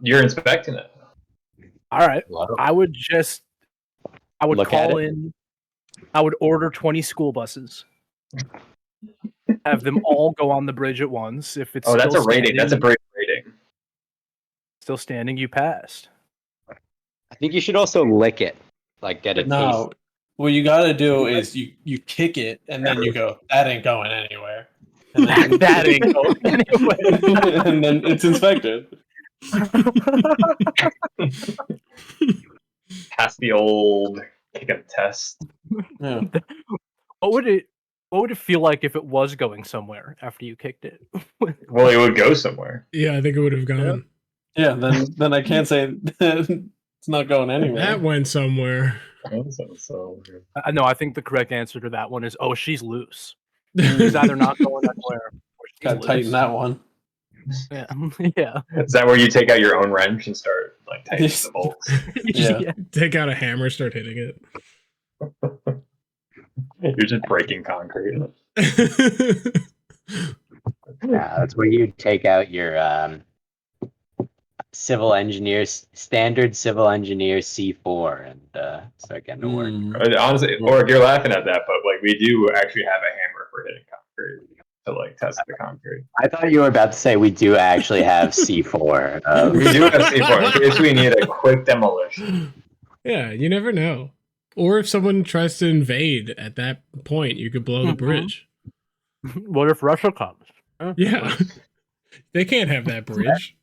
You're inspecting it. All right. Wow. I would Look at call it. in. I would order 20 school buses. Have them all go on the bridge at once. If it's That's still a rating. That's a standing, brave rating. still standing, you passed. I think you should also lick it, like get a taste. No, what you gotta do is you kick it and then you go, that ain't going anywhere. And then, That ain't going anywhere. and then it's inspected. Pass the old kick up test. Yeah. What would it feel like if it was going somewhere after you kicked it? Well, it would go somewhere. Yeah, I think it would have gone. Yeah, then I can't say it's not going anywhere. That went somewhere. No, I think the correct answer to that one is, oh, she's loose. She's either not going anywhere or she's Gotta loose. tighten that one. Yeah. Yeah. Is that where you take out your own wrench and start like tightening the bolts? Yeah. Take out a hammer, start hitting it. You're just breaking concrete. Yeah, that's where you take out your standard civil engineer C4 and start getting to work. Honestly, or if you're laughing at that, but like we do actually have a hammer for hitting concrete to like test the concrete. I thought you were about to say we do actually have C4. We do have C4 in case we need a quick demolition. Yeah, you never know. Or if someone tries to invade at that point, you could blow the bridge. What if Russia comes? Yeah. They can't have that bridge.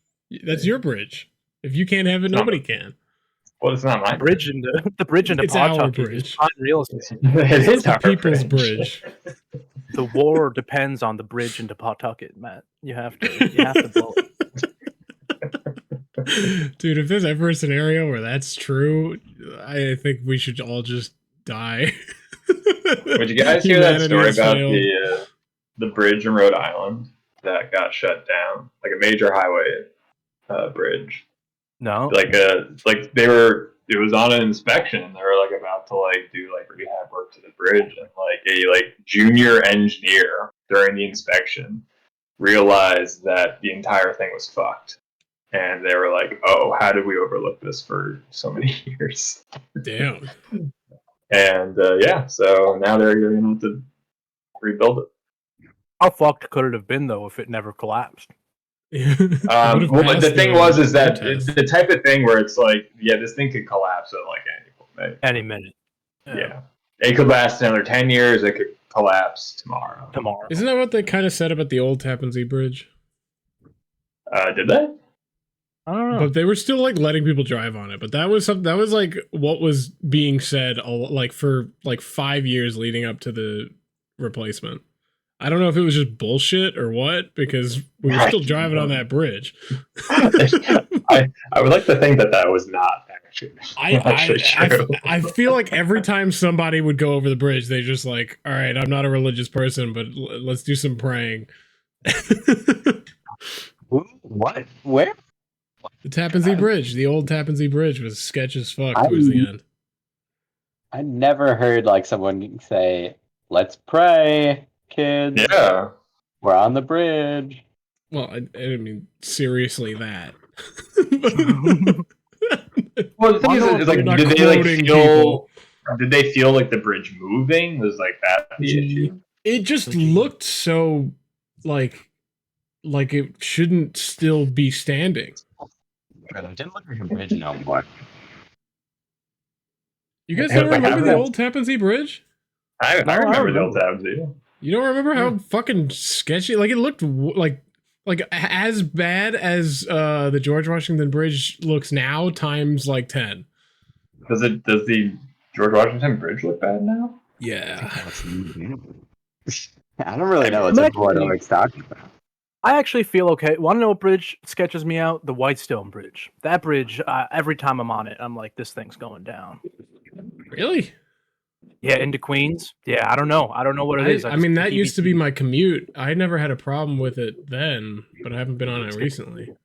That's your bridge. If you can't have it, nobody can. Well, it's not my Bridge into the bridge into It's our Pawtucket bridge. is unreal estate. It is It's the our people's bridge. The war depends on the bridge into Pawtucket, Matt. You have to blow it. Dude, if there's ever a scenario where that's true, I think we should all just die. Would you guys hear that story Humanity has about failed. the bridge in Rhode Island that got shut down, like a major highway bridge? No. It was on an inspection and they were like about to like do like rehab work to the bridge, and like a like junior engineer during the inspection realized that the entire thing was fucked. And they were like, oh, how did we overlook this for so many years? Damn. And so now they're going to have to rebuild it. How fucked could it have been though if it never collapsed? Well, the thing is that it's the type of thing where it's like, yeah, this thing could collapse at like Any minute. Yeah. It could last another 10 years. It could collapse tomorrow. Isn't that what they kind of said about the old Tappan Zee Bridge? Did they? I don't know. But they were still like letting people drive on it. But that was like what was being said like for like 5 years leading up to the replacement. I don't know if it was just bullshit or what, because we were still driving on that bridge. I would like to think that was not actually true. I feel like every time somebody would go over the bridge, they just like, all right, I'm not a religious person, but let's do some praying. What? Where? The Tappan Zee Bridge. The old Tappan Zee Bridge was sketch as fuck towards the end. I never heard like someone say, let's pray, kids. Yeah. We're on the bridge. Well, I mean, seriously, that. Well, the thing is like, did they feel like the bridge moving? Was like that the issue? It just looked so like it shouldn't still be standing. It didn't look like a bridge no more. You guys don't remember the old Tappan Zee Bridge? I remember the old Tappan Zee. You don't remember how fucking sketchy? Like it looked like as bad as the George Washington Bridge looks now times like 10. Does the George Washington Bridge look bad now? Yeah. I don't really know what it's talking about. I actually feel okay. Want to know what bridge sketches me out? The Whitestone Bridge. That bridge, every time I'm on it, I'm like, this thing's going down. Really? Yeah, into Queens. Yeah, I don't know. I don't know what it is. I mean, that used to be my commute. I never had a problem with it then, but I haven't been on it recently.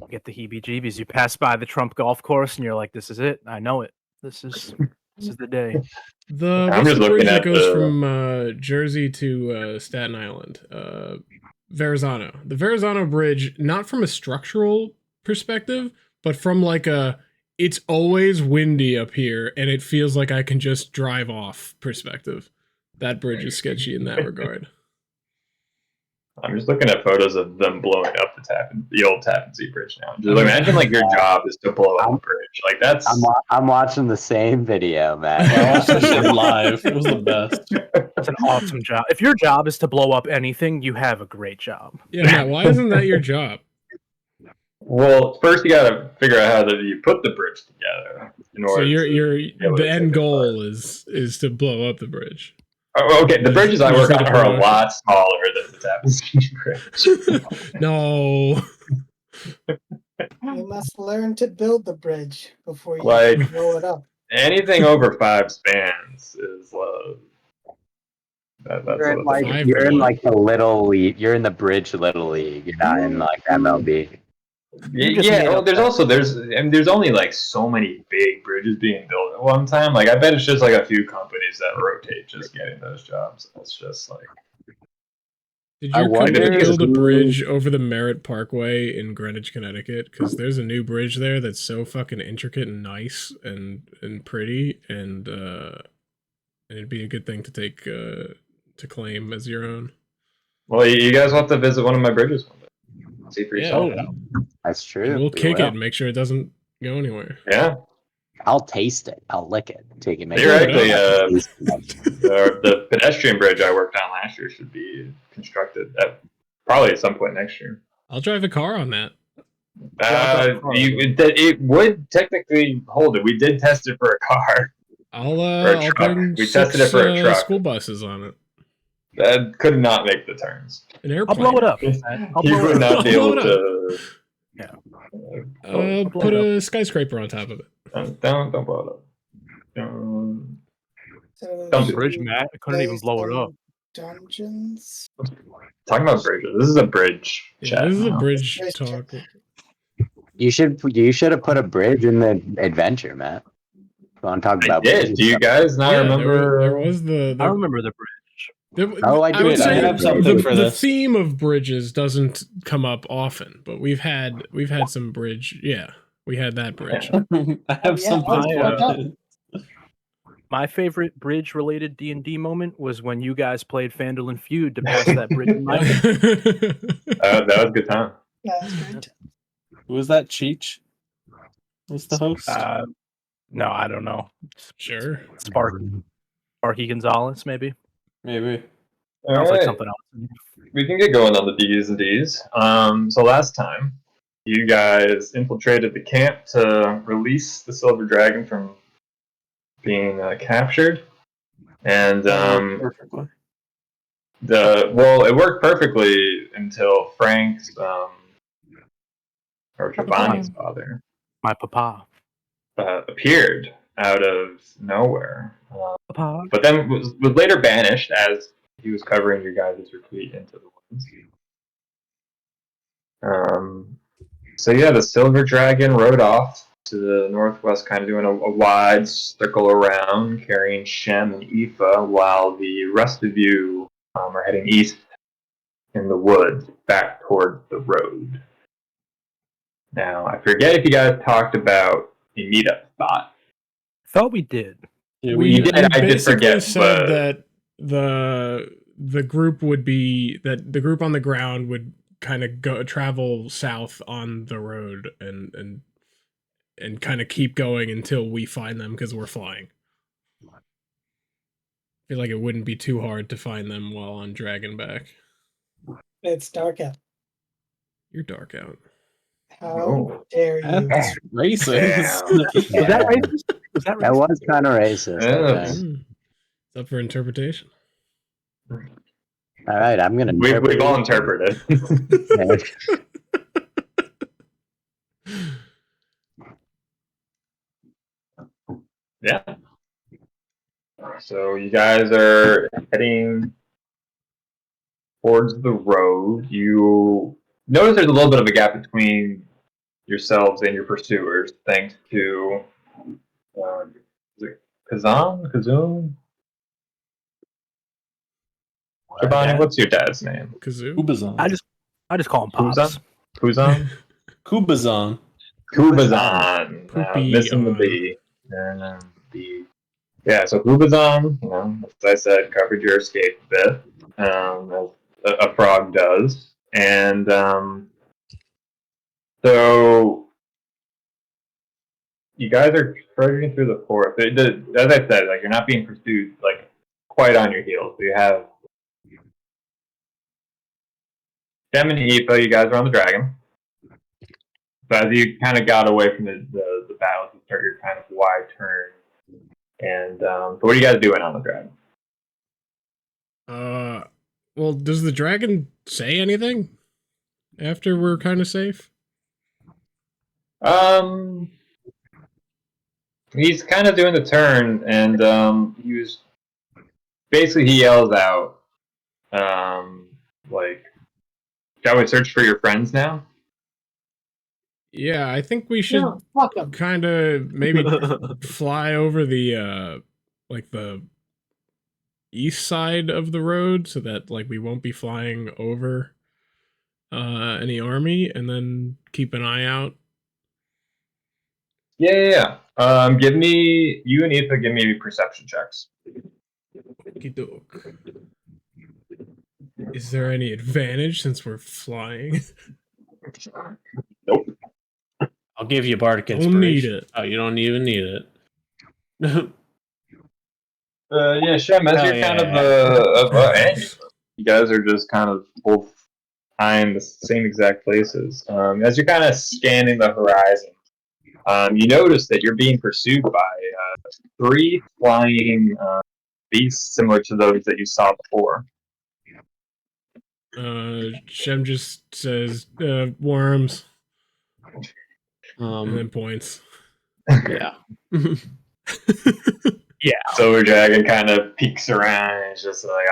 Get the heebie-jeebies. You pass by the Trump golf course, and you're like, this is it. I know it. This is the day. What's the bridge that goes from Jersey to Staten Island? Verrazano. The Verrazano Bridge, not from a structural perspective, but from like a it's always windy up here and it feels like I can just drive off perspective. That bridge is sketchy in that regard. I'm just looking at photos of them blowing up the old Tappan Zee Bridge now. Just imagine like your job is to blow up a bridge. Like that's. I'm watching the same video, man. I watched that shit live. It was the best. It's an awesome job. If your job is to blow up anything, you have a great job. Yeah, Matt, why isn't that your job? Well, first you gotta figure out how you put the bridge together. So the end goal is to blow up the bridge. Oh, okay. The bridges I work on are a lot smaller than the Tappan Zee Bridge. No. You must learn to build the bridge before you Like- blow it up. Anything over 5 spans is that's You're in Five like the little league. You're in the bridge little league. You're not in like MLB. Yeah. Well, there's only like so many big bridges being built at one time. Like I bet it's just like a few companies that rotate just getting those jobs. It's just like. Did I your wonder company build a who- bridge over the Merritt Parkway in Greenwich, Connecticut? Because there's a new bridge there that's so fucking intricate and nice and pretty, and it'd be a good thing to take to claim as your own. Well, you guys will have to visit one of my bridges one day. See for yourself. That's true. We'll kick will. it and make sure it doesn't go anywhere. Yeah. I'll taste it. I'll lick it. Take it. Theoretically, Taste it. the pedestrian bridge I worked on last year should be constructed probably at some point next year. I'll drive a car on that. It would technically hold it. We did test it for a car. I'll truck. bring We tested it for a truck. school buses on it. That could not make the turns. An I'll airplane. blow it up. I'll You blow would it up. not be Blow able it to. I'll put a skyscraper on top of it. Don't blow it up. Don't. So Don't The do bridge, Matt. I couldn't even based blow it on up. Dungeons. Talking about bridges. This is a bridge Yeah, chat. this is a now. bridge Bridge talk. You should have put a bridge in the adventure, Matt. You want to talk I about did. bridges? Do you guys not Yeah, remember? there was the I remember the bridge. Oh, I would did. say I have something the, for the this. theme of bridges doesn't come up often, but we've had some bridge. Yeah, we had that bridge. I have yeah, something I, for this. My favorite bridge-related D&D moment was when you guys played Phandalin Feud to pass that bridge. in my- That was a good time. Yeah, that's great. Who was that? Cheech was the host. No, I don't know. Sure. Sparky Gonzalez, maybe. Maybe. All Sounds like right. something else. We can get going on the D's and D's. So last time, you guys infiltrated the camp to release the Silver Dragon from being captured, and Perfectly. it worked perfectly until Frank's or Giovanni's father My papa. appeared out of nowhere. Papa. But then was later banished as he was covering your guys' retreat into the woods. So yeah, the Silver Dragon rode off to the northwest, kind of doing a wide circle around, carrying Shem and Aoife, while the rest of you are heading east in the woods, back toward the road. Now, I forget if you guys talked about a meetup spot. Thought we did. Yeah, We did. I did basically forget, said but- that the group would be that the group on the ground would kind of travel south on the road and kind of keep going until we find them because we're flying. I feel like it wouldn't be too hard to find them while on Dragonback. It's dark out. You're dark out. How Oh. dare you? That's racist. Was that racist? Was that That racist? was kind of racist. Yeah. I think. It's up for interpretation. All right, I'm gonna. We've all interpreted. Yeah. So you guys are heading towards the road. You notice there's a little bit of a gap between yourselves and your pursuers, thanks to is it Kazum? Giovanni, what's your dad's name? Kazoo? Ubazon. I just call him Pops. Kuzan? Kubazon. Kubazan. Poopy Missing the on. B. And the yeah, so Kubazan, as I said, covered your escape a bit, as a frog does, and so you guys are trudging through the forest. As I said, like you're not being pursued like quite on your heels. So you have Shem and Aoife, you guys are on the dragon. So as you kind of got away from the battle, you start your kind of wide turn. And so what are you guys doing on the dragon? Well, does the dragon say anything after we're kind of safe? He's kind of doing the turn, and he yells out, like, shall we search for your friends now? Yeah, I think we should No, fuck 'em. kind of maybe fly over the like the east side of the road so that like we won't be flying over any army, and then keep an eye out. Yeah. Give me you and Aoife. Give me perception checks. Okey-doke. Is there any advantage since we're flying? Nope. I'll give you bardic Don't inspiration. need it. Oh, you don't even need it. Yeah, Shem, as you're kind of you guys are just kind of both eyeing the same exact places. As you're kind of scanning the horizon, you notice that you're being pursued by 3 flying beasts similar to those that you saw before. Shem just says worms and then Um, points. yeah. Yeah. Silver Dragon kind of peeks around and it's just like,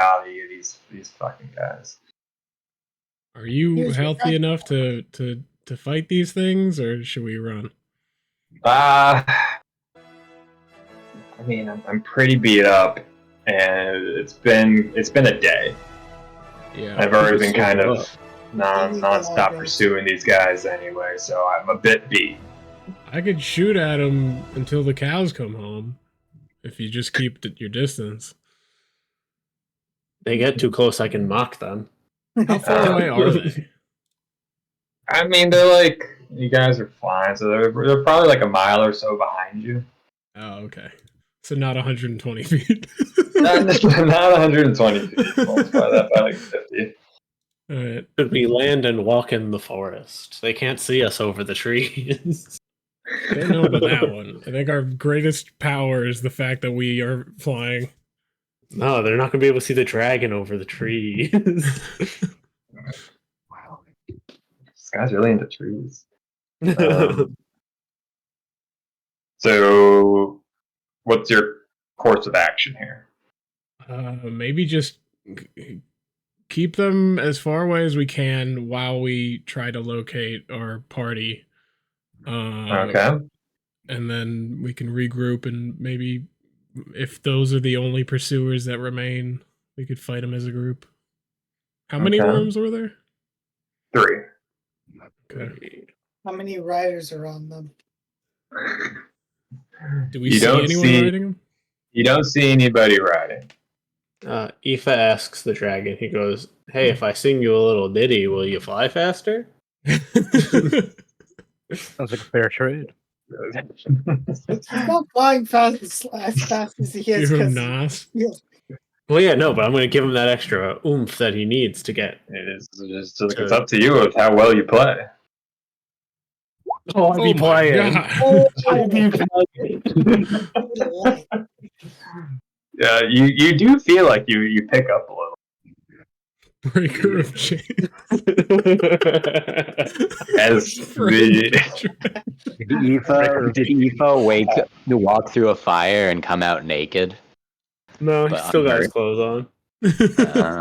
these fucking guys. Are you Here's your healthy friend. enough to fight these things, or should we run? I mean, I'm pretty beat up, and it's been a day. Yeah. I've already been kind of Up. non-stop pursuing these guys anyway, so I'm a bit beat. I could shoot at them until the cows come home, if you just keep your distance. They get too close, I can mock them. How far away are they? I mean, they're like, you guys are flying, so they're probably like a mile or so behind you. Oh, okay. So not 120 feet. Not 120 feet. Multiply that by like 50. All right. Should we land and walk in the forest? They can't see us over the trees. Don't know about that one. I think our greatest power is the fact that we are flying. No, they're not going to be able to see the dragon over the trees. Wow. This guy's really into trees. So, what's your course of action here? Maybe just keep them as far away as we can while we try to locate our party. Okay. And then we can regroup, and maybe if those are the only pursuers that remain, we could fight them as a group. How many Okay. worms were there? 3. Okay. How many riders are on them? Do we You see don't anyone see- riding them? You don't see anybody riding. Aoife asks the dragon, he goes, "Hey, if I sing you a little ditty, will you fly faster?" Sounds like a fair trade. He's not flying fast as fast as he is. Give him 'cause- Nas. Well, yeah, no, but I'm going to give him that extra oomph that he needs to get. It's up to you of how well you play. Oh, Oh my God. Oh, Yeah, you do feel like you pick up a little. Breaker of chains. As Did Aoife walk through a fire and come out naked? No, he's But still got I'm his clothes on. Uh,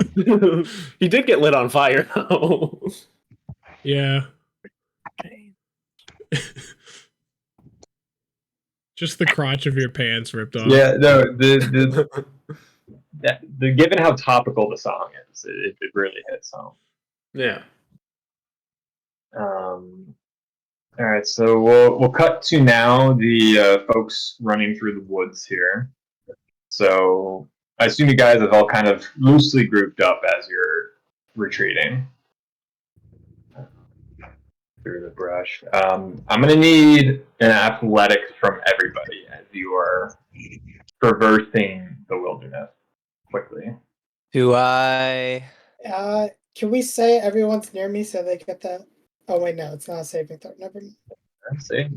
He did get lit on fire, though. Yeah. Just the crotch of your pants ripped off. Yeah, no, the given how topical the song is, it really hits home. Yeah. All right, so we'll cut to now the folks running through the woods here. So I assume you guys have all kind of loosely grouped up as you're retreating through the brush. I'm gonna need an athletics from everybody as you are traversing the wilderness quickly. Do I? Can we say everyone's near me so they get that? Oh wait, no, it's not a saving throw. Never mind. Let's see.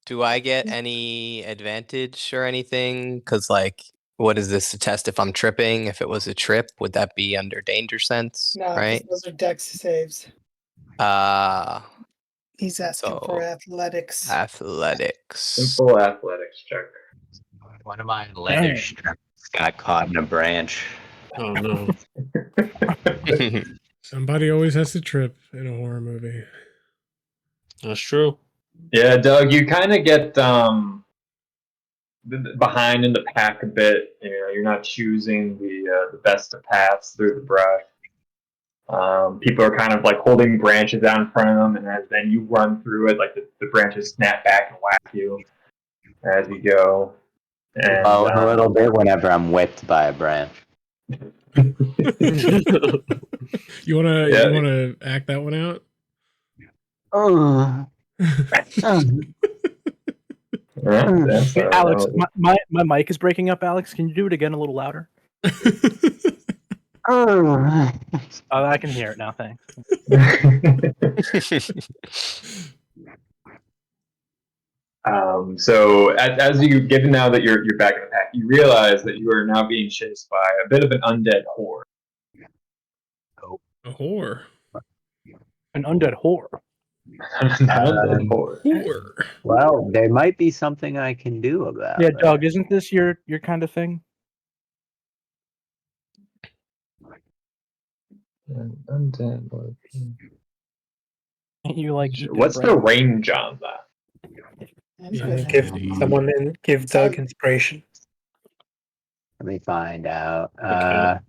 Do I get any advantage or anything? Because, like, what is this to test if I'm tripping? If it was a trip, would that be under danger sense? No, 'cause Right? those are dex saves. He's asking for So- athletics. Athletics. Simple athletics check. One of my leather straps got caught in a branch. Oh no. Somebody always has to trip in a horror movie. That's true. Yeah, Doug, you kind of get behind in the pack a bit. You know, you're not choosing the best of paths through the brush. People are kind of like holding branches out in front of them, and as then you run through it, like the branches snap back and whack you as you go. And, Oh, a little bit whenever I'm whipped by a branch. You wanna Yeah. you wanna act that one out? Oh. Yeah, Alex, my mic is breaking up. Alex, can you do it again a little louder? Oh. Oh, I can hear it now. Thanks. So as you given now that you're back in the pack, you realize that you are now being chased by a bit of an undead horde. A whore. An undead whore. Undead horde. Whore. Well, there might be something I can do about Yeah, it. Doug, isn't this your kind of thing? Undead horde. You like What's the range on that? Yeah, Give someone give Doug inspiration. Let me find out. Okay.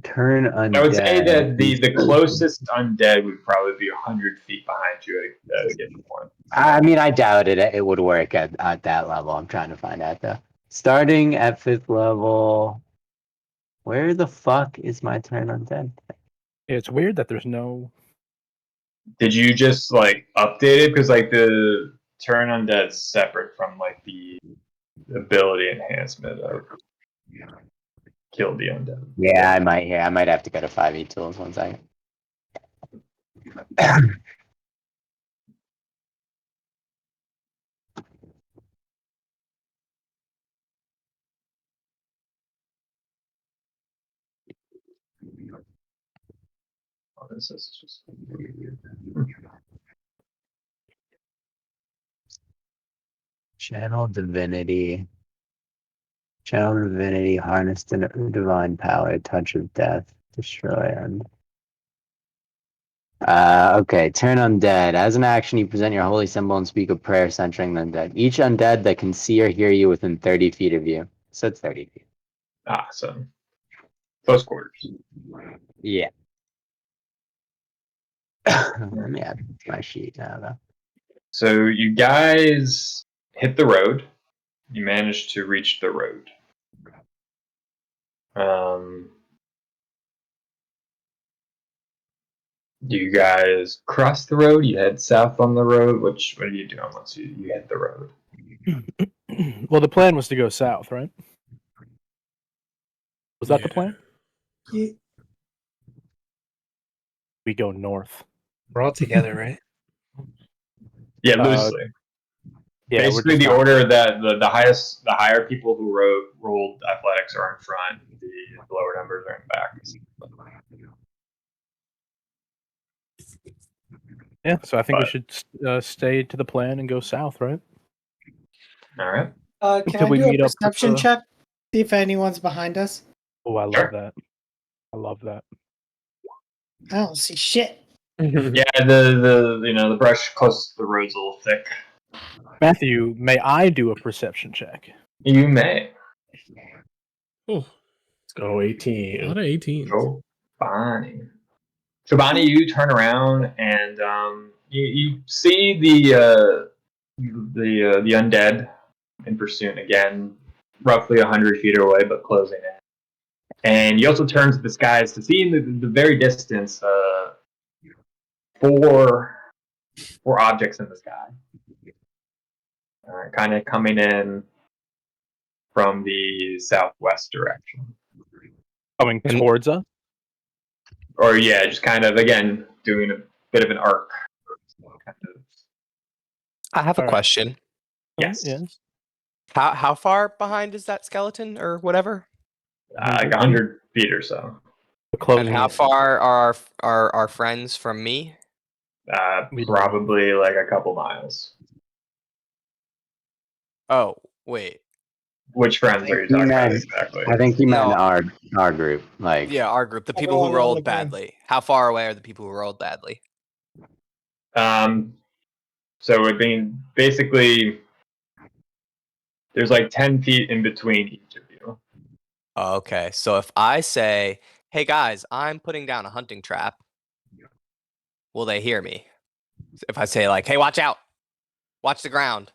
Turn undead. I would say that the closest undead would probably be 100 feet behind you at a given point. I mean, I doubted it would work at that level. I'm trying to find out though. Starting at 5th level, where the fuck is my turn undead? It's weird that there's no. Did you just like update it? Because like the turn undead is separate from like the ability enhancement of kill the undead. Yeah, I might have to go to 5e tools 1 second. Oh, this is just weird. Channel divinity. Channel divinity, harness the divine power, touch of death, destroy and. Okay, turn undead. As an action, you present your holy symbol and speak a prayer centering the undead. Each undead that can see or hear you within 30 feet of you. So it's 30 feet. Awesome. Close quarters. Yeah. Let me add my sheet now, though. So you guys hit the road. You managed to reach the road. Do you guys cross the road? You head south on the road? What are you doing once you hit the road? Well, the plan was to go south, right? Was that the plan? You, We go north. We're all together, right? Yeah, loosely. Yeah, we're basically just the not- order that the higher people who rolled athletics are in front, the lower numbers are in back. Yeah, so I think we But- should stay to the plan and go south, right? All right. can Until I we do meet a up with perception the- check? See if anyone's behind us. Oh, I love Sure. that. I love that. I don't see shit. Yeah, the brush close to the road's a little thick. Matthew, may I do a perception check? You may. Oh, Let's go a 18. lot of 18s. Oh, fine. Chobani, you turn around and you see the undead in pursuit again, roughly 100 feet away, but closing in. And you also turn to the skies to see in the very distance four objects in the sky, kind of coming in from the southwest direction. Coming towards us? Or yeah, just kind of again doing a bit of an arc. Kind of. I have a Alright. question. Yes. Yes. How far behind is that skeleton or whatever? Like 100 feet or so. And how far are our friends from me? Probably like a couple miles. Oh, wait. Which friends are you talking about exactly? I think you meant No. our group. Like, Yeah, our group. The people Everyone who on rolled the ground. badly. How far away are the people who rolled badly? So it being basically there's like 10 feet in between each of you. Oh, okay. So if I say, hey guys, I'm putting down a hunting trap, will they hear me? If I say like, hey, watch out. Watch the ground.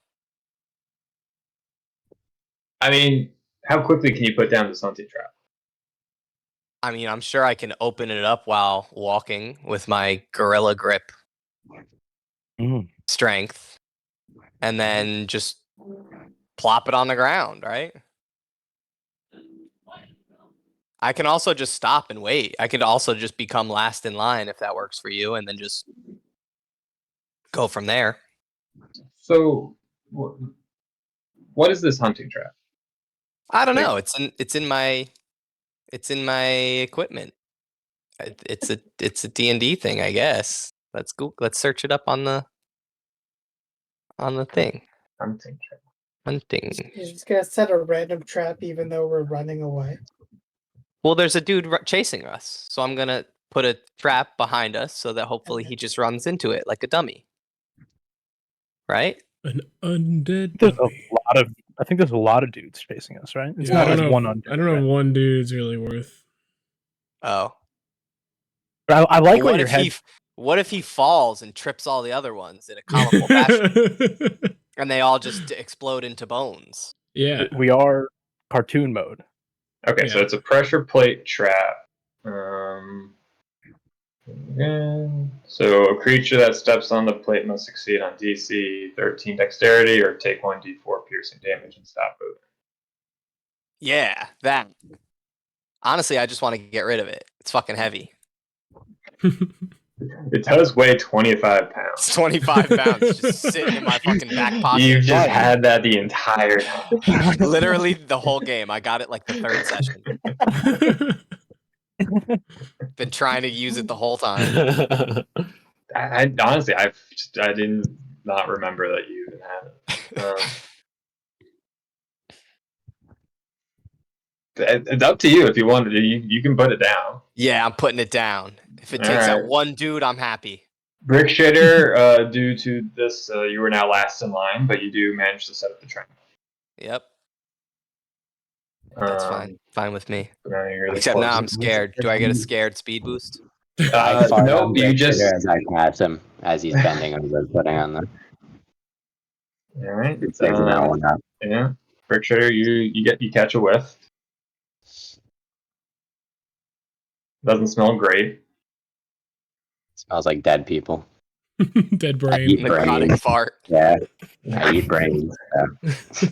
I mean, how quickly can you put down this hunting trap? I mean, I'm sure I can open it up while walking with my gorilla grip strength and then just plop it on the ground, right? I can also just stop and wait. I could also just become last in line if that works for you and then just go from there. So, what is this hunting trap? I don't know. It's in my equipment. It's a D&D thing, I guess. Let's go. Let's search it up on the thing. Hunting trap. Hunting. You're just gonna set a random trap even though we're running away. Well, there's a dude chasing us, so I'm gonna put a trap behind us so that hopefully he just runs into it like a dummy. Right? An undead There's dummy. I think there's a lot of dudes chasing us, right? It's Yeah, not I just don't know one if- undead. I don't know if right? one dude's really worth. Oh. But I like What when your if head. what if he falls and trips all the other ones in a comical fashion, and they all just explode into bones? Yeah. We are cartoon mode. Okay, so Yeah. it's a pressure plate trap. So a creature that steps on the plate must succeed on DC 13 dexterity or take 1d4 piercing damage and stop moving. Yeah, that. Honestly, I just want to get rid of it. It's fucking heavy. It does weigh 25 It's pounds. 25 pounds just sitting in my fucking back pocket. You've just had that the entire time. Literally the whole game. I got it like the third session. Been trying to use it the whole time. I honestly, I did not remember that you even had it. It's up to you if you want to. You can put it down. Yeah, I'm putting it down. If it All takes out right. one dude, I'm happy. Brick Shader, due to this, you are now last in line, but you do manage to set up the trap. Yep, that's fine. Fine with me. Except now I'm scared. Do I get a scared speed boost? I fart nope, on you Brick just. Shader as I pass him as he's bending over, putting on the. All right. Taking that one up. Yeah, Brick Shader, you catch a whiff. Doesn't smell great. Smells like dead people. Dead I brain. eat Necrotic brains. fart. Yeah, I eat brains. So.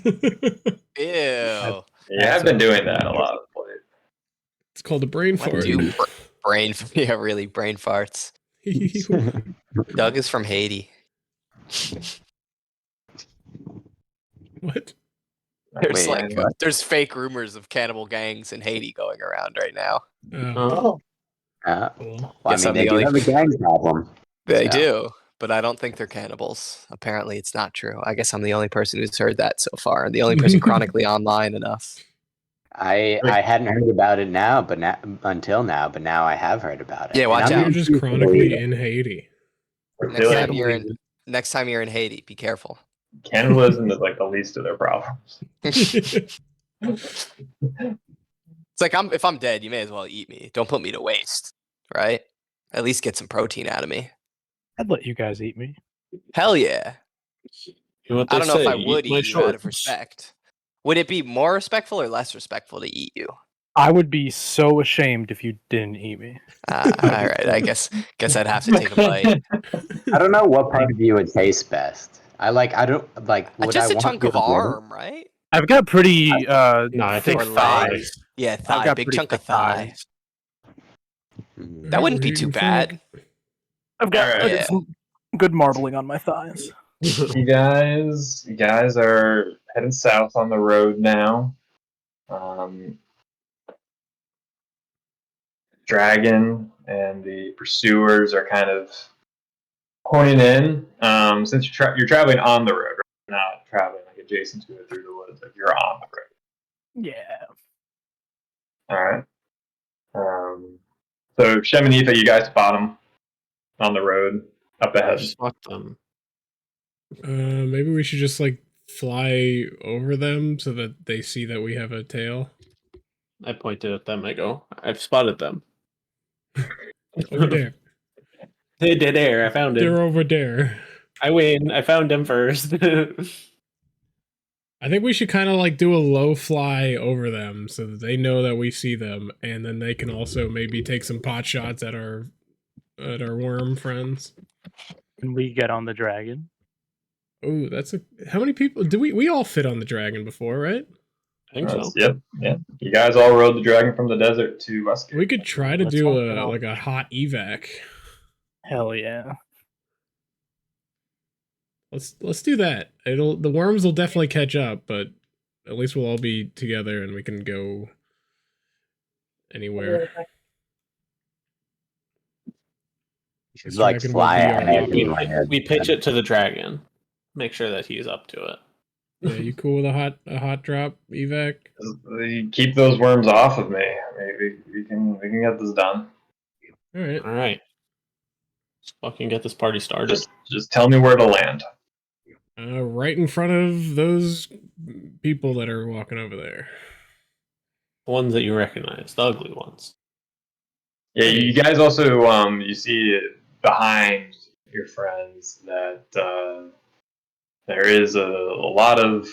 Ew. You have been doing that a lot of late. It's called a brain What fart. do brain? Yeah, really, brain farts. Doug is from Haiti. What? There's Wait, like there's fake rumors of cannibal gangs in Haiti going around right now. Oh, Oh, cool. well, I Guess mean, I'm they the do only- have a gang problem. They Yeah. do, but I don't think they're cannibals. Apparently, it's not true. I guess I'm the only person who's heard that so far, and the only person chronically online enough. I hadn't heard about it until now, but now I have heard about it. Yeah, watch And I'm out. You're just chronically in Haiti. Next time you're in Haiti, be careful. Cannibalism is like the least of their problems. It's like if I'm dead, you may as well eat me. Don't put me to waste, right? At least get some protein out of me. I'd let you guys eat me. Hell yeah. You know what I they don't know if say, I would my eat you out of shorts. respect. Would it be more respectful or less respectful to eat you? I would be so ashamed if you didn't eat me. All right. I guess I'd have to take a bite. I don't know what part of you would taste best. I don't like. Would Just I a want chunk you of to order? arm, right? I've got pretty No, I thick think Or thighs. leg. Yeah, I've thigh. got Big pretty chunk of thick thigh. thighs. Mm. That wouldn't be We're too eating bad. I've got, Alright. I got Yeah. some good marbling on my thighs. You guys are heading south on the road now. Dragon and the pursuers are kind of honing in. Since you're traveling on the road, right? Not traveling like adjacent to it through the woods. Like you're on the road. Yeah. All right. So Shem and Aoife, you guys spot them on the road up ahead. Spot them. Maybe we should just like fly over them so that they see that we have a tail. I pointed at them. I go, I've spotted them. Over there. They did air. I found They're him. over there. I win. I found him first. I think we should kind of like do a low fly over them so that they know that we see them, and then they can also maybe take some pot shots at our worm friends. Can we get on the dragon? Oh, that's a how many people do we all fit on the dragon before, right? I think so. Yep. You guys all rode the dragon from the desert to Westgate. We could try to Let's do hope a so. like a hot evac. Hell yeah. Let's do that. The worms will definitely catch up, but at least we'll all be together and we can go anywhere. You should This like dragon fly will be our ahead opera. and land. We pitch it to the dragon. Make sure that he's up to it. Yeah, you cool with a hot drop evac? You keep those worms off of me. Maybe we can get this done. All right. All right. Let's fucking get this party started. Just tell me where to land. Right in front of those people that are walking over there. The ones that you recognize, the ugly ones. Yeah, you guys also you see behind your friends that there is a lot of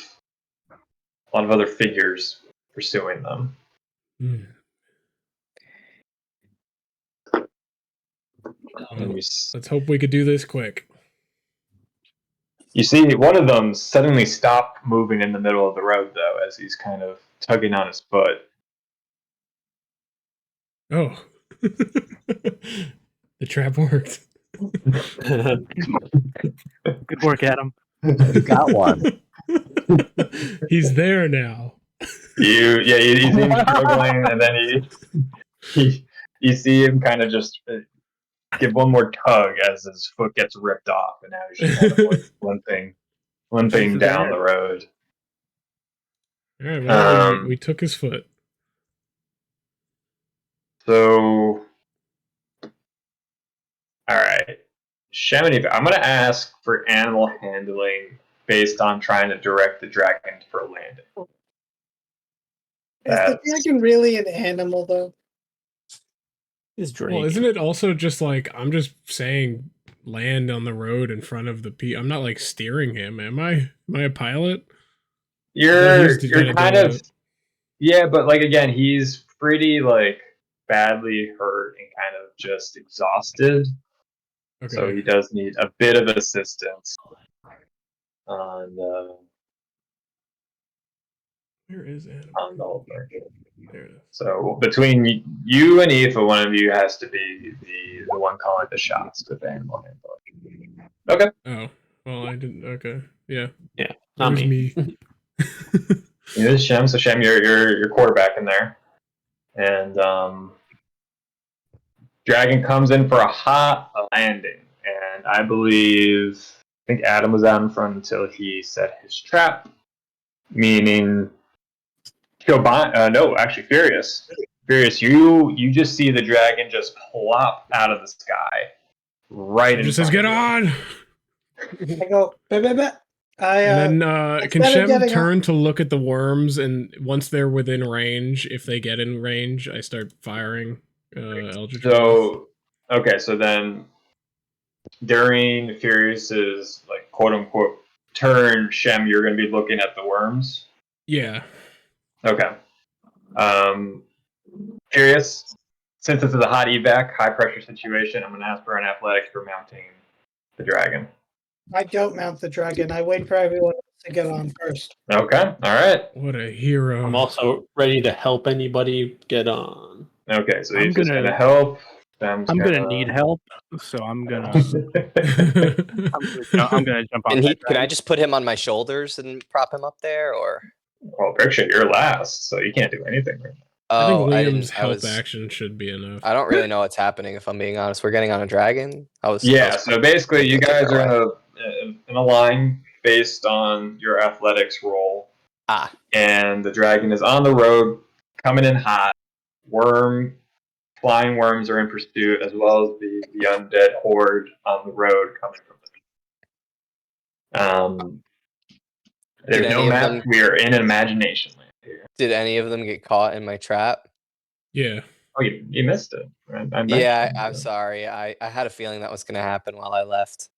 other figures pursuing them. Hmm. And Let's hope we could do this quick. you see one of them suddenly stop moving in the middle of the road, though, as he's kind of tugging on his foot. Oh. The trap worked. Good work, Adam. You got one. He's there now. You see him struggling, and then you see him kind of just give one more tug as his foot gets ripped off, and now he's just kind of like limping down the road. All right, well, we took his foot. So, all right, Shamaniva, I'm going to ask for animal handling based on trying to direct the dragon for landing. Is the dragon really an animal, though? Is Well, isn't it also just like I'm just saying land on the road in front of the I'm not like steering him, am I? Am I a pilot? You're kind of yeah, but like again, he's pretty like badly hurt and kind of just exhausted. Okay. So he does need a bit of assistance. On Where is Adam? on the whole thing. There it is. So between you and Aoife, one of you has to be the one calling the shots with animal handling. Okay. Oh, well, I didn't. Okay, yeah. Yeah, It not was me. It is Shem. So Shem, you're quarterback in there, and Dragon comes in for a hot landing, and I think Adam was out in front until he set his trap, meaning no, actually Furious. Furious, you just see the dragon just plop out of the sky, right It in just says, front "Get of you. on!" I go, bah. And then can instead of Shem getting turn to look at the worms, and once they're within range, if they get in range, I start firing Eldritch Blast. So Okay, so then during Furious's like quote unquote turn, Shem, you're going to be looking at the worms. Yeah. Okay. Furious, since this is a hot evac, high pressure situation, I'm going to ask for an athletics for mounting the dragon. I don't mount the dragon. I wait for everyone to get on first. Okay, all right. What a hero. I'm also ready to help anybody get on. Okay, so I'm he's just gonna- going to help. I'm gonna need help, so I'm gonna jump on. Can I just put him on my shoulders and prop him up there, or? Well, Brickshit, you're last, so you can't do anything right now. I think Oh, Liam's I help was. action should be enough. I don't really know what's happening. If I'm being honest, we're getting on a dragon. Yeah, so basically, you guys are in a line based on your athletics roll. Ah. And the dragon is on the road, coming in hot. Flying worms are in pursuit, as well as the undead horde on the road coming from the. There's no map. We are in an imagination land here. Did any of them get caught in my trap? Yeah. Oh, you missed it. Yeah, I'm sorry. I had a feeling that was going to happen while I left.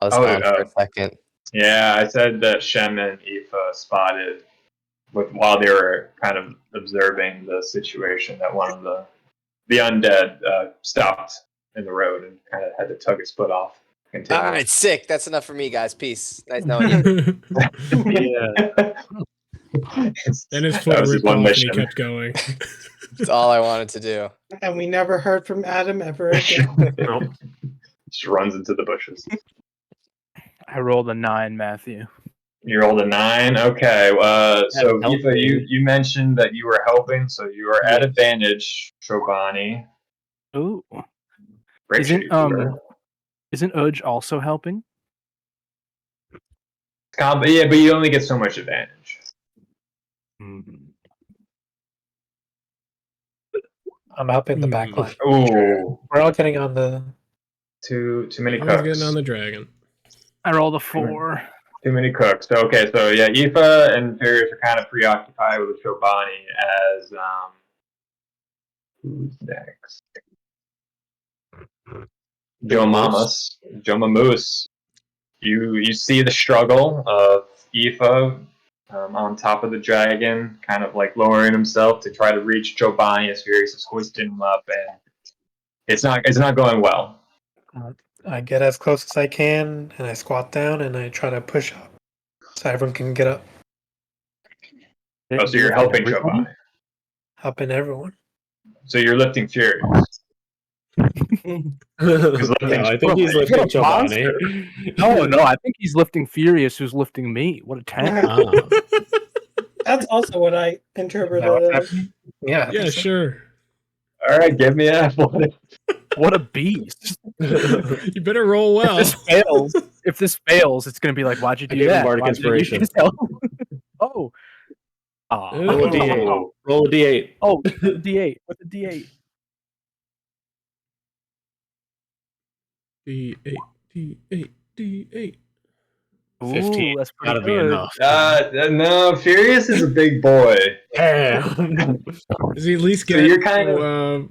I was gone for a second. Yeah, I said that Shem and Aoife spotted while they were kind of observing the situation that one of the undead stopped in the road and kind of had to tug his foot off. All right, sick. That's enough for me, guys. Peace. Nice knowing you. Yeah. Then his foot ripped off and he kept going. That's all I wanted to do. And we never heard from Adam ever again. Nope. Just runs into the bushes. I rolled a 9, Matthew. You rolled a 9. Okay. So Aoife, you mentioned that you were helping, so you are at advantage, Chobani. Ooh. Isn't Udge also helping? Yeah, but you only get so much advantage. Mm-hmm. I'm helping the back line. Ooh. We're all getting on the... Too many I cooks. was getting on the dragon. I rolled a 4. Too many cooks. So, okay, so yeah, Aoife and Furious are kind of preoccupied with Chobani as who's next? Joe Mamoose. You see the struggle of Aoife on top of the dragon, kind of like lowering himself to try to reach Chobani as Furious is hoisting him up, and it's not going well. I get as close as I can, and I squat down, and I try to push up so everyone can get up. Oh, so you're helping Chobani. Helping everyone. So you're lifting Furious. I think he's lifting Chobani. No, I think he's lifting Furious, who's lifting me. What a tank. That's also what I interpreted as. Yeah. Yeah, sure. All right, give me an athletics. What a beast. You better roll well. If this fails, it's going to be like, why'd you do gave him that? Bardic Why'd you use Inspiration. yourself? Oh. Roll a D8. Roll a D8. Oh, D8. What's a D8? D8, D8, D8. Ooh, 15. that's pretty Gotta be good. enough. No, Furious is a big boy. Damn. Does he at least So get you're kind of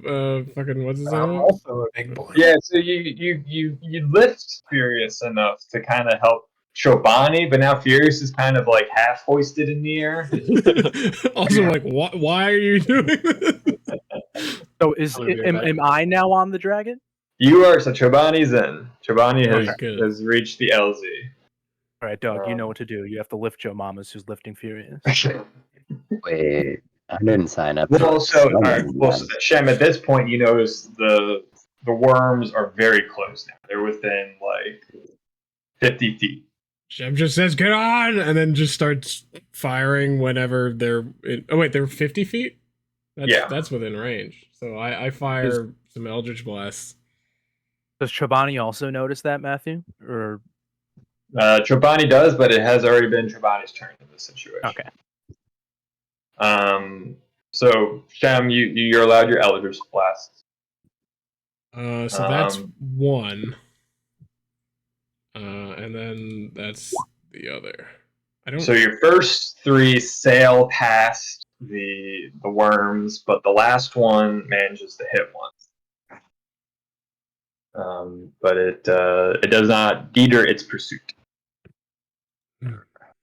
fucking what's his I'm name? also a big boy. yeah. So you lift Furious enough to kind of help Chobani, but now Furious is kind of like half hoisted in the air. Also, like, why are you doing this? So I'm am I now on the dragon? You are. So Chobani's in. Chobani Good. has reached the LZ. All right, Doug, you know what to do. You have to lift Joe Mamas, who's lifting Furious. Wait, I didn't sign up. Well, for so this. all right. Well, so, Shem, at this point, you notice the worms are very close now. They're within like 50 feet. Shem just says, "Get on," and then just starts firing whenever they're. They're 50 feet. That's within range. So I fire some Eldritch Blasts. Does Chobani also notice that, Matthew? Or Chobani does, but it has already been Chobani's turn in this situation. okay. So Shem, you're allowed your Eldritch Blasts. So that's one. And then that's the other. So your first 3 sail past the worms, but the last one manages to hit one. but it does not deter its pursuit.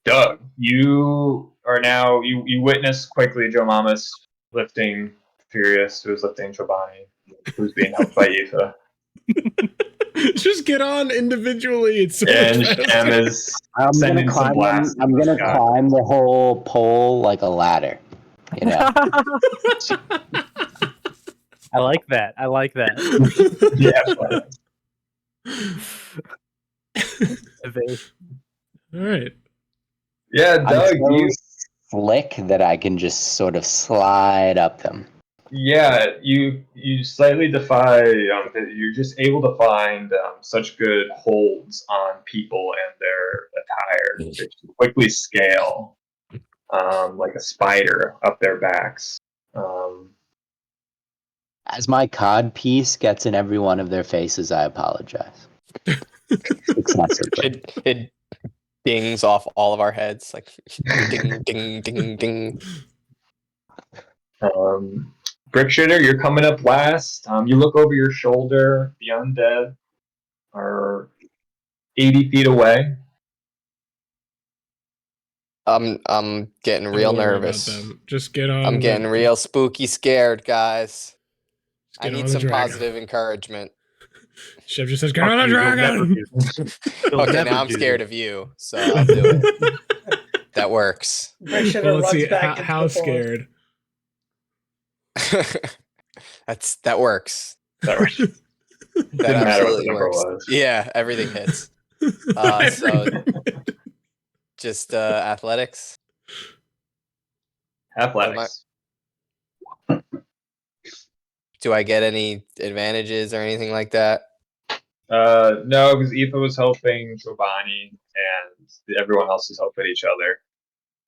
Doug, you are now you witness quickly Joe Mamas lifting Furious, who's lifting Chobani, who's being helped by Aoife. Just get on individually. It's so And much Shem faster. is I'm sending gonna some climb them. blasts. I'm gonna climb the whole pole like a ladder. You know. I like that. I like that. All right. Yeah, Doug, I'm so slick that I can just sort of slide up them. Yeah, you slightly defy. You're just able to find such good holds on people and their attire that you quickly scale like a spider up their backs. As my cod piece gets in every one of their faces, I apologize. Excessively. It dings off all of our heads, like ding, ding, ding, ding. Brick Shitter, you're coming up last. You look over your shoulder. The undead are 80 feet away. I'm getting Don't real worry about nervous. them. Just get on. I'm getting real spooky scared, guys. I get on need the some dragon. positive encouragement. Chef just says, "Get on the dragon." Okay, now I'm scared of you, so I'll do it. That works. Brick Shitter Well, let's runs see. back into How the forest. scared? That works. That works. That Didn't matter what the absolutely number works. was. Yeah, everything hits. So just athletics. Athletics. Do I get any advantages or anything like that? No, because Aoife was helping Giovanni, and everyone else is helping each other.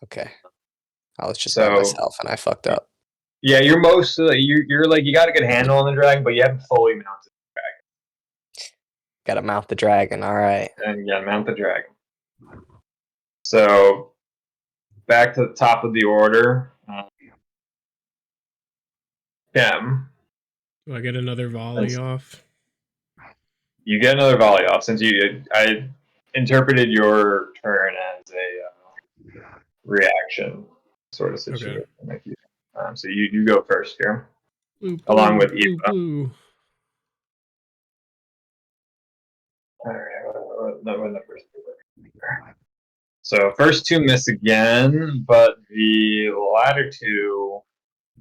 Okay. I was just by myself and I fucked up. Yeah, you're mostly you're like you got a good handle on the dragon, but you haven't fully mounted the dragon. Gotta mount the dragon. All right. And you gotta mount the dragon. So back to the top of the order. Kim. Do I get another volley off? You get another volley off since I interpreted your turn as a reaction sort of situation. Okay. So you go first here, along with Aoife. All right, what numbers? So first two miss again, but the latter two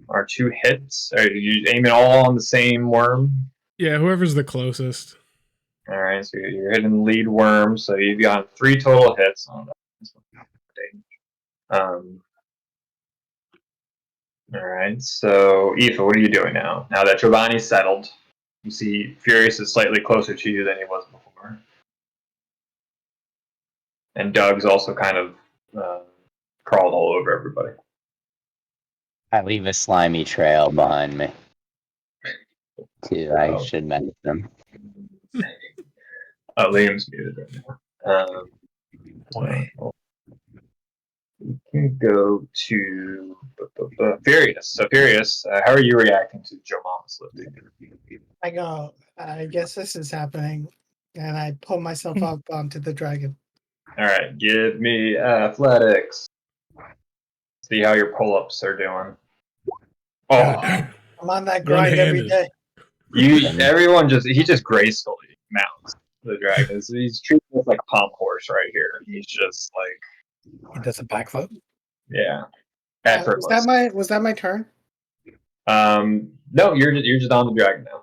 are 2 hits. Are you aiming all on the same worm? Yeah, whoever's the closest. All right, so you're hitting the lead worm, so you've got 3 total hits on that. All right, so Aoife, what are you doing now? Now that Giovanni's settled, you see Furious is slightly closer to you than he was before. And Doug's also kind of crawled all over everybody. I leave a slimy trail behind me. Too, I should mention them. Liam's muted right now. We can go to Furious. So Furious, how are you reacting to Joe Mama's lifting? I go, I guess this is happening. And I pull myself up onto the dragon. All right, give me athletics. See how your pull-ups are doing. Oh, I'm on that grind every day. He just gracefully mounts the dragon. He's treated as like a pomp horse right here. He's just like He does a backflip. Yeah, effortless. Was that my turn? No, you're just on the dragon now.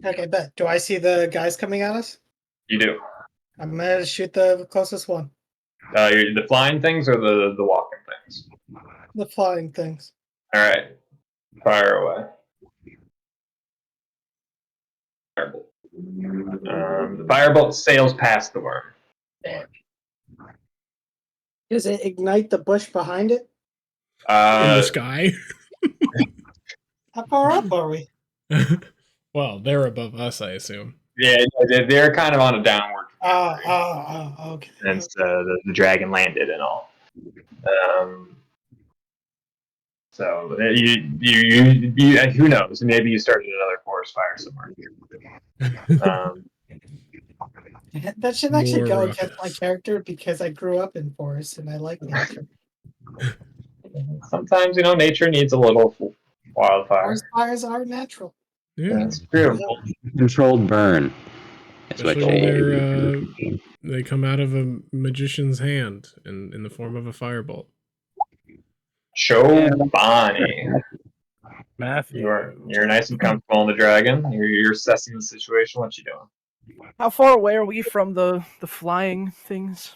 Okay, bet. Do I see the guys coming at us? You do. I'm gonna shoot the closest one. The flying things or the walking things? The flying things. All right, fire away. Firebolt. The firebolt sails past the worm. Damn. Does it ignite the bush behind it? In the sky. How far up are we? Well, they're above us, I assume. Yeah, they're kind of on a downward. Okay. Since the dragon landed and all. So you who knows? Maybe you started another forest fire somewhere. That should actually More go rough. against my character because I grew up in forest and I like nature. Sometimes, nature needs a little wildfire. Forest fires are natural. Yeah, That's true. Controlled burn. That's what especially you when they come out of a magician's hand in the form of a firebolt. Chobani. Matthew. You're nice and comfortable on the dragon. You're assessing the situation. What you doing? How far away are we from the flying things?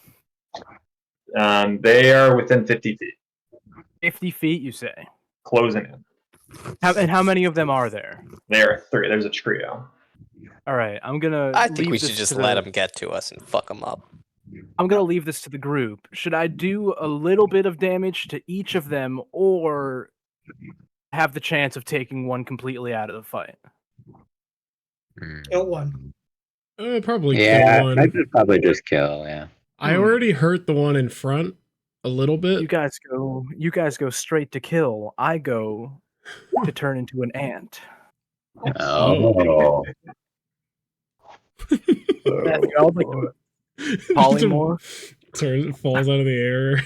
They are within 50 feet, 50 feet, you say? closing in. How many of them are there? There are 3. There's a trio. All right, I'm gonna. I think leave we this should just to let the- them get to us and fuck them up. I'm gonna leave this to the group. Should I do a little bit of damage to each of them, or have the chance of taking one completely out of the fight? Kill one. Probably Yeah, kill one. I could probably just kill. Yeah. I already hurt the one in front a little bit. You guys go straight to kill. I go to turn into an ant. Oh. Matthew, I was like polymorph. Falls out of the air.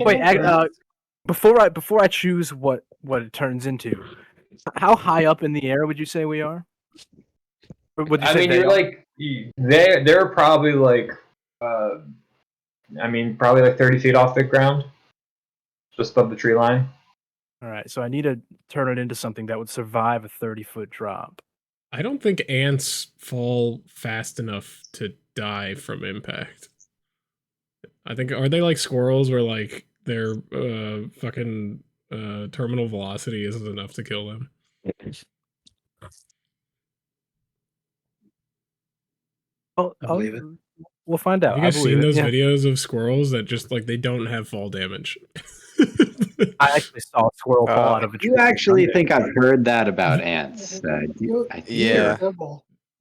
Wait, before I choose what it turns into, how high up in the air would you say we are? Or would you I say mean, they you're are? like they're probably like probably like 30 feet off the ground, just above the tree line. All right, so I need to turn it into something that would survive a 30-foot drop. I don't think ants fall fast enough to die from impact. I think, are they like squirrels where like their fucking terminal velocity isn't enough to kill them? I believe it. We'll find out. Have you guys I believe seen it, those yeah. videos of squirrels that just like they don't have fall damage? I actually saw a squirrel fall out of a tree. You actually think I've heard that about ants? Yeah.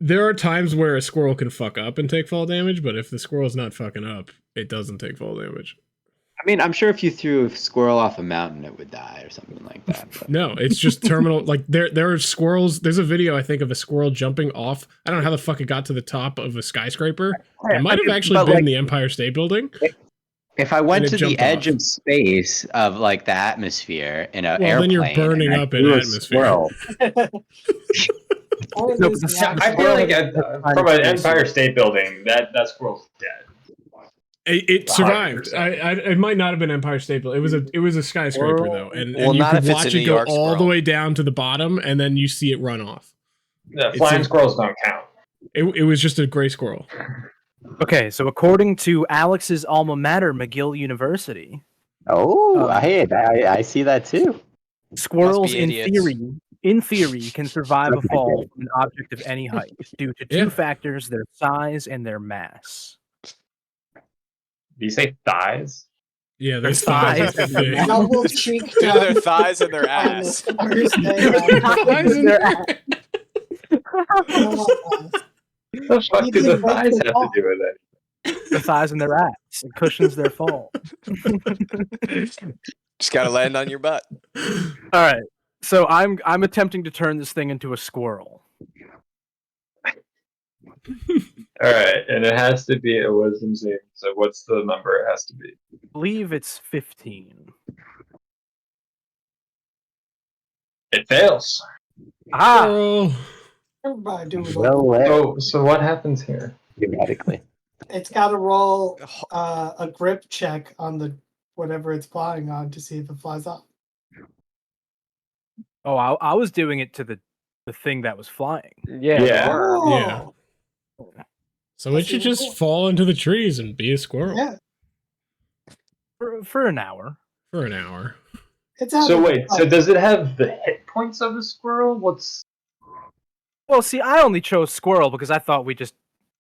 There are times where a squirrel can fuck up and take fall damage, but if the squirrel's not fucking up, it doesn't take fall damage. I mean, I'm sure if you threw a squirrel off a mountain, it would die or something like that. But. No, it's just terminal. Like there are squirrels. There's a video I think of a squirrel jumping off. I don't know how the fuck it got to the top of a skyscraper. It might have actually been like, the Empire State Building. If I went to the jumped edge off. of space of like the atmosphere in an Well, airplane, then you're burning and I up in threw a atmosphere. squirrel, I feel like from an Empire State Building, that squirrel's dead. It survived. 100%. It might not have been Empire State Building. It was a skyscraper though, and Well, you not could if it's watch a it New go York all the squirrel. way down to the bottom, and then you see it run off. Flying squirrels don't count. It was just a gray squirrel. Okay, so according to Alex's alma mater, McGill University, oh, I see that too. squirrels idiots. in theory can survive a fall from an object of any height due to two Yeah. factors: their size and their mass. Do you say thighs? Yeah, Their their thighs thighs are and thick. Now we'll cheek Dude, their thighs and their on ass. this Thursday. The fuck do the thighs have to do with it? The thighs and their ass. It cushions their fall. Just gotta land on your butt. All right. So I'm attempting to turn this thing into a squirrel. All right, and it has to be a wisdom save. So what's the number it has to be? I believe it's 15. It fails. Ah, Squirrel. Everybody do it. Well, So what happens here? theoretically. It's got to roll a grip check on the whatever it's flying on to see if it flies off. oh, I was doing it to the thing that was flying. Yeah. Yeah. So it That's should even just cool. fall into the trees and be a squirrel Yeah, For an hour. for an hour. it's So having wait, fun. so does it have the hit points of a squirrel? What's Well, see, I only chose squirrel because I thought we just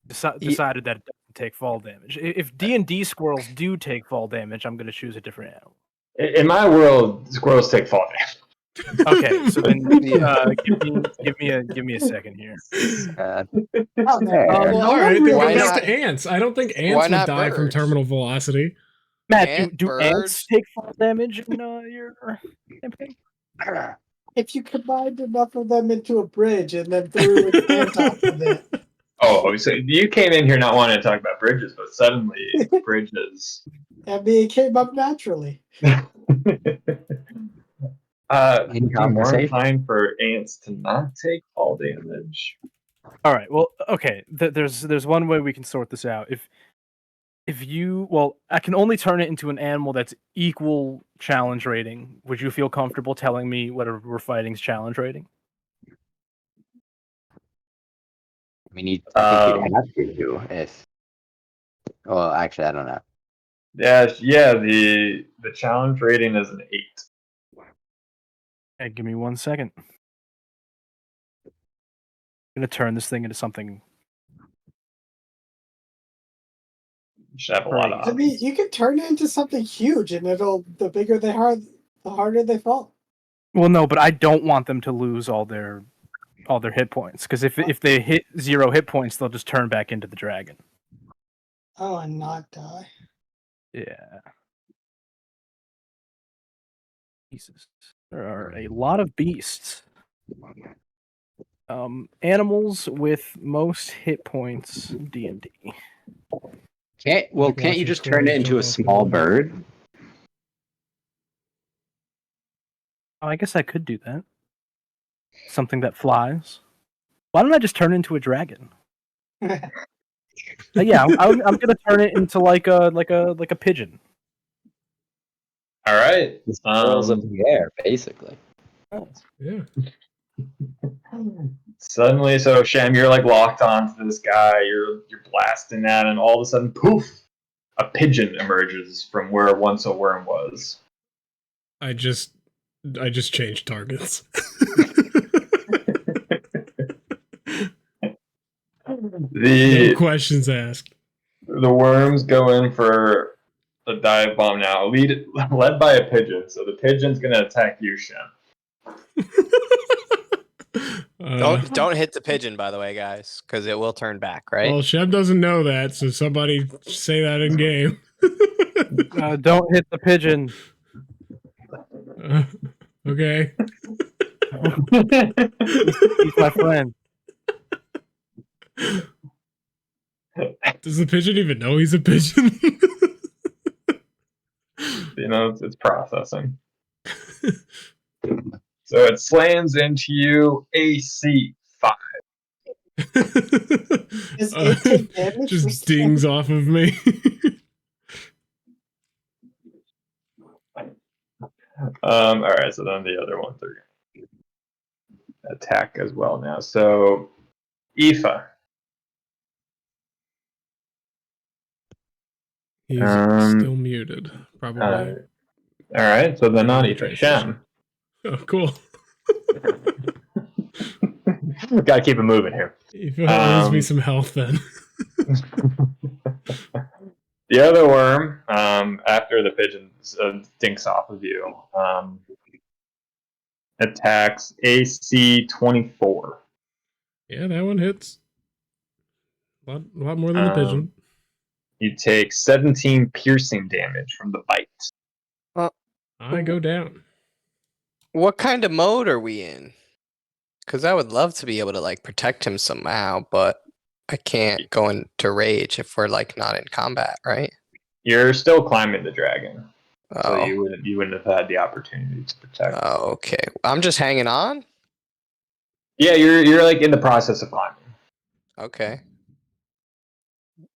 decided that it doesn't take fall damage. If D&D squirrels do take fall damage, I'm going to choose a different animal. in my world? Squirrels take fall damage. Okay, so then give me a second here. Oh, fair. Well, all right, then Why go back not- to ants. I don't think ants why would not die from birds? terminal velocity. Matt, Ant, do birds. ants take fall damage in your campaign? If you combined enough of them into a bridge and then threw it on top of it. Oh, so you came in here not wanting to talk about bridges, but suddenly bridges. I mean, it came up naturally. In Be more conversation. inclined for ants to not take fall damage. All right. Well, okay. There's one way we can sort this out. If you, well, I can only turn it into an animal that's equal challenge rating. Would you feel comfortable telling me whatever we're fighting's challenge rating? I mean, I think you'd have to do if. Well, actually, I don't know. Yeah. The challenge rating is an 8. Okay, give me 1 second. I'm gonna turn this thing into something. You should have a lot of I mean, you can turn it into something huge, and the bigger they are, the harder they fall. Well, no, but I don't want them to lose all their hit points, because if they hit 0 hit points, they'll just turn back into the dragon. Oh, and not die. Yeah. Jesus. There are a lot of beasts. Animals with most hit points D&D. Can't you just turn it into a small bird? Oh, I guess I could do that. Something that flies. Why don't I just turn it into a dragon? Yeah, I'm gonna turn it into like a pigeon. All right. The squirrels up in the air, basically. Yeah. Suddenly, so Shem, you're like locked onto this guy. You're blasting at, and all of a sudden, poof! A pigeon emerges from where once a worm was. I just changed targets. No questions asked. The worms go in for a dive bomb now, led by a pigeon. So the pigeon's gonna attack you, Shem. Don't hit the pigeon, by the way, guys, because it will turn back, right? Well, Sheb doesn't know that, so somebody say that in game. Don't hit the pigeon. Okay. He's my friend. Does the pigeon even know he's a pigeon? It's processing. So it slams into you, AC 5. Does it take damage for just dings off of me. All right, so then the other ones are going to attack as well now. So, Aoife. He's still muted, probably. All right, so then not Aoife. Shem. Oh, cool. Gotta keep it moving here. Aoife owes me some health then. The other worm, after the pigeon stinks off of you, attacks AC 24. Yeah, that one hits. A lot more than the pigeon. You take 17 piercing damage from the bite. I go down. What kind of mode are we in? Because I would love to be able to like protect him somehow, but I can't go into rage if we're like not in combat, right? You're still climbing the dragon, so Oh, you wouldn't have had the opportunity to protect. oh, okay. I'm just hanging on. Yeah, you're like in the process of climbing. Okay.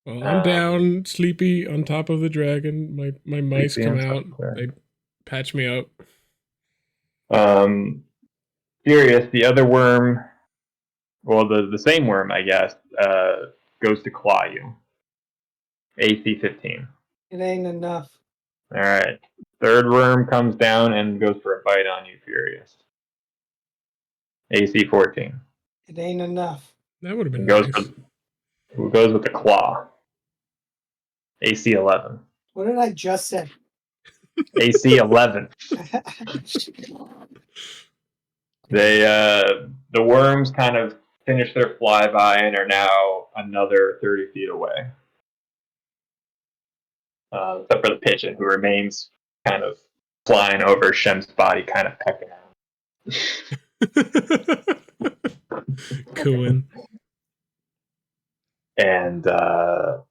Well, I'm down, sleepy, on top of the dragon. My mice Sleepy come on top out. of the dragon. They patch me up. Furious, the other worm, well, the same worm, I guess, goes to claw you. AC 15. It ain't enough. All right. Third worm comes down and goes for a bite on you, Furious. AC 14. It ain't enough. That would have been Goes nice. Who goes with the claw? AC 11. What did I just say? AC 11. The worms kind of finish their flyby and are now another 30 feet away. Except for the pigeon, who remains kind of flying over Shem's body, kind of pecking at him. Cooing. And where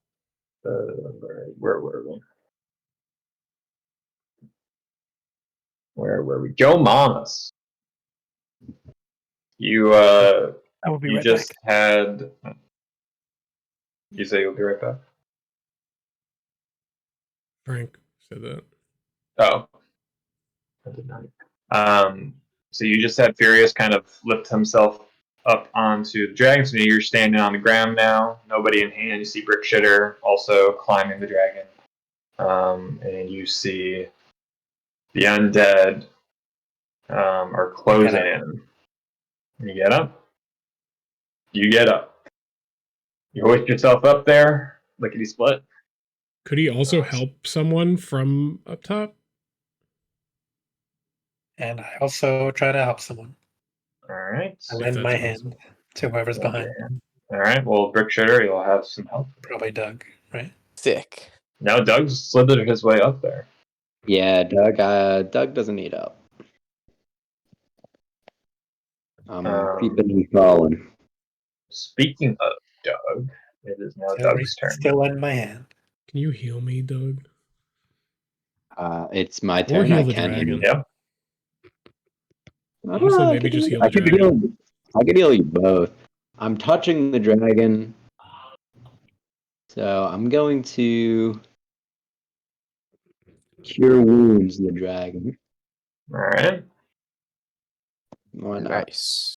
were we? Where were we? Joe Mamas. You I will be you right just back. had. You say you'll be right back. Frank said that. Oh, I did not. So you just had Furious kind of lift himself up onto the dragon. So you're standing on the ground now, nobody in hand. You see Brick Shitter also climbing the dragon, and you see the undead are closing in. You get up. You get up. You hoist yourself up there, lickety split. Could he also help someone from up top? And I also try to help someone. All right. I If lend that's my possible. hand to whoever's behind. All right. Well, Brick Shitter, you'll have some help. Probably Doug, right? Sick. Now Doug's slithered his way up there. Yeah, Doug. Doug doesn't need help. I'm creeping and crawling. Speaking of Doug, it is now Doug's turn. Still lend my hand. Can you heal me, Doug? It's my Or turn. heal I the can heal dragon. you. Yep. Honestly, I maybe could just heal- heal I the could dragon. heal. I could heal you both. I'm touching the dragon, so I'm going to cure wounds the dragon. All right. Why not? Nice.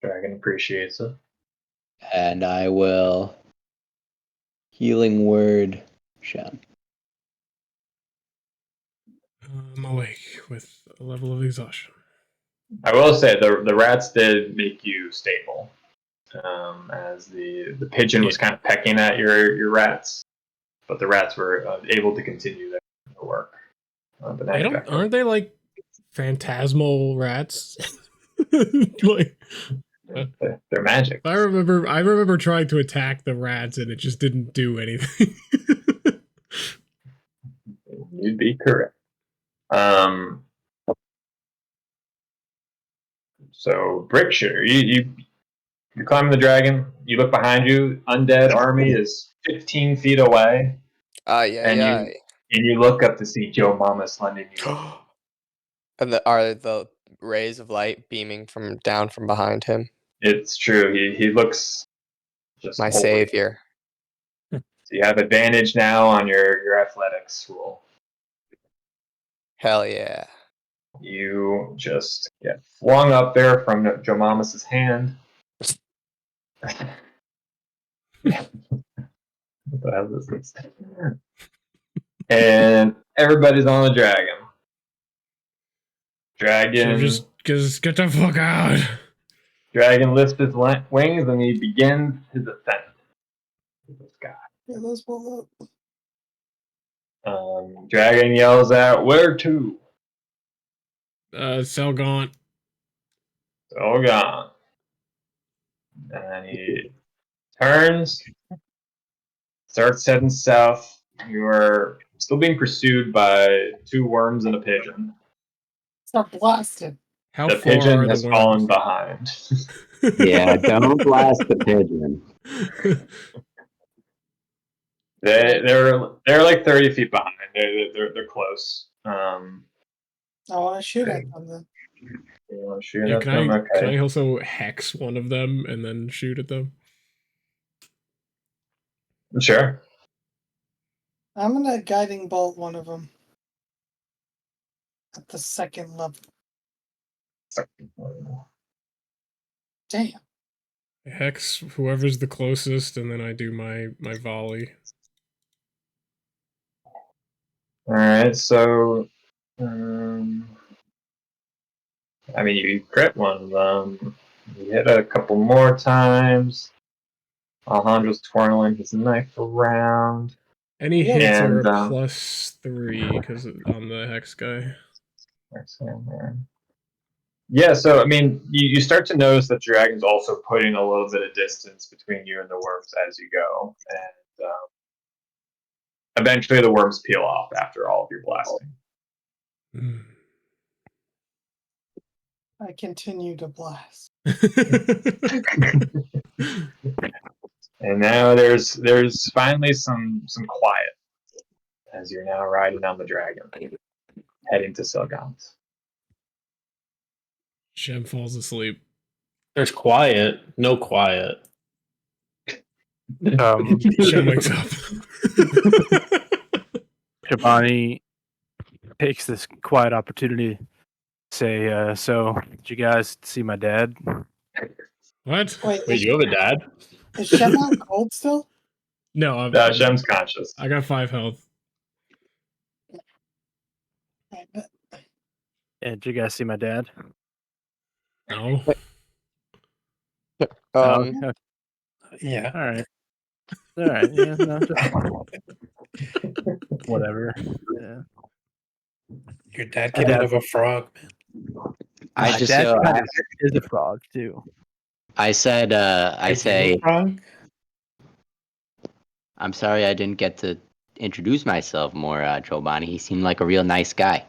Dragon appreciates it. And I will healing word Shen. I'm awake with a level of exhaustion. I will say the rats did make you stable, as the pigeon was kind of pecking at your rats, but the rats were able to continue their work. But now They you're don't. back up. Aren't they like phantasmal rats? Like, They're magic. I remember trying to attack the rats and it just didn't do anything. You'd be correct. So Brick Shitter, you climb the dragon. You look behind you. Undead army is 15 feet away, and you look up to see Joe Mama lending you. And are the rays of light beaming from down from behind him? It's true. He looks just My holy. savior. So you have advantage now on your athletics roll. Hell yeah. You just get flung up there from Jomamus's hand. What the hell is this? And everybody's on the dragon. Dragon. So just get the fuck out. Dragon lifts his wings and he begins his ascent to the sky. Yeah, those blow up. Dragon yells out, "Where to?" Selgaunt. So gone. And he turns, starts heading south. You are still being pursued by two worms and a pigeon. Stop blasting. How The far pigeon are has the fallen worms? behind. Yeah, don't blast the pigeon. They're like 30 feet behind. They're close. I want to shoot at them then. You want to shoot Yeah, at can them? I Okay. also hex one of them and then shoot at them? Sure. I'm gonna guiding bolt one of them at the second level. Damn. Hex whoever's the closest, and then I do my volley. All right. So, I mean, you crit one of them. You hit it a couple more times. Alejandro's twirling his knife around. Any hits are And, a +3 because on the hex guy. Yeah, so I mean, you start to notice that dragon's also putting a little bit of distance between you and the worms as you go, and eventually the worms peel off after all of your blasting. I continue to blast. And now there's finally some quiet as you're now riding on the dragon, heading to Silgans. Shem falls asleep. There's quiet, no quiet. Shem wakes up. Shabani takes this quiet opportunity to say, so, did you guys see my dad? What? Wait, Wait, you have a dad? is Shem out cold still? No, Shem's conscious. I got 5 health. Yeah, did you guys see my dad? No. Okay. Yeah. All right. Yeah, no, whatever. Yeah. Your dad came out of a frog, man. I My just dad so kind of is a frog too. I said I Is he a say frog? I'm sorry I didn't get to introduce myself more, Chobani. He seemed like a real nice guy.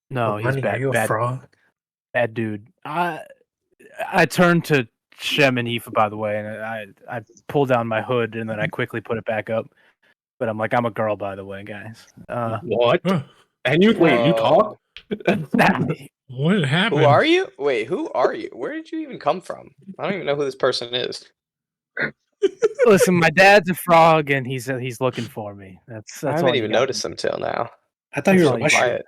No, he's Money, are you a bad frog? dude. I turned to Shem and Aoife, by the way, and I pulled down my hood and then I quickly put it back up. But I'm like, I'm a girl, by the way, guys. What? Huh. And you wait, you talk? What happened? Who are you? Wait, who are you? Where did you even come from? I don't even know who this person is. Listen, my dad's a frog, and he's looking for me. That's I all haven't you even got. noticed him till now. I thought you That's were all a you mushroom.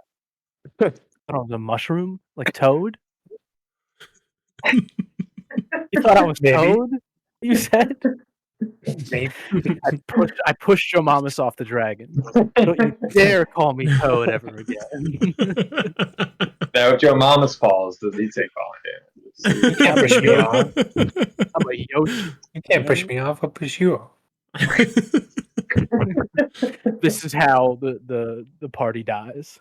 Quiet. I don't know, the mushroom, like Toad. You thought I was Maybe. Toad? You said Maybe. I pushed your mamas off the dragon. Don't you dare call me Toad ever again. Now, if Joe Mama's falls, does he take falling damage? You can't push me off. I'm a Yoshi. You can't push me off. I'll push you off. This is how the party dies.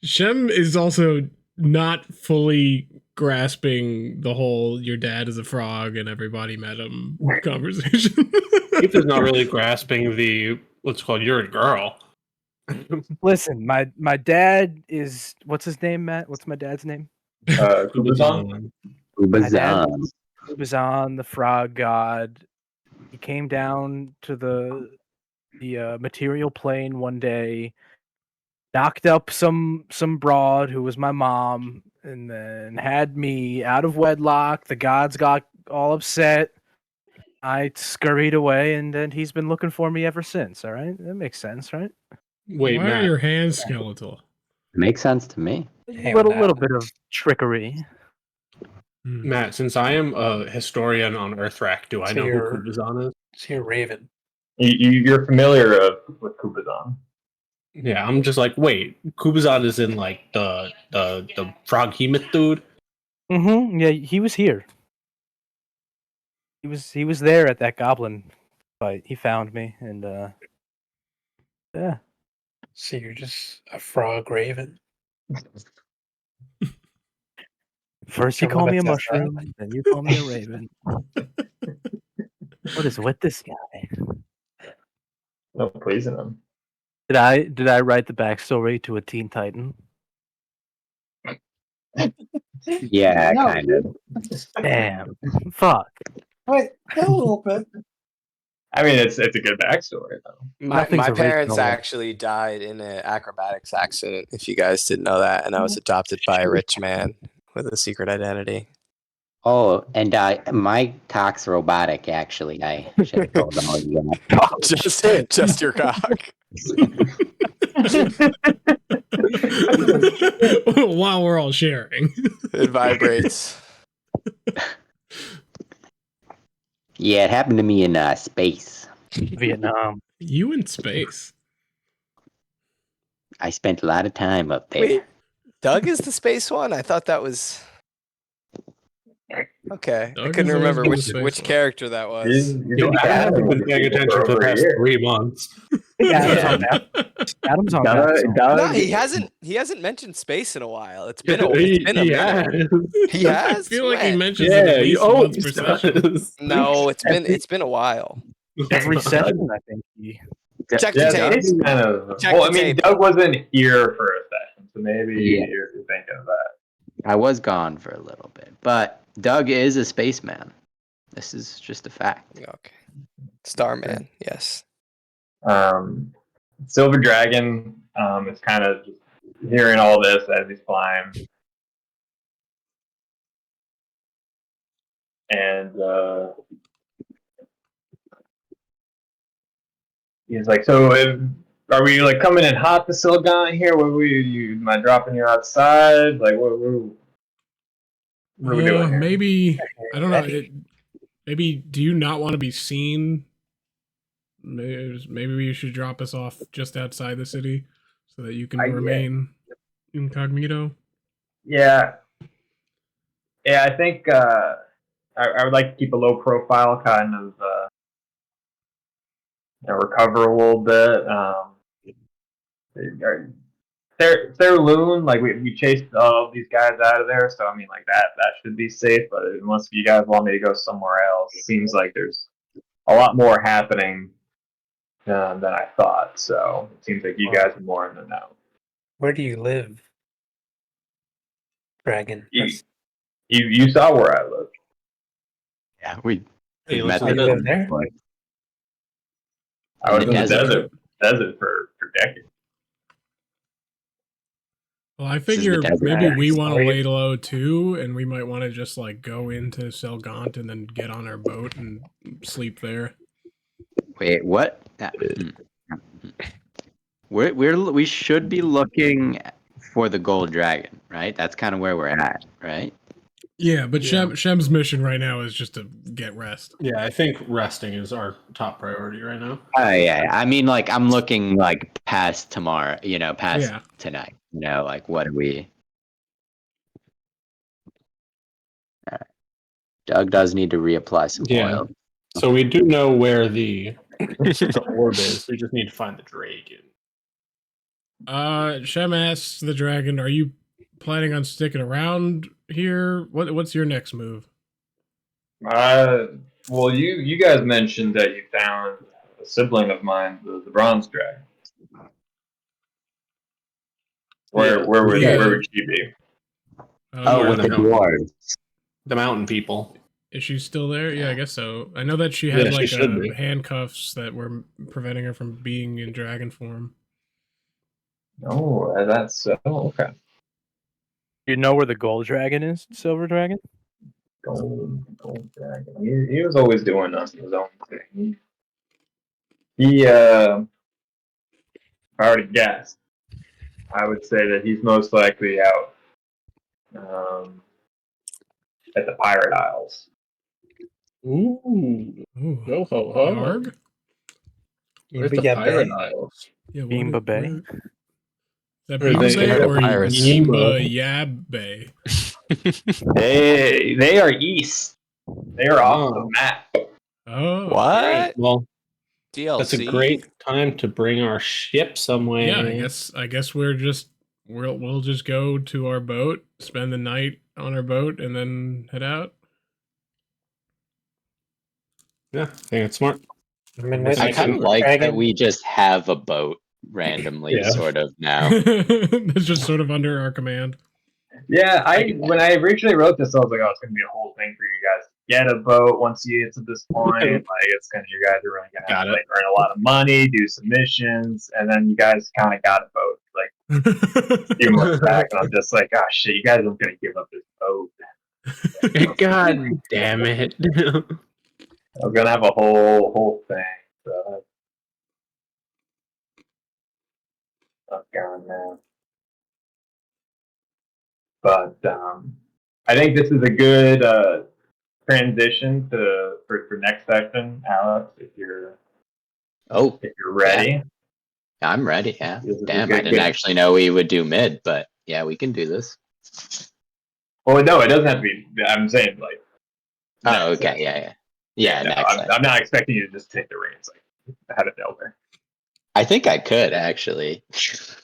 Shem is also not fully grasping the whole "your dad is a frog and everybody met him" conversation. Ethan's not really grasping the what's called "you're a girl." Listen, my dad is, what's his name, Matt? What's my dad's name? Kubazon? Ubazan. He was on the frog god. He came down to the material plane one day, knocked up some broad who was my mom, and then had me out of wedlock. The gods got all upset. I scurried away, and then he's been looking for me ever since. All right, that makes sense, right? Wait, Why Matt. are your hands skeletal? Makes sense to me. Hey, little bit of trickery. Matt, since I am a historian on Earthrack, do I So know who you're- Kubazan is? Is he a raven? You're familiar with Kubazon. Yeah, I'm just like, wait, Kubazan is in like the frog hemoth dude. Mm-hmm. Yeah, he was here. He was there at that goblin fight. He found me, and yeah. So you're just a frog raven? First you Your call mama me a says that? mushroom, then you call me a raven. What is with this guy? No pleasing him. Did I write the backstory to a Teen Titan? Yeah, No. kind of. Damn. Fuck. Wait, a little bit. I mean, it's a good backstory though. My Nothing's parents original. actually died in an acrobatics accident, if you guys didn't know that, and I was adopted by a rich man with a secret identity. Oh, and my cock's robotic. Actually, I should have told all you that. Just your cock. While we're all sharing. It vibrates. Yeah, it happened to me in space. Vietnam. You in space. I spent a lot of time up there. Wait, Doug is the space one? I thought that was. Okay, I Doug couldn't has always remember been the which space one. character that was. Yo, I haven't been paying attention for the past 3 months. Adam's on Doug- that. Doug- No, he hasn't mentioned space in a while. It's been a He minute. has. He I has. feel like he When? mentions it at least once per session. No, it's been a while. every session, I think. Check the Yeah, tape. Doug's kind of. Check Well, the I mean, tape. Doug wasn't here for a session, so maybe Yeah. you're thinking of that. I was gone for a little bit, but Doug is a spaceman. This is just a fact. Okay. Starman, yes. Silver Dragon is kind of just hearing all this as he's flying. And he's like, "So, are we like coming in hot to Silgon here? What were you? Am I dropping you outside? Like, what are we doing here?" Maybe I don't know. Maybe do you not want to be seen? Maybe you should drop us off just outside the city so that you can remain incognito. Yeah, I think I would like to keep a low profile, kind of recover a little bit. Loon, like we chased all these guys out of there, so I mean, like that should be safe. But unless you guys want me to go somewhere else, it seems like there's a lot more happening than I thought. So it seems like you guys are more in the know. Where do you live, Dragon? You saw where I live. Yeah, we Hey, met listen, You live there? I was in the desert. desert for decades. Well, I is the figure desert. maybe we Yeah, want to sorry. lay low too, and we might want to just like go into Selgant and then get on our boat and sleep there. Wait, what? We should be looking for the gold dragon, right? That's kind of where we're at, right? Yeah, but Yeah. Shem's mission right now is just to get rest. Yeah, I think resting is our top priority right now. Oh yeah, I mean, like I'm looking like past tomorrow, past Yeah. tonight. Like what are we? All right. Doug does need to reapply some Yeah. oil. So we do know where the orb is. We just need to find the dragon. Shem asks the dragon, "Are you planning on sticking around here? What's your next move?" Well, you guys mentioned that you found a sibling of mine, the bronze dragon. Where would she be? Oh, with the dwarves. The mountain people. Is she still there? Yeah, I guess so. I know that she had Yeah, she like should be. handcuffs that were preventing her from being in dragon form. Oh, that's so okay. You know where the gold dragon is, silver dragon? Gold dragon. He was always doing his own thing. He if I already guessed, I would say that he's most likely out at the Pirate Isles. Ooh. Ooh. Yo ho ho. Yarg? Where's We the got Pirate Bay. Isles? Yeah, Beamba Bay? Is that Or Beamba they Bay have or pirates. Yimba Yab Bay? They are east. They are off the Oh. map. Oh. What? Well, DLC? that's a great time to bring our ship somewhere. Yeah, I guess we'll just go to our boat, spend the night on our boat, and then head out. Yeah, I think it's smart. I mean, I kind of like that Dragon. we just have a boat randomly, Yeah. sort of now. That's just sort of under our command. Yeah, when I originally wrote this, I was like, oh, it's gonna be a whole thing for you guys to get a boat once you get to this point. Like, you guys are really gonna have to like earn a lot of money, do some missions, and then you guys kind of got a boat like a few months back, and I'm just like, oh shit, you guys aren't gonna give up this boat. God damn it. I'm gonna have a whole thing. So that's gone now. But I think this is a good transition for next section, Alex. If you're ready. I'm ready. Yeah. This is a Damn, good- I didn't actually know we would do mid, but yeah, we can do this. Well, no, it doesn't have to be. I'm saying like. Oh, next okay. section. Yeah. No, Next. I'm not expecting you to just take the reins like have it dealt there. I think I could actually.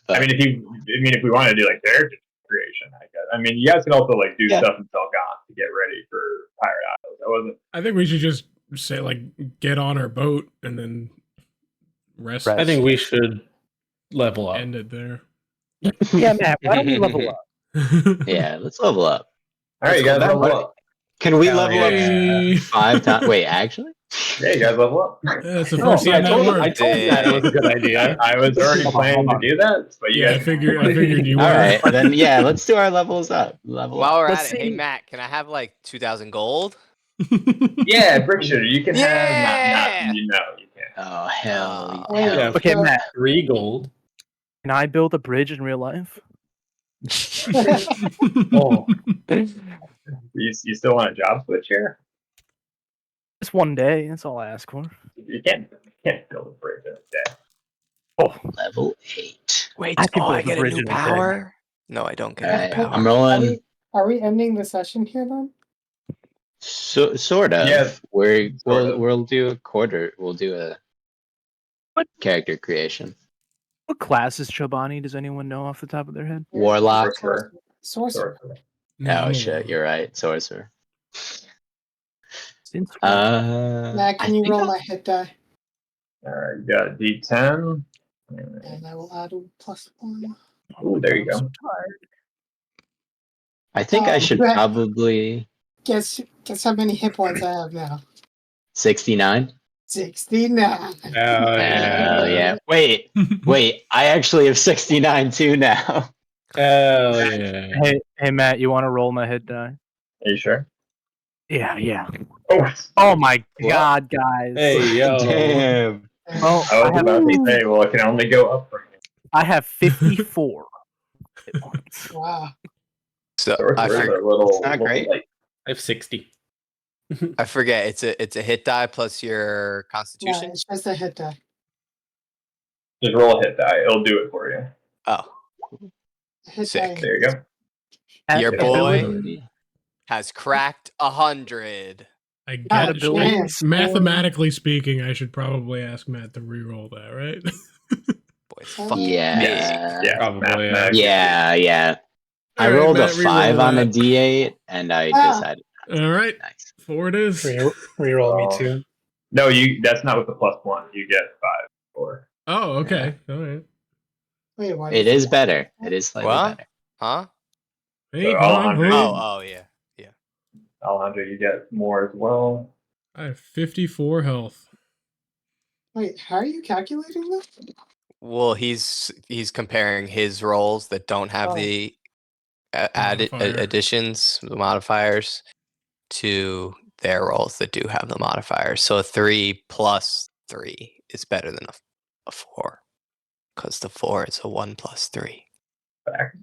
But, I mean, if we want to do like character creation, I guess. I mean, you guys can also like do stuff in Selgon to get ready for Pirate Isles. That wasn't. I think we should just say like get on our boat and then rest. I think we should level up. End it there. Yeah, Matt. Why don't we level up? Yeah, let's level up. All right, you guys That level way- up. Can we Hell level yeah. up 5 times? Wait, actually? Yeah, you guys level up. That's the No, first I time that told worked. Matt it was a good idea. I was already Hold on, planning hold to on. do that, but you Yeah, I guys. figured you were. All right, then yeah, let's do our levels up. Level While up. we're Let's at it, hey see. Matt, can I have like 2,000 gold? Yeah, brick shooter. You can have Yeah! not you know you can't. Oh hell, Wait, hell. Yeah, Okay, so- Matt. 3 gold. Can I build a bridge in real life? Oh, You still want a job switch here? Just one day. That's all I ask for. You can't build a bridge in a day. Oh, Level 8. Wait, I can oh, I build a get a bridge new in a day. power? No, I don't get a Alright, new power. I'm rolling. Are we ending the session here then? Sort of. Yeah, sort of. We'll do a quarter. We'll do a What? character creation. what class is Chobani? Does anyone know off the top of their head? Warlock. Sorcerer. Sorcerer. No, Oh I'm shit, a- you're right. Sorcerer. Since when? Matt, I can you think roll I'll- my hit die? Alright, you got a D10. And I will add a +1. Ooh, there you I'm so go. tired. I think I Oh, should right. probably Guess how many hit points I have now? 69. 69. hell Hell yeah. Wait, I actually have 69 too now. Hell yeah. Hey, Matt. You want to roll my hit die? Are you sure? Yeah. Oh, Oh my What? God, guys. Hey, yo. Damn. Well, I was about to say, well, it can only go up from here. I have 54 hit points. Wow. So Sorcerers I, are for, a little, It's not great. light. I have 60. I forget. It's a hit die plus your No, constitution. it's just a hit die. Just roll a hit die. It'll do it for you. Oh, A hit Sick. die. There you go. Your Yeah. boy Ability. has cracked 100. I God get ability damn. mathematically speaking, I should probably ask Matt to re-roll that, right? Boy, it's fucking big. Yeah. Yeah, Probably, mathematically. Yeah. I All right, rolled Matt, a 5 re-roll on a that. D8 and I Ah. decided. All right, Nice. 4 it is. Reroll me too. No, that's not with the +1. You get 5 or Oh, okay. All right. Wait, why? It is better. It is slightly What? better. Huh? Hey, So hold on, Alejandro- hold on. Oh, yeah. Alejandro, you get more as well. I have 54 health. Wait, how are you calculating this? Well, he's comparing his rolls that don't have Oh. the added Modifier. additions, the modifiers, to their rolls that do have the modifiers. So a 3 plus 3 is better than a 4, because the 4 is a 1 plus 3. Back.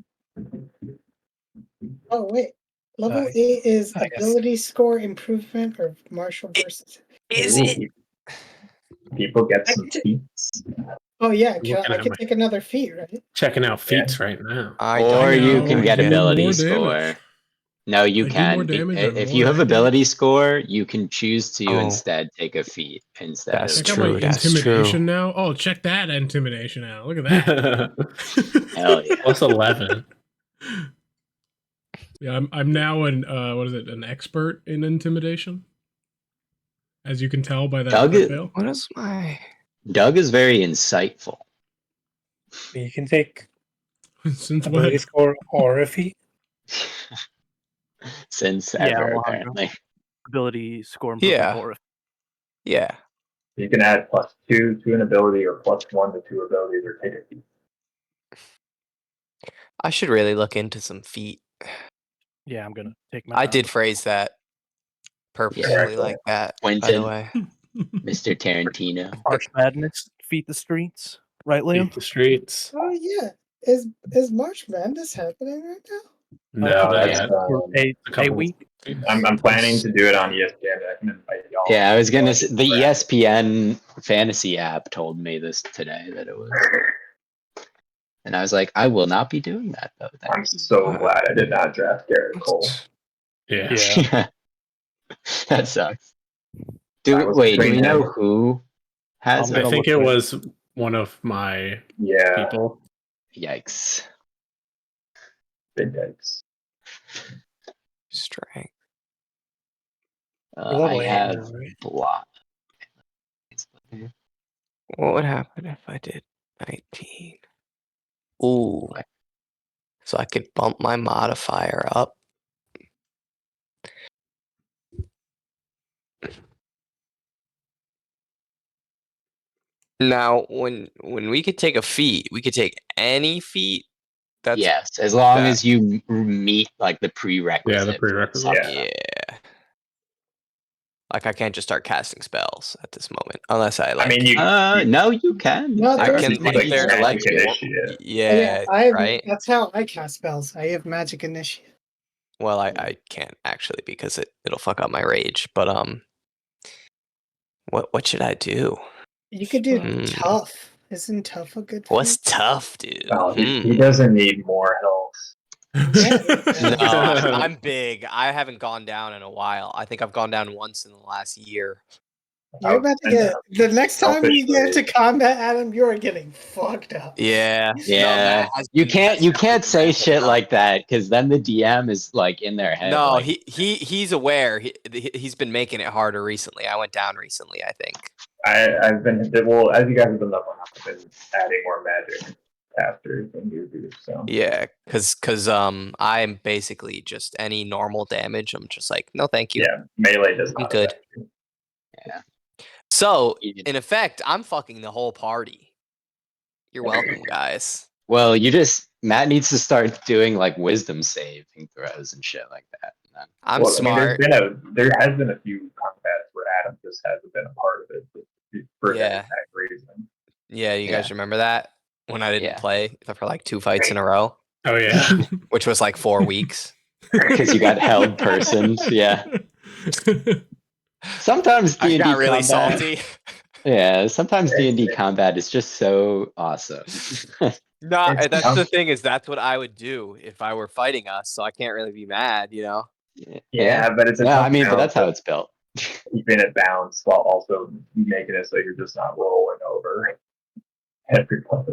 Oh wait, level I- 8 is I guess. ability score improvement or martial versus. Is Ooh, it? People get some feats. Oh yeah, Looking I at can my- take another feat, right? Checking out feats right now. I Or don't you know. can I get do ability more score. damage. No, you I do can. more damage and If more you have accurate. ability score, you can choose to Oh. instead take a feat instead That's of. Check out my true, that's intimidation true. now. Oh, check that intimidation out. Look at that. Hell yeah. Plus 11. Yeah, I'm now an expert in intimidation. As you can tell by that Doug crit is- fail. What is my... Doug is very insightful. You can take Since ability when? score or a feat. Since Yeah, ever, Alejandro. apparently. Ability score improvement. Yeah. Or Yeah. You can add +2 to an ability or +1 to 2 abilities or take a feat. I should really look into some feet. yeah, I'm gonna take my. I time. did phrase that purposefully Yeah. like that, by the Quentin. way. Mr. Tarantino. March Madness, feet the streets, right, Liam? Feat the streets. Oh yeah, is March Madness happening right now? No, No, not that's, yet. A couple- week. I'm planning to do it on ESPN. I can invite y'all. Yeah, I was gonna say the ESPN fantasy app told me this today that it was. And I was like, I will not be doing that though. I'm Thank you. so glad I did not draft Garrett Cole. Yeah. Yeah. That sucks. That was Do we between know them. who has I'm I it? gonna think look it right- was one of my Yeah, people. Yikes. big yikes. Strength. You're level I 8 have now, right? block. What would happen if I did 19? Ooh. So I could bump my modifier up. Now, when we could take a feat, we could take any feat. That's Yes, as long that- as you meet like the prerequisite. Yeah, the prerequisite. something. yeah. Like I can't just start casting spells at this moment unless I like. I mean, you No, you can. No, I there's can magic like like there's initiative. like magic initiative. yeah, I have, right. That's how I cast spells. I have magic initiative. Well, I can't actually because it'll fuck up my rage. But what should I do? You could do Hmm. tough. Isn't tough a good What's feat? tough, dude? Oh, he doesn't need more health. Yeah. No, I'm big. I haven't gone down in a while. I think I've gone down once in the last year. You're about to get the next time you get to Selfishly. combat, Adam. You are getting fucked up. Yeah. No, Yeah, that has you been- can't that's say been shit enough. like that because then the DM is like in their head. No, like, he's aware. He's been making it harder recently. I went down recently, I think. I've been well as you guys have been leveling up. I've been adding more magic casters than you do. So Yeah, because I'm basically just any normal damage. I'm just like, no, thank you. yeah, melee does I'm not. good. affect you. So you- in effect, I'm fucking the whole party. You're welcome, guys. well, Matt needs to start doing like wisdom saving throws and shit like that. And then- I'm Well, I smart. mean, there has been a few combats where Adam just hasn't been a part of it for that Yeah. exact reason. Yeah, you guys remember that when I didn't Yeah. play for like 2 fights in a row, Oh yeah. which was like 4 weeks. Because you got held personed. Yeah. Sometimes I D&D got really combat, salty. Yeah, sometimes D&D combat is just so awesome. No, It's that's tough. the thing is that's what I would do if I were fighting us. So I can't really be mad, you know. Yeah, but it's a No, tough I mean, but balance that's how of it's built. keeping it balanced while also making it so you're just not rolling over everybody.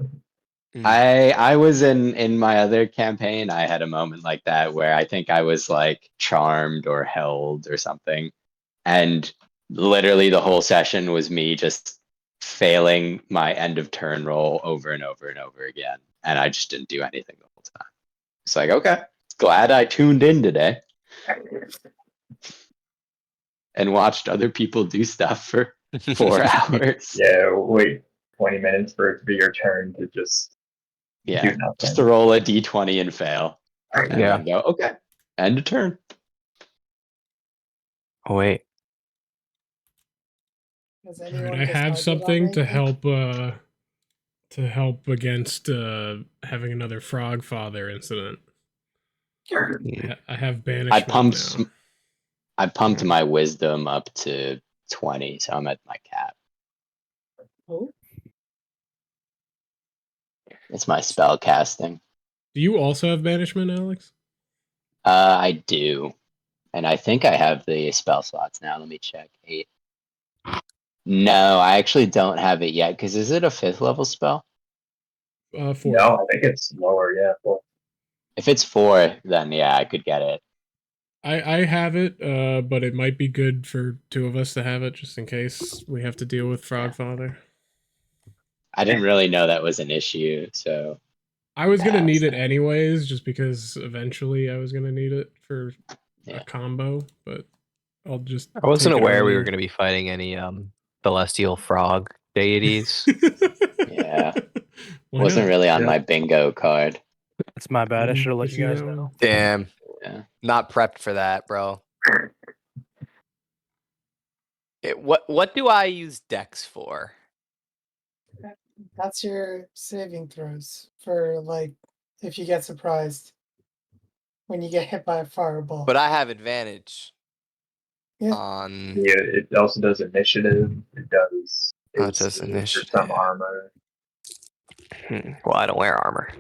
I was in my other campaign, I had a moment like that where I think I was like charmed or held or something. And literally the whole session was me just failing my end of turn roll over and over and over again. And I just didn't do anything the whole time. It's like, okay, glad I tuned in today and watched other people do stuff for 4 hours. Yeah, wait 20 minutes for it to be your turn to just Yeah, do nothing. just to roll a d20 and fail. And Yeah. then go, okay, end of turn. Oh wait. Has All anyone right, I have decided something on to anything? help against having another frog father incident. I have banishment now. I pumped my wisdom up to 20, so I'm at my cap. Oh, It's my spell casting. Do you also have banishment, Alex? I do. And I think I have the spell slots now. Let me check. 8. No, I actually don't have it yet, because is it a 5th level spell? 4. No, I think it's lower, yeah. Well, If it's 4, then yeah, I could get it. I have it, but it might be good for 2 of us to have it just in case we have to deal with frog father. I didn't really know that was an issue, so I was gonna Yeah, need so- it anyways, just because eventually I was gonna need it for Yeah. a combo, but I'll just I wasn't take it aware we were earlier. going to be fighting any celestial frog deities. Yeah. Why wasn't not? really on Yeah. my bingo card. That's my bad. I should have let Did you guys that one? know. Damn. Yeah. Not prepped for that, bro. What do I use Dex for? that's your saving throws for like if you get surprised when you get hit by a fireball. But I have advantage Yeah. on. yeah, it also does initiative. It does. Oh, it does for initiative. some armor. Well, I don't wear armor.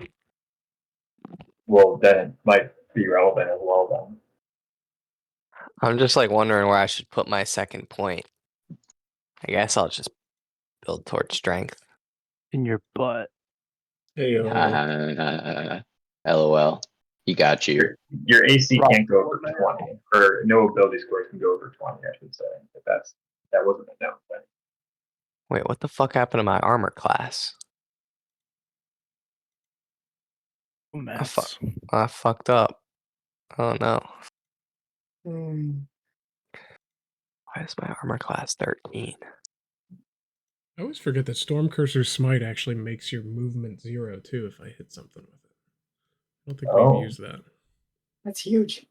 Well, then it might be relevant as well. Then I'm just like wondering where I should put my second point. I guess I'll just build towards strength. In your butt. There you go. LOL. You got you. Your AC Rock. can't go over 20, or no ability scores can go over 20. I should say. But that wasn't a known thing. Wait, what the fuck happened to my armor class? Mets. I fucked up. Oh no. Hmm. Why is my armor class 13? I always forget that Storm Cursor's Smite actually makes your movement 0 too if I hit something with it. I don't think Oh. we've used that. That's huge.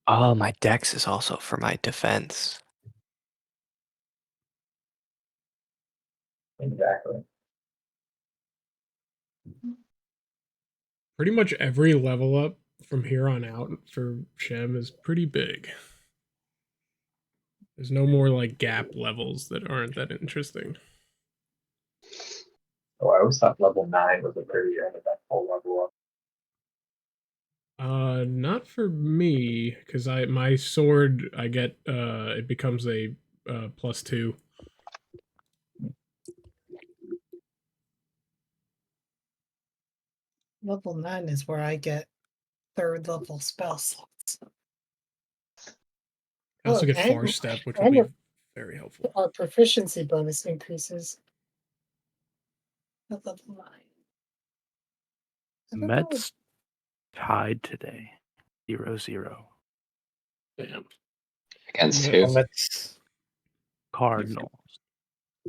Oh, my dex is also for my defense. Exactly. Pretty much every level up from here on out for Shem is pretty big. There's no more like gap levels that aren't that interesting. Oh, I always thought level 9 was a pretty uneventful level up. Not for me, because my sword I get it becomes a +2. Level 9 is where I get 3rd level spell slots. I also Oh, get and- Far Step, which will and be your- very helpful. Our proficiency bonus increases at level 9. I don't know Mets tied today. 0-0. Damn. Against Yeah. who? Helmets. Cardinals.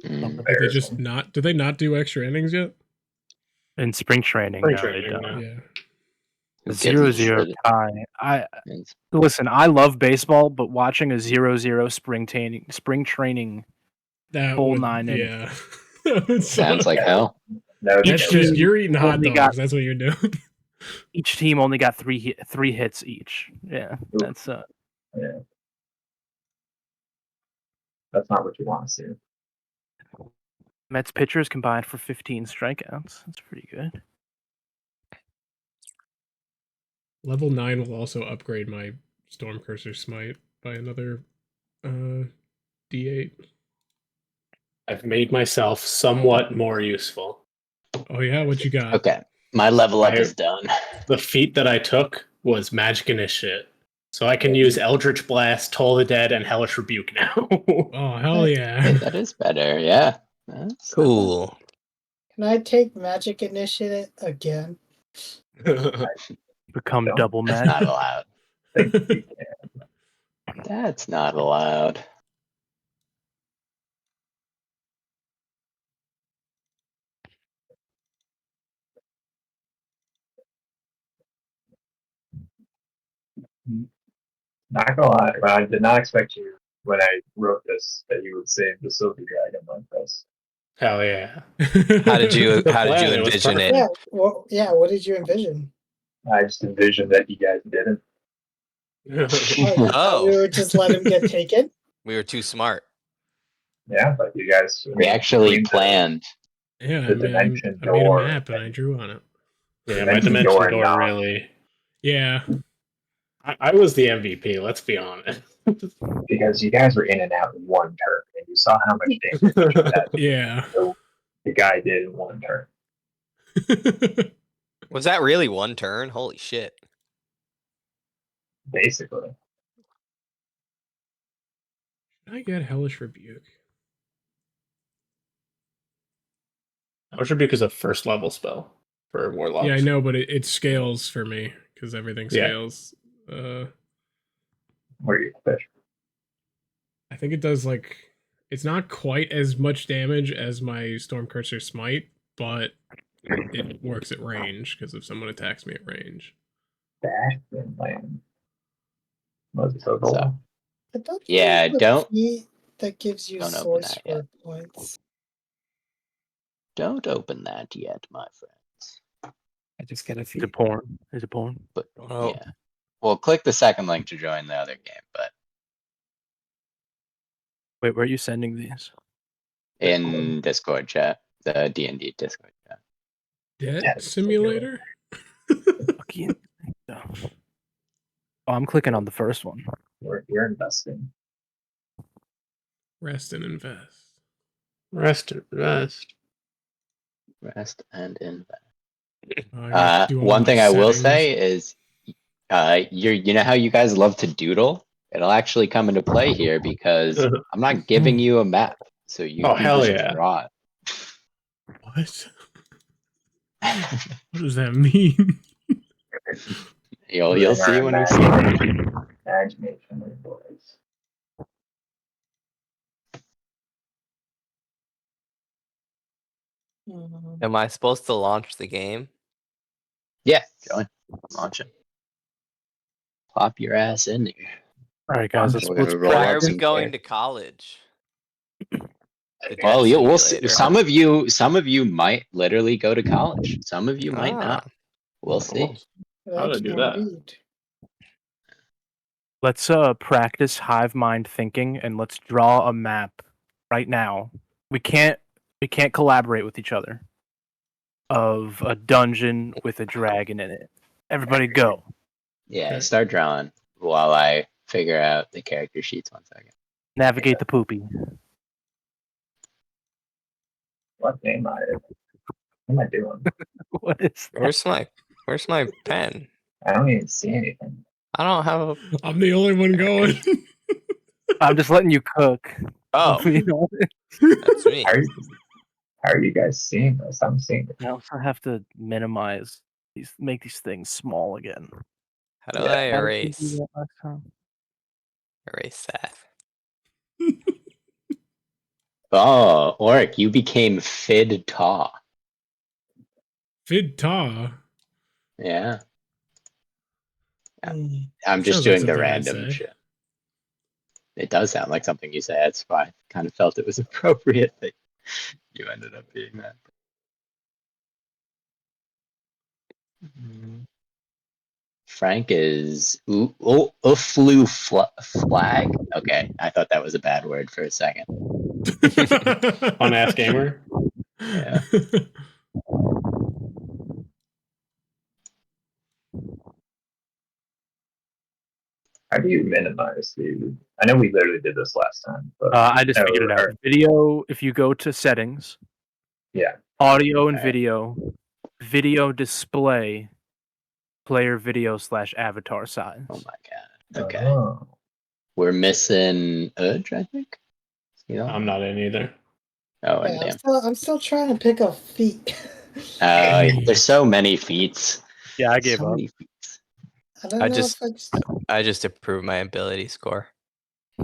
Mm. Did they just not? Did they not do extra innings yet? In spring training, Spring no, training, they don't. no. Yeah. Who gives a 0-0 shit? tie. Listen, I love baseball, but watching a 0-0 spring training That full would, 9 innings. yeah. That would Sounds suck. like hell. That would be That's Each just team you're eating hot only dogs. got- That's what you're doing. Each team only got three hits each. Yeah, that's yeah. That's not what you want to see. Mets pitchers combined for 15 strikeouts. That's pretty good. Level 9 will also upgrade my Storm Cursor Smite by another D8. I've made myself somewhat more useful. Oh yeah, what you got? Okay, my level up I- is done. The feat that I took was Magic Initiate. So I can use Eldritch Blast, Toll the Dead, and Hellish Rebuke now. Oh hell Hey, yeah! that is better. Yeah. That's not Cool. Can I take Magic Initiative again? Become Don't- double That's Met. not allowed. Think you can. That's not allowed. Not gonna lie, but I did not expect you when I wrote this that you would save the Silver Dragon like this. Hell yeah. How did you plan, it was envision perfect. it? Yeah, what did you envision? I just envisioned that you guys didn't. Oh. We would just let him get taken? We were too smart. Yeah, but you guys. We actually between the- planned. Yeah, The dimension I made a door map and I drew on it. Yeah, my Dimension Dimension Door Door knocked. really. Yeah, I was the MVP, let's be honest. Because you guys were in and out in one turn, and you saw how much damage that yeah. the guy did in one turn. Was that really one turn? Holy shit. Basically, I get Hellish Rebuke. Hellish Rebuke is a first level spell for Warlocks. Yeah, I know, but it scales for me because everything Yeah. scales. where you fish. I think it does like it's not quite as much damage as my Storm Cursor Smite, but it works at range because if someone attacks me at range. Back and land. Was it so cool? So- I don't Yeah, think don't- feat that gives you don't open source that yet. word points. Don't open that yet, my friends. I just get a Is feat. it porn? Is it porn? But Oh. yeah. Well, click the second link to join the other game, but Wait, where are you sending these? in Discord chat, the D&D Discord chat. Debt Yeah, Simulator? Fucking- Oh, I'm clicking on the first one. You're investing. Rest and invest. Rest. Rest and invest. One thing I will say is, you know how you guys love to doodle? It'll actually come into play here because I'm not giving you a map, so you Oh, can hell just yeah. draw What? it. What does that mean? You'll see when we see it. Imagination boys. Am I supposed to launch the game? Yeah, join. Launch it. Plop your ass in there. All right, guys, We're let's gonna roll Why out are we some going to characters. college? The Well, jet yeah, we'll see. simulator. Some of you might literally go to college. Some of you might not. We'll see. How to That's do that? indeed. Let's practice hive mind thinking and let's draw a map right now. We can't collaborate with each other. Of a dungeon with a dragon in it. Everybody go. Yeah, Okay. start drawing while I figure out the character sheets. 1 second. Navigate the poopy. What name I? What am I doing? What is that? Where's my pen? I don't even see anything. I don't have a. I'm the only one going. I'm just letting you cook. Oh, You know? that's me. How are you guys seeing this? I'm seeing it. I also have to minimize these, make these things small again. How do Yeah. I How did you do erase that last time? that? Oh, Oric, you became Fid Taw. Fid Ta. Yeah. Mm. I'm just Sounds like doing the something I'd random say. shit. It does sound like something you say. That's why I kind of felt it was appropriate that you ended up being that. Frank is Uflu flag. Okay, I thought that was a bad word for a second. On Ask Gamer. Yeah. How do you minimize the? I know we literally did this last time, but I just figured it out. Video, if you go to settings, yeah, audio and Okay. video display, player video / avatar size. Oh my god. Okay. Oh. We're missing Urge, I think. You know? I'm not in either. Oh, and Yeah, damn. I'm still trying to pick up feet. There's so many feats. Yeah, I gave so up. many feats. I don't I know just- if I just... I just improved my ability score.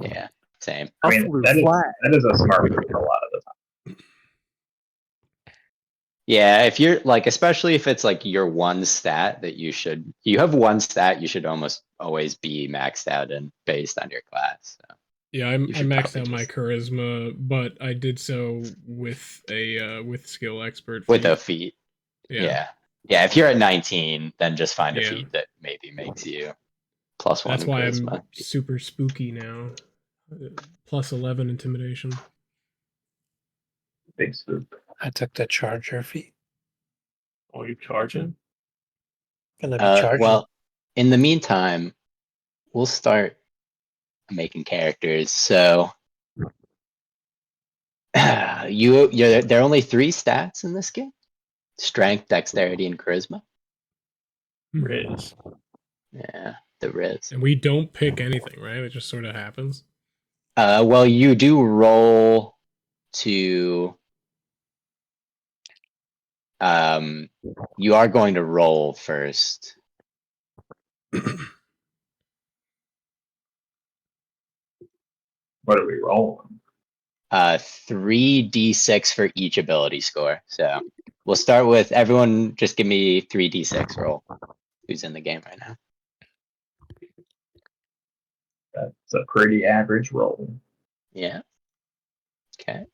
Yeah, same. I mean, Flew that flat. is a smart move a lot of the time. Yeah, if you're like, especially if it's like your one stat that you have one stat you should almost always be maxed out and based on your class. So. Yeah, I You should maxed probably out my just- charisma, but I did so with a with skill expert. With feat. a feat. Yeah. Yeah, if you're at 19, then just find a Yeah. feat that maybe makes you +1 That's in why charisma. I'm super spooky now. +11 intimidation. Big swoop. I took the charger feet. Oh, you charging? Gonna be charging. Well, in the meantime, we'll start making characters. So there are only 3 stats in this game: strength, dexterity, and charisma. Riz. Yeah, the Riz. And we don't pick anything, right? It just sort of happens. Well, you do roll to. You are going to roll first. What are we rolling? 3d6 for each ability score. So we'll start with everyone. Just give me 3d6 roll. Who's in the game right now? That's a pretty average roll. Yeah. Okay.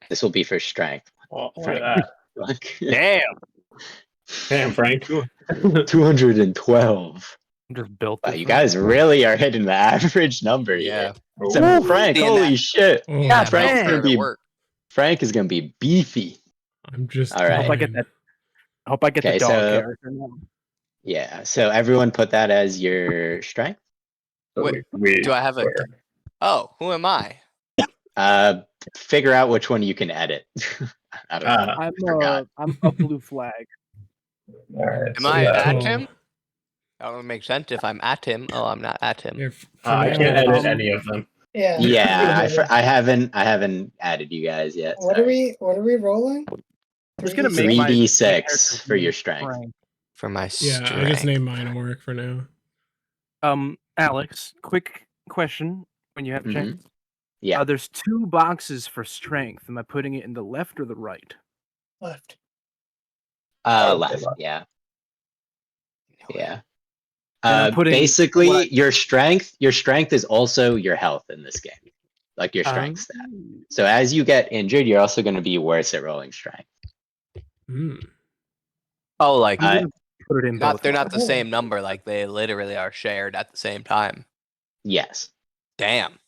This will be for strength. Oh, look at that. Damn. Damn, Frank. 212. I'm just built. Wow, you guys really are hitting the average number Yeah. here. Except for Frank, Seeing holy that- shit. Oh, Yeah, Frank's Frank's gonna gonna be work. Frank is gonna be beefy. I'm just. All right. I hope I get that. I hope I get Okay, the dog so- character now. Yeah. So everyone put that as your strength. So Wait, we Do I have a? swear. Oh, who am I? Figure out which one you can edit. I don't know. I'm forgot. I'm a blue flag. All right. Am so I that- at Oh. him? That would make sense if I'm at him. Oh, I'm not at him. Here, for I now, can't edit Um, any of them. Yeah. Yeah, I haven't added you guys yet. What are we rolling? I'm just gonna 3d6? make my 3d6 character for your use strength. For my Yeah, strength. I just named mine work for now. Alex, quick question when you have a chance. Yeah. There's 2 boxes for strength. Am I putting it in the left or the right? Left. Left. Yeah. And I'm putting Basically, what your strength is also your health in this game, like your strength stat. So as you get injured, you're also going to be worse at rolling strength. Hmm. Oh, like I'm gonna put it in both. they're not the ways. same number. Like they literally are shared at the same time. Yes. Damn.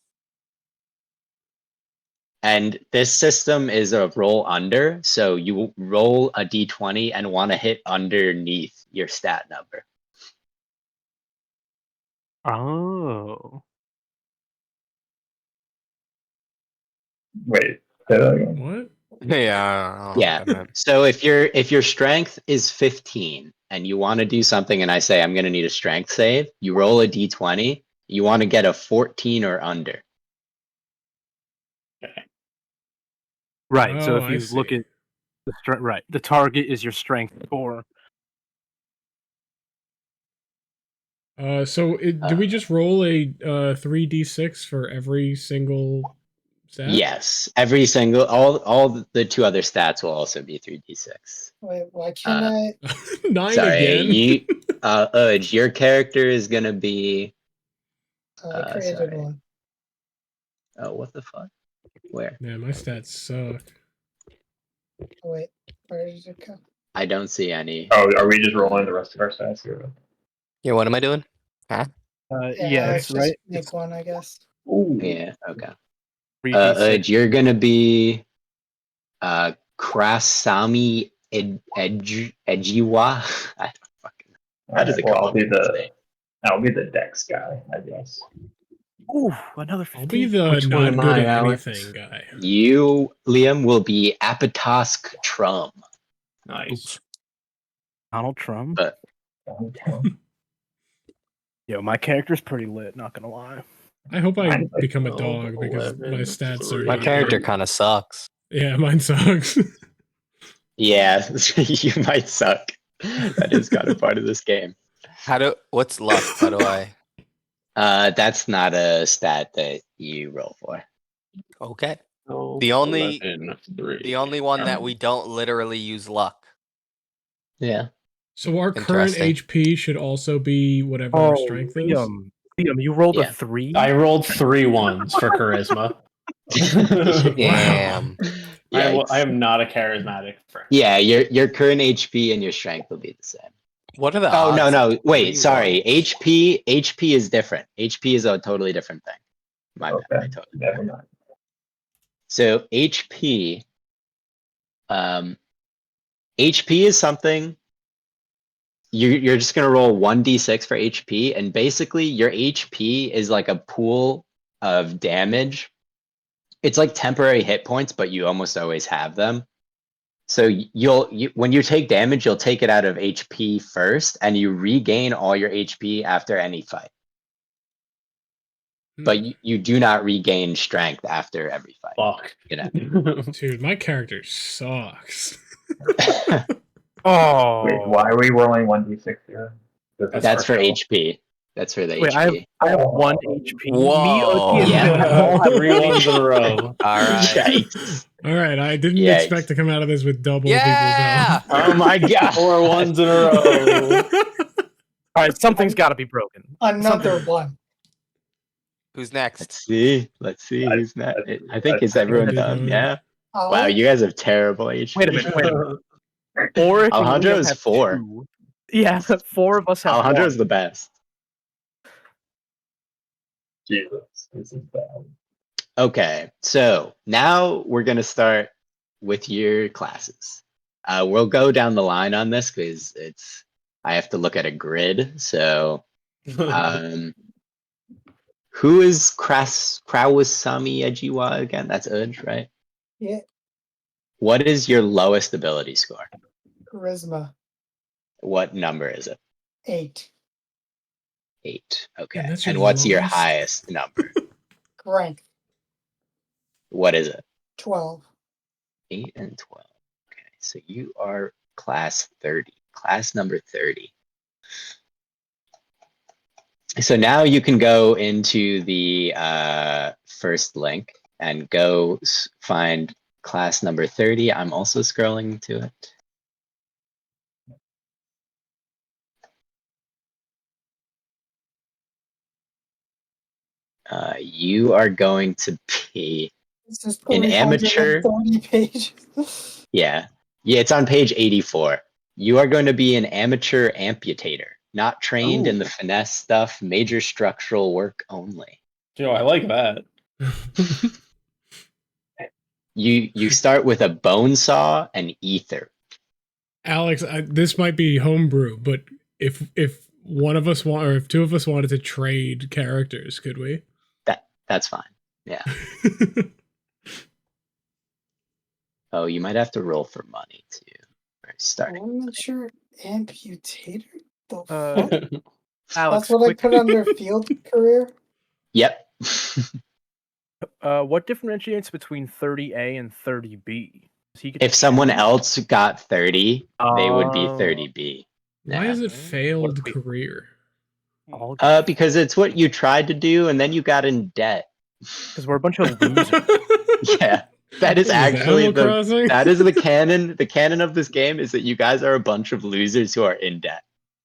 And this system is a roll under, so you roll a d20 and want to hit underneath your stat number. Oh. Wait. Say that again. What? Yeah. I don't know Yeah. what that meant. So if your strength is 15 and you want to do something and I say I'm going to need a strength save, you roll a d20, you want to get a 14 or under. Right. So Oh, if I you see. look at the right, the target is your strength score. So do we just roll a 3d6 for every single stat? Yes, every single all the 2 other stats will also be 3d6. Wait, why can't I? 9 Sorry, again. you Udge, your character is going to be I created sorry. one. Oh, what the fuck? Where? Man, my stats suck. Oh, wait, where did it go? I don't see any. Oh, are we just rolling the rest of our stats here? Yeah. What am I doing? Huh? Yes, just right. make one, I guess. Ooh. Yeah, okay. 3d6. Udge, you're going to be Krasami Edgiwa. I don't fucking know. How does it Well, come I'll up be with this name? I'll be the Dex guy, I guess. Ooh, another 15. I'll be the Which one not am good I, at Alex? anything guy. You, Liam, will be Apatosk Trum. Nice. Donald Trump. But Yo, my character's pretty lit. Not gonna lie. I hope I Mine's like become a 12, dog because 11, my stats are My not character great. kind of sucks. Yeah, mine sucks. yeah, you might suck. That is kind of part of this game. What's luck? How do I? That's not a stat that you roll for. Okay. 12, The only- 11, 3. The only one that we don't literally use luck. Yeah. So our current Interesting. HP should also be whatever our strength is. Liam, you rolled Yeah. a 3. I rolled 3 ones for charisma. Damn. I Yikes. am not a charismatic friend. Yeah, your current HP and your strength will be the same. What are the Oh no, odds no, of wait, 3 sorry. ones? HP is different. HP is a totally different thing. My bad. I Okay, totally never mind. So HP HP is something you're just gonna roll 1d6 for HP, and basically your HP is like a pool of damage. It's like temporary hit points, but you almost always have them. So when you take damage, you'll take it out of HP first, and you regain all your HP after any fight. But you do not regain strength after every fight. Fuck. You know. Dude, my character sucks. Oh. Wait, why are we rolling 1d6 here? That's for HP. That's for the Wait, HP. I have 1 HP. Whoa. Me, Oki, and Yeah. Phil all have 3 1 ones in a row. All right. Yikes. All right, I didn't Yikes. expect to come out of this with double Yeah. people's health. Oh my god. 4 ones in a row. All right, something's got to be broken. Another one. Who's next? Let's see who's next. I think is I everyone did done? mine. Yeah. Oh, Wow, you guys have terrible HP. Wait a minute. Oric and Alejandro Liam is have 4. 2. Yeah, 4 of us have Alejandro 1. is the best. Jesus, this is bad. Okay, so now we're gonna start with your classes. We'll go down the line on this because I have to look at a grid. So, who is Krawasami Ejiwa again? That's Udge, right? Yeah, What is your lowest ability score? charisma. What number is it? 8. 8. Okay. And that's And your what's your lowest? highest number? Rank What is it? 12. 8 and 12. Okay, so you are class 30. Class number 30. So now you can go into the first link and go find class number 30. I'm also scrolling to it. You are going to be This is an amateur. 330 pages. Yeah, it's on page 84. You are going to be an amateur amputator, not trained in the finesse stuff, major structural work only. Joe, I like that. You start with a bone saw and ether. Alex, this might be homebrew, but if one of us want, or if two of us wanted to trade characters, could we? That's fine. Yeah. Oh, you might have to roll for money too. Starting. I'm not sure. Amputator? The Uh, fuck? Alex, That's what I quick, put under field career? Yep. what differentiates between 30A and 30B? If someone else got 30, they would be Oh. 30B. Why is it failed What- career? All Because it's what you tried to do and then you got in debt. because we're a bunch of losers. Yeah. That is What actually Animal Crossing? that is the canon. The canon of this game is that you guys are a bunch of losers who are in debt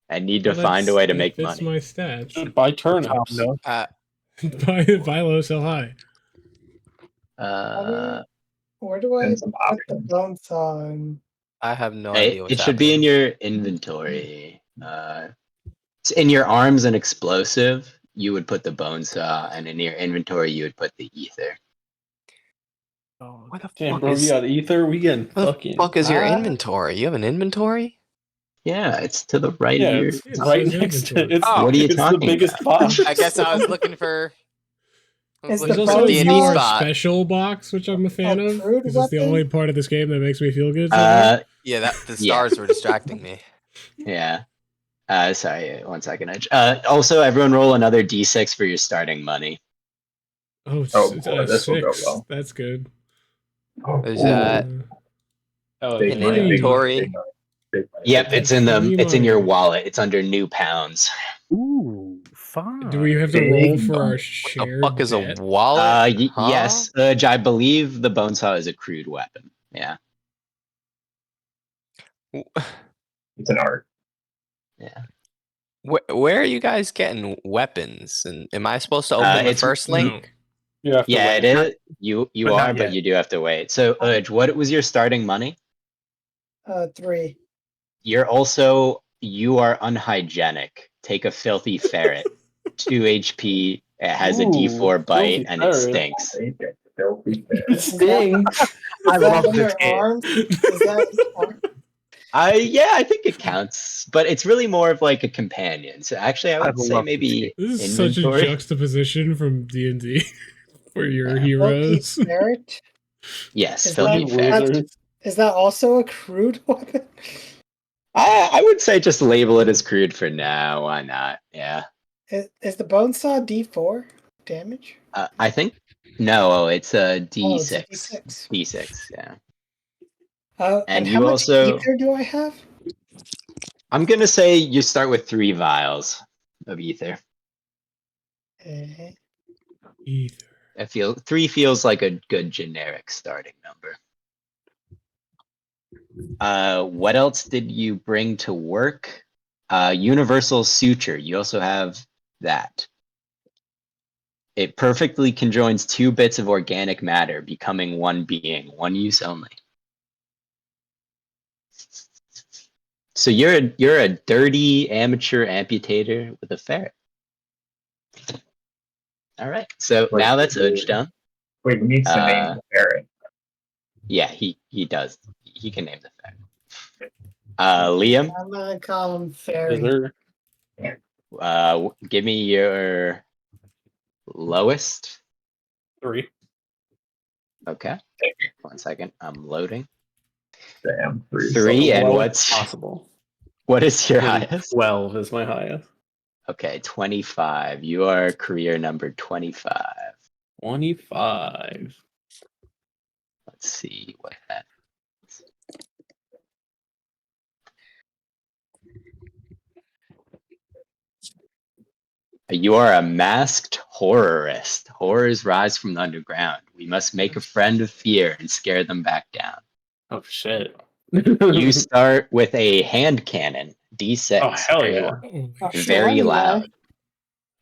and need to Well, find a way to that make fits money. my stats. Buy turnips. No. buy low, sell high. Where do I And some put the options. bone saw? And I have no idea what's It should be in happening. your inventory. It's in your arms and explosive, you would put the bone saw, and in your inventory, you would put the ether. Oh, What the Damn, fuck bro, is? you got ether. We getting What the fucking. fuck is your Ah. inventory? You have an inventory? Yeah, it's to the right Yeah, of your. it's It right says next to. inventory. It's Oh. What are you it's talking the biggest about? box. I guess I was looking for. I was Is the There's looking also for a the bone DND saw- more spot. special box, which I'm a fan of. crude Because it's the weapon? only part of this game that makes me feel good. So far. Yeah, that the Yeah. stars were distracting me. Yeah. Sorry, 1 second. Edge. Also, everyone roll another d6 for your starting money. Oh, Oh, boy, this will go 6. well. That's good. Oh, There's ooh, that. Oh, big An money, big inventory. money, big money. Yep, it's in the. Free It's in your money. wallet. It's under new pounds. Ooh, fine. Do we have to Big roll for our money. What the shared fuck is a debt? wallet? Huh? Yes, Edge, I believe the bone saw is a crude weapon. Yeah. It's an art. Yeah. Where are you guys getting weapons? And am I supposed to open the It's- first No. link? you have to Yeah, wait. it is. You but not are, but yet. you do have to wait. So, Edge, what was your starting money? 3. You are unhygienic. Take a filthy ferret. 2 HP. It has a Ooh, D4 bite filthy and it ferret. stinks. It stinks. I Is that love under this game. arms? Is that I think it counts, but it's really more of like a companion. So actually, I I would say love maybe This is such a inventory. juxtaposition from D&D for your Yeah. heroes. Filthy ferret? Yes, Is filthy that- ferret. Losers. Is that also a crude weapon? I would say just label it as crude for now. Why not? Yeah. Is the bone saw D4 damage? I think no. It's a Oh, it's a D6. D6. D6. Yeah. And And how you much also. ether do I have? I'm gonna say you start with 3 vials of ether. Eh, Ether. 3 feels like a good generic starting number. What else did you bring to work? Universal suture. You also have that. It perfectly conjoins 2 bits of organic matter, becoming one being, one use only. So you're a dirty amateur amputator with a ferret. All right. So Wait, now that's wait, Udge done. Wait, he needs to name the ferret. Yeah, he does. He can name the ferret. Liam, I'm gonna call him Is Fairy. there give me your lowest. 3? Okay. 1 second. I'm loading. Damn. 3 and Lowest what's possible? What is your highest? 12 is my highest. Okay, 25. You are career number 25. 25. Let's see what that is. You are a masked horrorist. Horrors rise from the underground. We must make a friend of fear and scare them back down. Oh shit. You start with a hand cannon, D6. Oh, hell very yeah. loud. Oh, shit, Very anyway. loud.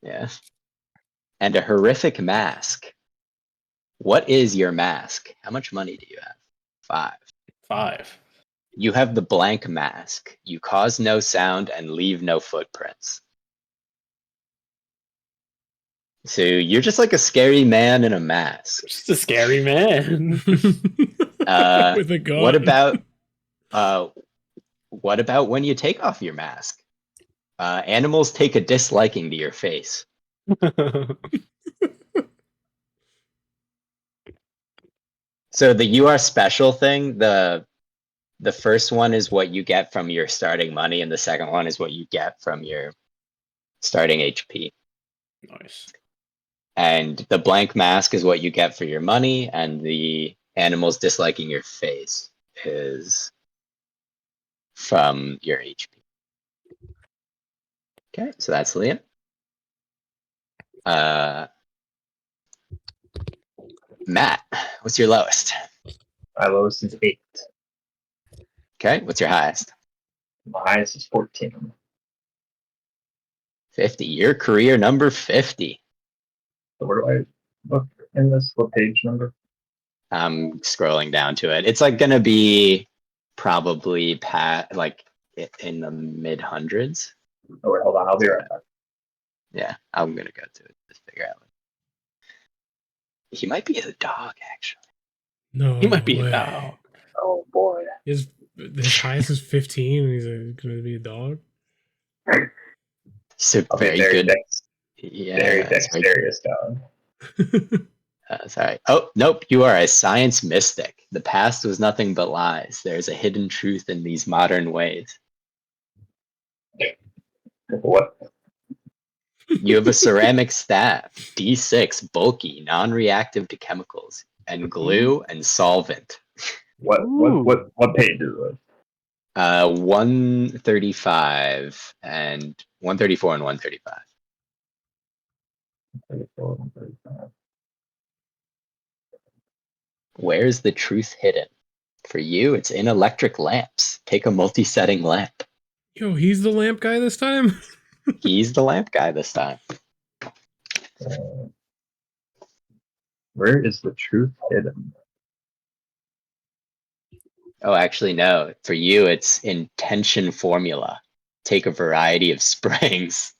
Yeah. And a horrific mask. What is your mask? How much money do you have? 5. 5. You have the blank mask. You cause no sound and leave no footprints. So you're just like a scary man in a mask. Just a scary man. With a gun. What about when you take off your mask? Animals take a disliking to your face. So the you are special thing, the first one is what you get from your starting money, and the second one is what you get from your starting HP. Nice. And the blank mask is what you get for your money, and the animals disliking your face is from your HP. Okay, so that's Liam. Matt, what's your lowest? My lowest is 8. Okay, what's your highest? My highest is 14. 50. Your career number 50. So where do I look in this? What page number? I'm scrolling down to it. It's like gonna be probably in the mid hundreds. Oh, wait, hold on. I'll be right back. Yeah, I'm gonna go to it to figure out. He might be a dog, actually. No, He might be way. a dog. Oh, boy. His highest is 15, and he's going to be a dog. So I'll be very very good. Yeah, very that's very dexterous dog. sorry. Oh, nope. You are a science mystic. The past was nothing but lies. There is a hidden truth in these modern ways. What? You have a ceramic staff, D6, bulky, non-reactive to chemicals, and glue and solvent. What page is this? 135 and 134 and 135. 34, 135. Where's the truth hidden? For you, it's in electric lamps. Take a multi-setting lamp. Yo, he's the lamp guy this time? He's the lamp guy this time. Where is the truth hidden? Oh, actually, no. For you, it's in tension formula. Take a variety of springs.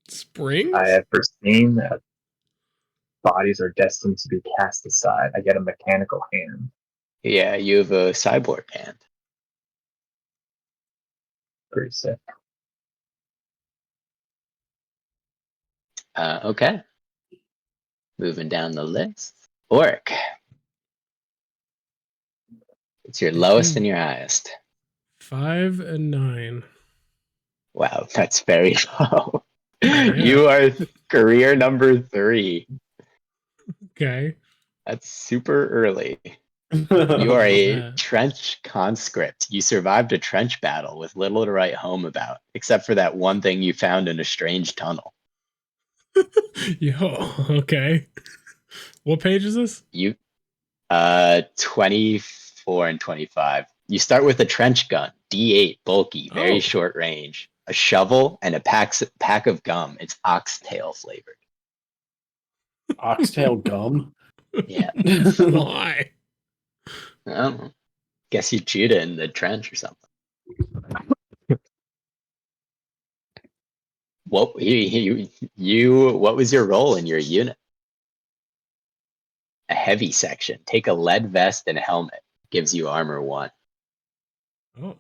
Springs? I have foreseen that bodies are destined to be cast aside. I get a mechanical hand. Yeah, you have a cyborg hand. Pretty sick. Okay. Moving down the list. Orc. It's your lowest and your highest. 5 and 9. Wow, that's very low. Yeah. You are career number 3. Okay. That's super early. You are a Yeah. trench conscript. You survived a trench battle with little to write home about, except for that one thing you found in a strange tunnel. Yo, okay. What page is this? You 24 and 25. You start with a trench gun, D8, bulky, very Oh. short range, a shovel, and a pack of gum. It's oxtail flavored. Oxtail gum? Yeah. Why? I don't know. Guess you chewed it in the trench or something. What what was your role in your unit? A heavy section. Take a lead vest and helmet. Gives you armor 1. Oh.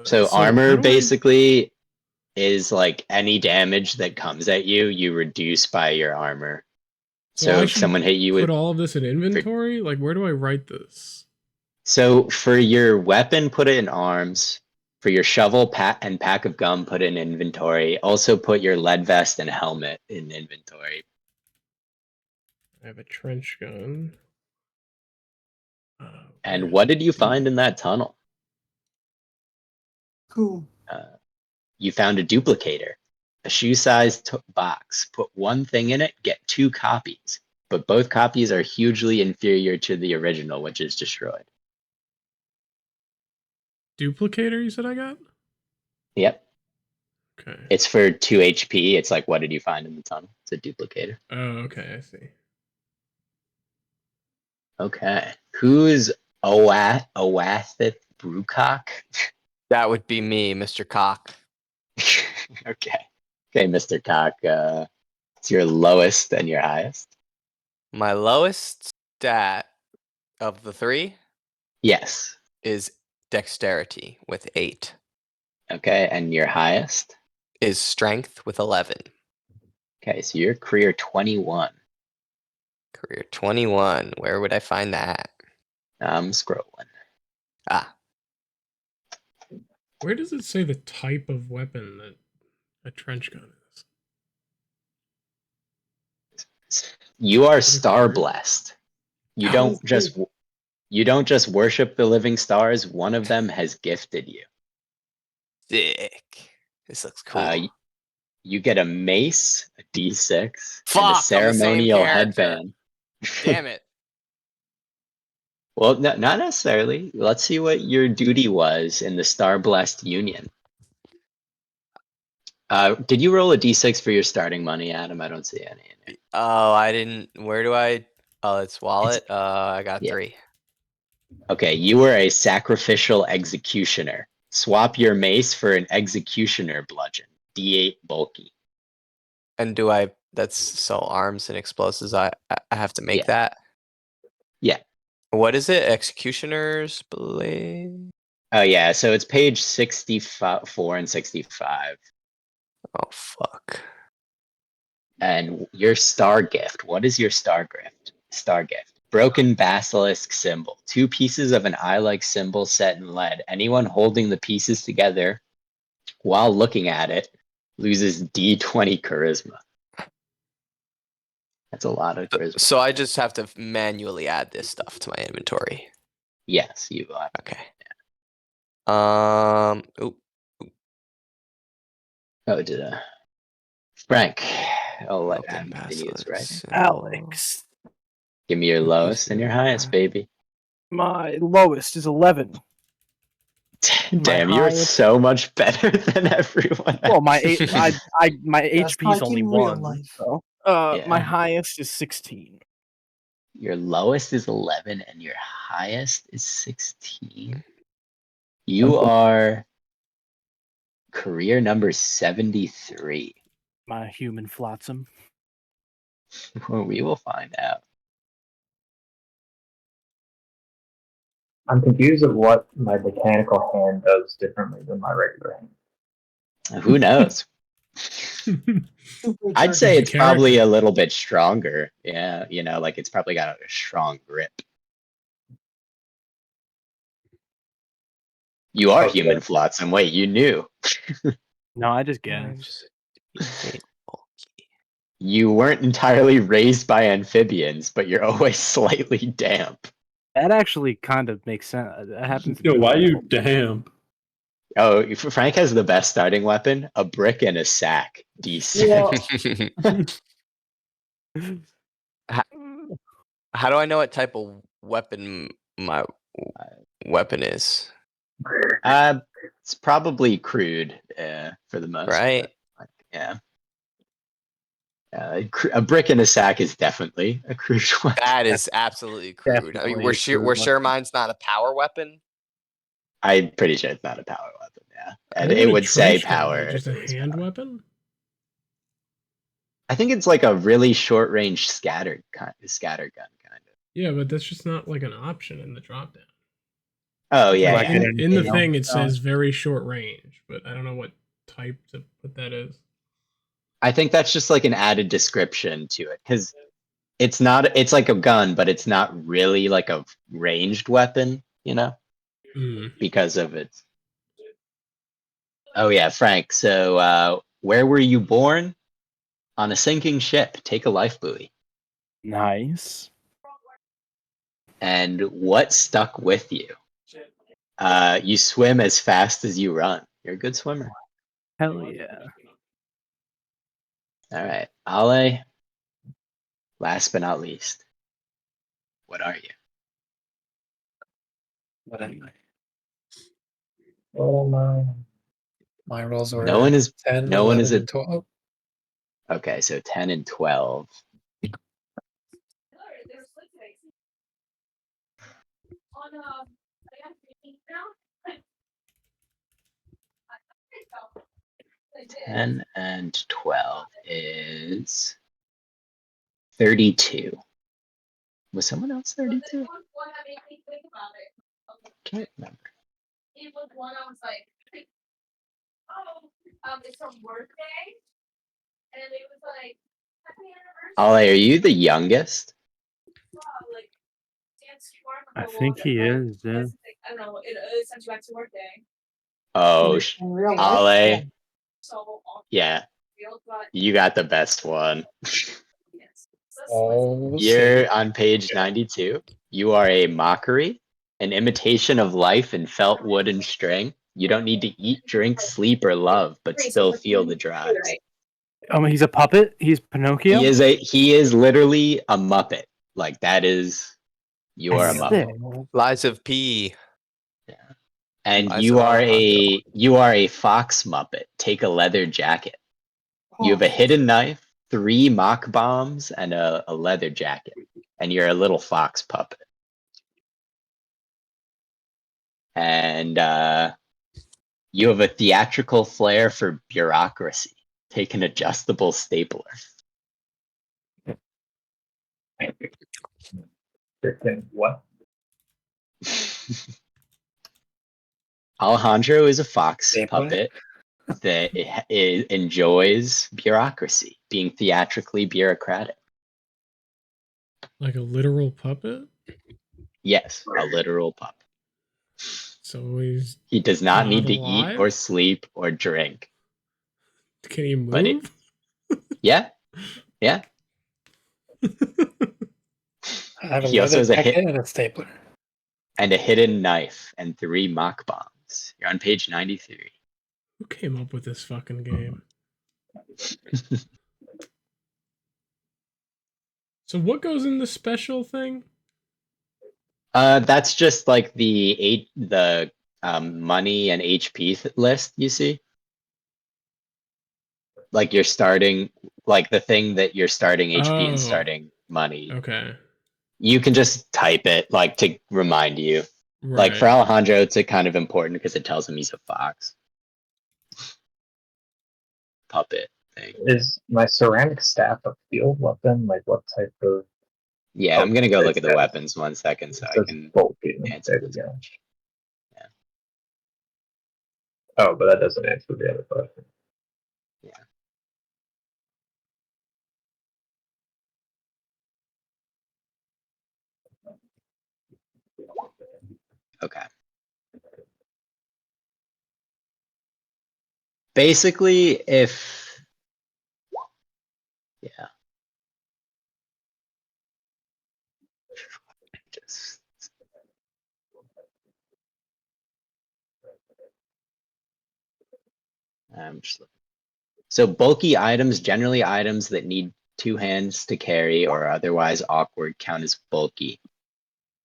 So how armor do I- basically is like any damage that comes at you, you reduce by your armor. So I if should someone hit you put with all of this in inventory? Like, where do I write this? so for your weapon, put it in arms. For your shovel and pack of gum, put it in inventory. Also put your lead vest and helmet in inventory. I have a trench gun. And what did you find in that tunnel? Cool. You found a duplicator, a shoe-sized box. Put one thing in it, get 2 copies. But both copies are hugely inferior to the original, which is destroyed. Duplicator, you said I got? Yep. Okay. It's for 2 HP. It's like, what did you find in the tunnel? It's a duplicator. Oh, okay, I see. Okay. Who's Oathith Brewcock? That would be me, Mr. Cock. Okay. Okay, Mr. Cock. It's your lowest and your highest? My lowest stat of the 3 Yes. is dexterity with 8. Okay, and your highest? Is strength with 11. Okay, so you're career 21. Career 21. Where would I find that? I'm scrolling. Ah, Where does it say the type of weapon that a trench gun is? You are star blessed. You Oh, don't just worship the living stars. One of them has gifted you. sick. This looks cool. You get a mace, a D6, Fuck, and a I'm the same ceremonial character. headband. Damn it. Well, no, not necessarily. Let's see what your duty was in the Star Blessed Union. Did you roll a D6 for your starting money, Adam? I don't see any in here. Oh, I didn't. Where do I? Oh, it's wallet. I got yeah. 3. Okay, you were a sacrificial executioner. Swap your mace for an executioner bludgeon. D8 bulky. And do I? That's so arms and explosives. I have to make Yeah. that. Yeah. What is it? Executioner's blade. Oh yeah, so it's page 64 and 65. Oh fuck. And your star gift. What is your star gift? Star gift. Broken basilisk symbol. 2 pieces of an eye-like symbol set in lead. Anyone holding the pieces together while looking at it loses D20 charisma. That's a lot of charisma. So I just have to manually add this stuff to my inventory. Yes, you are. Okay. Oop. Oh, did Frank? I'll let Broken Adam continue his writing. basilisk Alex, Give me your lowest and your highest, baby. my lowest is 11. Damn, you're highest- so much better than everyone else. Well, my my That's HP is like only in real 1. life. So, Yeah. my highest is 16. Your lowest is 11 and your highest is 16. You are career number 73. My human flotsam. Well, we will find out. I'm confused at what my mechanical hand does differently than my regular hand. Who knows? Super I'd say Your it's probably character. a little bit stronger. Yeah, you know, like it's probably got a strong grip. You are Okay. human flotsam. Wait, you knew. No, I just guessed. You weren't entirely raised by amphibians, but you're always slightly damp. That actually kind of makes sense. That happens. to Yo, me why all you the time. damn? Oh, Frank has the best starting weapon, a brick and a sack. D6. How do I know what type of weapon my weapon is? It's probably crude for the most Right. part. Yeah. A brick and a sack is definitely a crude weapon. That is absolutely crude. I mean, Definitely we're a sure crude mine's not a power weapon. I'm pretty sure it's not a power weapon, yeah. And What it a would say trench gun power. be? Just a if it was hand power. weapon? I think it's like a really short range scatter gun kind of. Yeah, but that's just not like an option in the drop down. Oh yeah, Like yeah. In the anything thing, it else? says very short range, but I don't know what type to put that as. I think that's just like an added description to it because it's not. It's like a gun, but it's not really like a ranged weapon. You know, Mm. because of its. Oh yeah, Frank. So where were you born? On a sinking ship. Take a life buoy. Nice. And what stuck with you? You swim as fast as you run. You're a good swimmer. Hell yeah. All right, Ale. Last but not least, what are you? But anyway, Oh my. my rolls were No one is. 10, No one 11, is a. and 12. Okay, so 10 and 12. Ten and 12 is 32. Was someone else 32? Can't remember. Ale, are you the youngest? I think he is, yeah. Oh, In real life? Ale. Yeah, you got the best one. Oh, we'll see. You're on page 92. You are a mockery, an imitation of life in felt wood and string. You don't need to eat, drink, sleep, or love, but still feel the drives. He's a puppet? He's Pinocchio? He is literally a Muppet. Like that is you are a That's Muppet. sick. Lies of P. And Lies of Alejandro. you are a fox Muppet. Take a leather jacket. You have a Oh, hidden knife, 3 mock bombs, and a leather jacket. And you're a little fox puppet. And you have a theatrical flair for bureaucracy. Take an adjustable stapler. Freaking what? Alejandro is a fox Stapler? puppet that enjoys bureaucracy, being theatrically bureaucratic. Like a literal puppet? Yes, a literal puppet. So he's He does not not need to eat or alive? sleep or drink. Can he But move? Yeah. I have a He also leather has a jacket and a stapler. hidden knife and 3 mock bombs. You're on page 93. Who came up with this fucking game? So what goes in the special thing? That's just like the money and HP list you see. Like you're starting, like the thing that you're starting HP and Oh. starting money. Okay. You can just type it like to remind you. Right. Like for Alejandro, it's kind of important because it tells him he's a fox puppet thing. Is my ceramic staff a field weapon? Like what type of? Yeah, I'm gonna go look at the it's- weapons 1 second so It I says can bulky. answer There we this. go. Yeah. Oh, but that doesn't answer the other question. Yeah. Okay. Basically, if yeah, just just so bulky items, generally items that need 2 hands to carry or are otherwise awkward, count as bulky.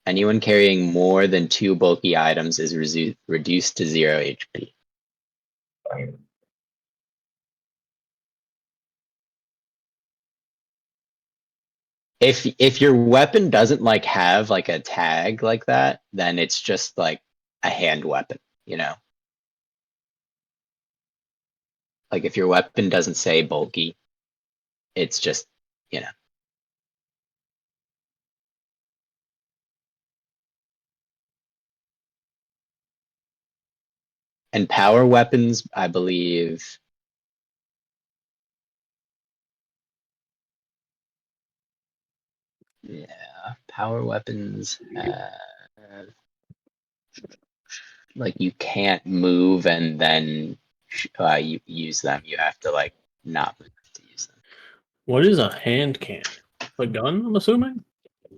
Anyone carrying more than 2 bulky items is reduced to 0 HP. Fine. If your weapon doesn't like have like a tag like that, then it's just like a hand weapon, you know? Like if your weapon doesn't say bulky, it's just, you know. And power weapons, I believe. Yeah, power weapons. Like you can't move and then you use them. You have to like not move to use them. What is a hand cannon? A gun, I'm assuming?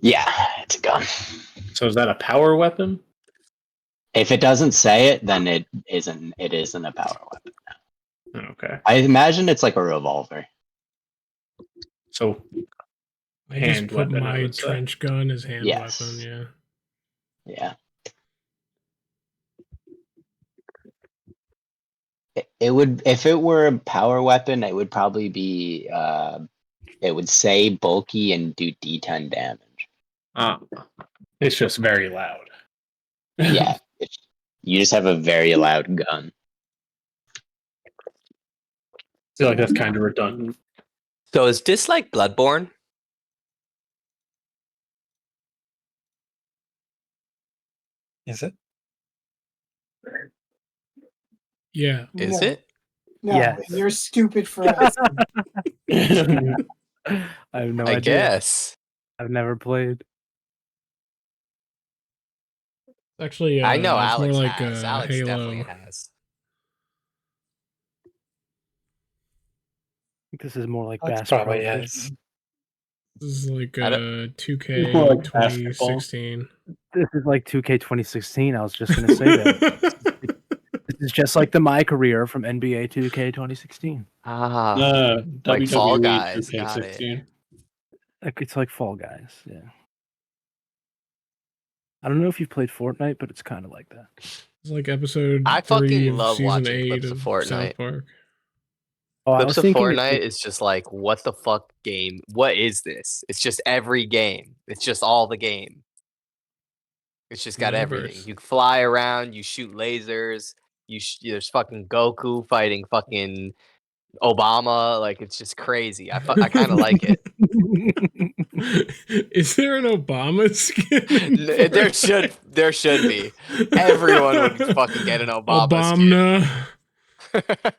Yeah, it's a gun. So is that a power weapon? If it doesn't say it, then it isn't. It isn't a power weapon. Okay. I imagine it's like a revolver. So I just hand put weapon, I my would say. trench gun as hand Yes. weapon. Yeah. Yeah. It would, if it were a power weapon, it would probably be. It would say bulky and do D10 damage. It's just very loud. Yeah, you just have a very loud gun. I feel like that's kind of redundant. So is this like Bloodborne? Is it? Yeah. Is No. it? No, Yes. you're stupid for asking. I have no I idea. guess. I've never played. Actually, I know it's more Alex like has. Alex definitely Halo. has. This is more like That's basketball. probably fishing. yes. This is like I 2K More like basketball. 2016. This is like 2K 2016. I was just gonna say that. This is just like the My Career from NBA 2K 2016. Ah, Like Like Fall WWE Guys, got 2K16. It's like Fall Guys. Yeah. I don't know if you've played Fortnite, but it's kind of like that. It's like episode I 3 fucking of love season watching 8 clips of of Fortnite. South Park. Oh, I Clips was of thinking Fortnite is just like, what the fuck game? What is this? It's just every game. It's just all the game. It's just got everything. Universe. You fly around, you shoot lasers, there's fucking Goku fighting fucking Obama. Like, it's just crazy. I kind of like it. Is there an Obama skin? in There should be. Everyone would fucking get an Obama skin. Obama.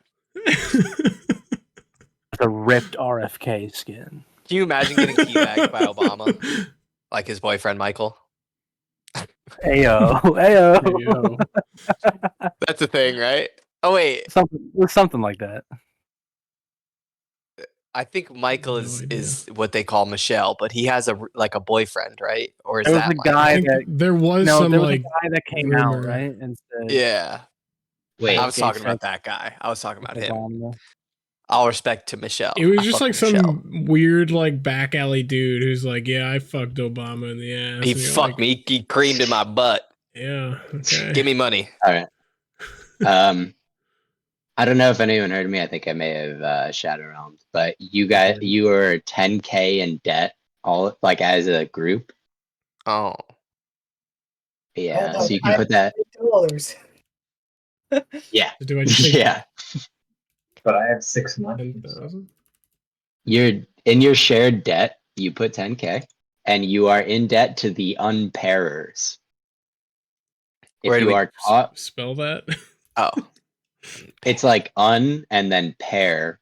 the ripped RFK skin. Can you imagine getting teabagged by Obama? Like his boyfriend Michael? Ayo, ayo. That's a thing, right? Oh wait, Something like that. I think Michael No is what they call Michelle, but he has a boyfriend, right? Or is There was that a Michael? guy I think that there was no, some there was like a guy that came rumor. out right and said, Yeah, Wait, I was gay talking about sex that guy. I was talking about him. Obama. All respect to Michelle. It was I just fuck like with Michelle. some weird like back alley dude who's like, yeah, I fucked Obama in the ass. He And you're fucked like, me. He creamed in my butt. Yeah. Okay. Give me money. all right. I don't know if anyone heard me. I think I may have shouted around, but you were 10K in debt, all like as a group. Oh, Yeah, Hold so you on, can put that. $8. Yeah, Do I just take yeah. But I have 6 months. 10,000? You're in your shared debt. You put 10K, and you are in debt to the unpairers. If Where do you we are caught, Spell that. oh. it's like un and then pairers.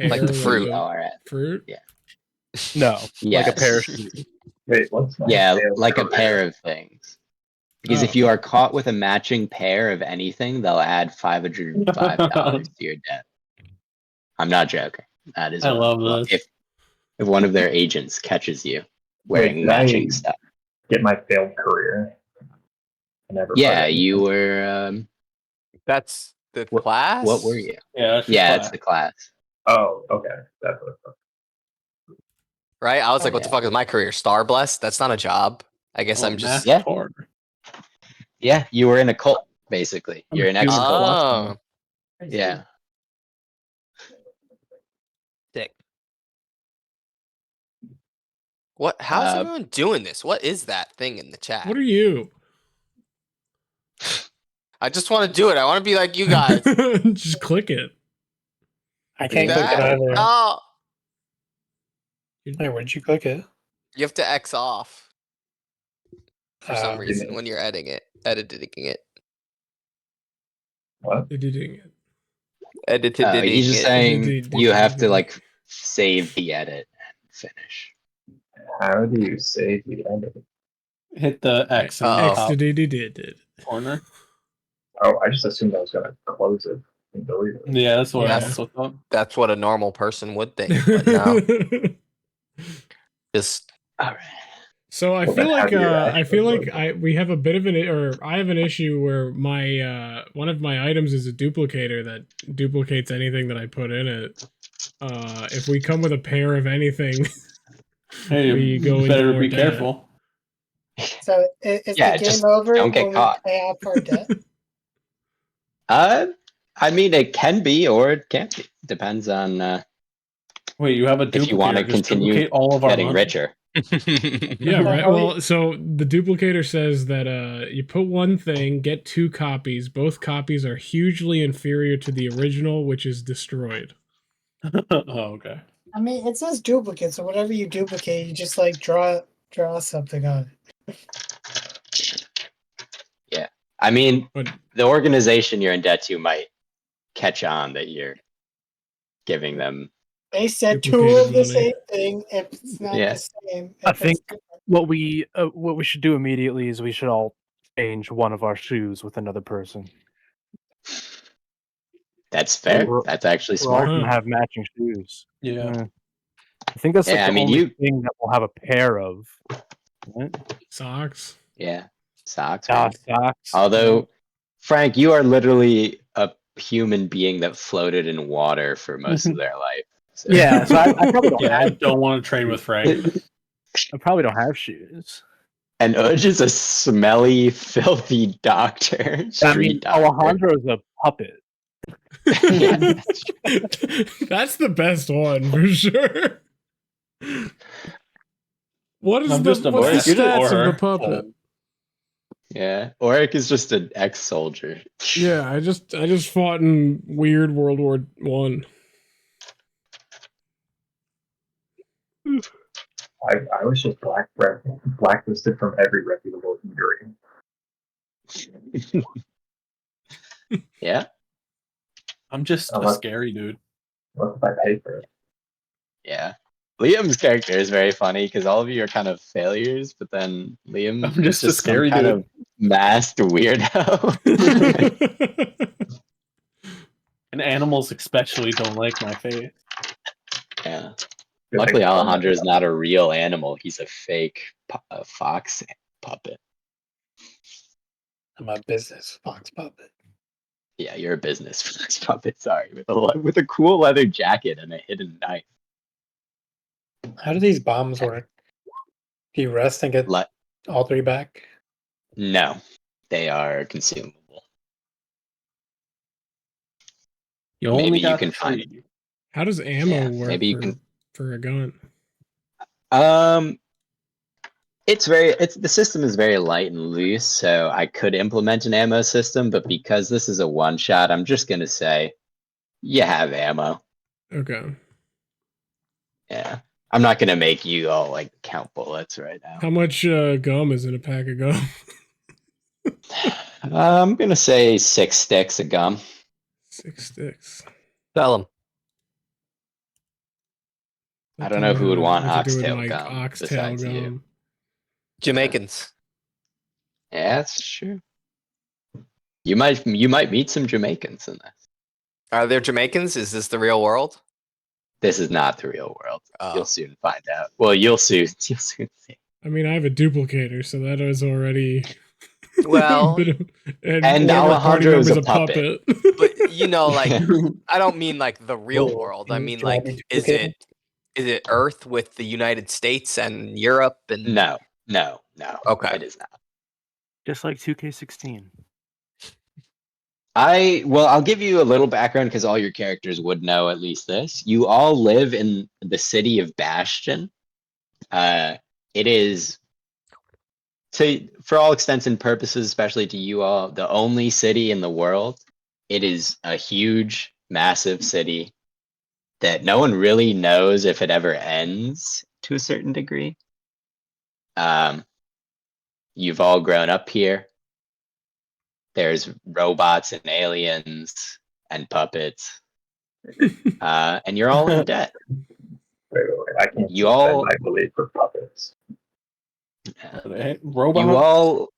Like the Pear, fruit. a LRS. fruit. Yeah. No, like a Yes. parachute. Wait, what's my Yeah, sales like a career? pair of things. Because if Oh. you are caught with a matching pair of anything, they'll add $505 to your debt. I'm not joking. That is I what- love this. if one of their agents catches you wearing Wait, matching I stuff. get my failed career. I never Yeah, played it. you were. That's the What- class. What were you? Yeah, that's Yeah, just it's the class. Oh, okay. That's what it's Right? I was Oh, like, what the yeah. fuck is my career? Star Blessed? That's not a job. I guess I'm just. Yeah. hard. Yeah, you were in a cult, basically. You're an ex cult. Oh, Yeah. sick. What? How's Uh, everyone doing this? What is that thing in the chat? What are you? I just want to do it. I want to be like you guys. Just click it. I can't click it That- either. oh, Hey, where'd you click it? you have to X off for some Oh. reason when you're editing it. What? Editing it. Editing he's just it. saying you have to like save the edit and finish. How do you save the ending? Hit the X in the Uh-oh. top Did. corner. Oh, I just assumed I was gonna close it and delete it. Yeah, that's what Yeah. I also thought. That's what a normal person would think, but no. Just All right. So I Well, feel then like how do you actually we have a bit of I have an issue where my one of my items is a duplicator that duplicates anything that I put in it. If we come with a pair of anything, Hey, we you go into better more be debt. careful. So is Yeah, the game just over don't get when caught. we pay off our debt? I mean, it can be or it can't be. Depends on Wait, you have a if you want to duplicator. Just continue duplicate all of our getting money. richer. Yeah, right. Oh, Well, so the duplicator says that you put one thing, get 2 copies. Both copies are hugely inferior to the original, which is destroyed. Oh, okay. I mean, it says duplicate, so whatever you duplicate, you just like draw something on it. Yeah. I mean, But the organization you're in debt to might catch on that you're giving them. They said 2 Duplicated of the money. same thing. If it's not Yeah. the same, I if it's think different. what we should do immediately is we should all change one of our shoes with another person. That's fair. We're- That's actually We're all smart. gonna have matching shoes. Yeah. I think that's like Yeah, the I mean, only you. thing that we'll have a pair of. Right? socks. Yeah. Socks. Ah, Right? socks. Although, Frank, you are literally a human being that floated in water for most of their life. So. Yeah, so I probably don't Yeah, I have. don't want to trade with Frank. I probably don't have shoes. And Udge is a smelly, filthy doctor. I Street mean, doctor. Alejandro is a puppet. Yeah, that's true. That's the best one for sure. What is I'm the just a what's the mask stats or of the her. puppet? Yeah. Oric is just an ex-soldier. Yeah, I just fought in weird World War One. I was just blacklisted from every reputable eatery. Yeah. I'm just a Unless- scary dude. Unless I pay for it. Yeah. Liam's character is very funny because all of you are kind of failures, but then Liam I'm just is a scary some kind dude. of masked weirdo. And animals especially don't like my face. Yeah. Good Luckily, thing- Alejandro is not a real animal. He's a fake fox puppet. I'm a business fox puppet. Yeah, you're a business fox puppet. Sorry, with a cool leather jacket and a hidden knife. How do these bombs work? Do you rest and get Le- all 3 back? no, they are consumable. You Maybe only you got can find 3. How does ammo Yeah, work maybe you for a gun? It's the system is very light and loose, so I could implement an ammo system, but because this is a one shot, I'm just gonna say you have ammo. Okay. Yeah. I'm not gonna make you all like count bullets right now. How much gum is in a pack of gum? I'm gonna say 6 sticks of gum. 6 sticks. Tell him. I don't know who would want What to do with, oxtail like, gum oxtail besides gum. you. Jamaicans. Yeah, that's true. You might meet some Jamaicans in this. Are there Jamaicans? Is this the real world? This is not the real world. Oh. You'll soon find out. Well, you'll soon see. I mean, I have a duplicator, so that is already. Well, And one of our party Alejandro is members a puppet. but you know, like I don't mean like the real Oh, world. I do you mean want like me to is duplicate it Earth with the United States and Europe and No. Okay. It is not. Just like 2K16. I'll give you a little background because all your characters would know at least this. You all live in the city of Bastion. It is, for all extents and purposes, especially to you all, the only city in the world. It is a huge, massive city that no one really knows if it ever ends to a certain degree. You've all grown up here. There's robots and aliens and puppets. And you're all in debt. Wait. I can't You all- I believe for puppets. Robot.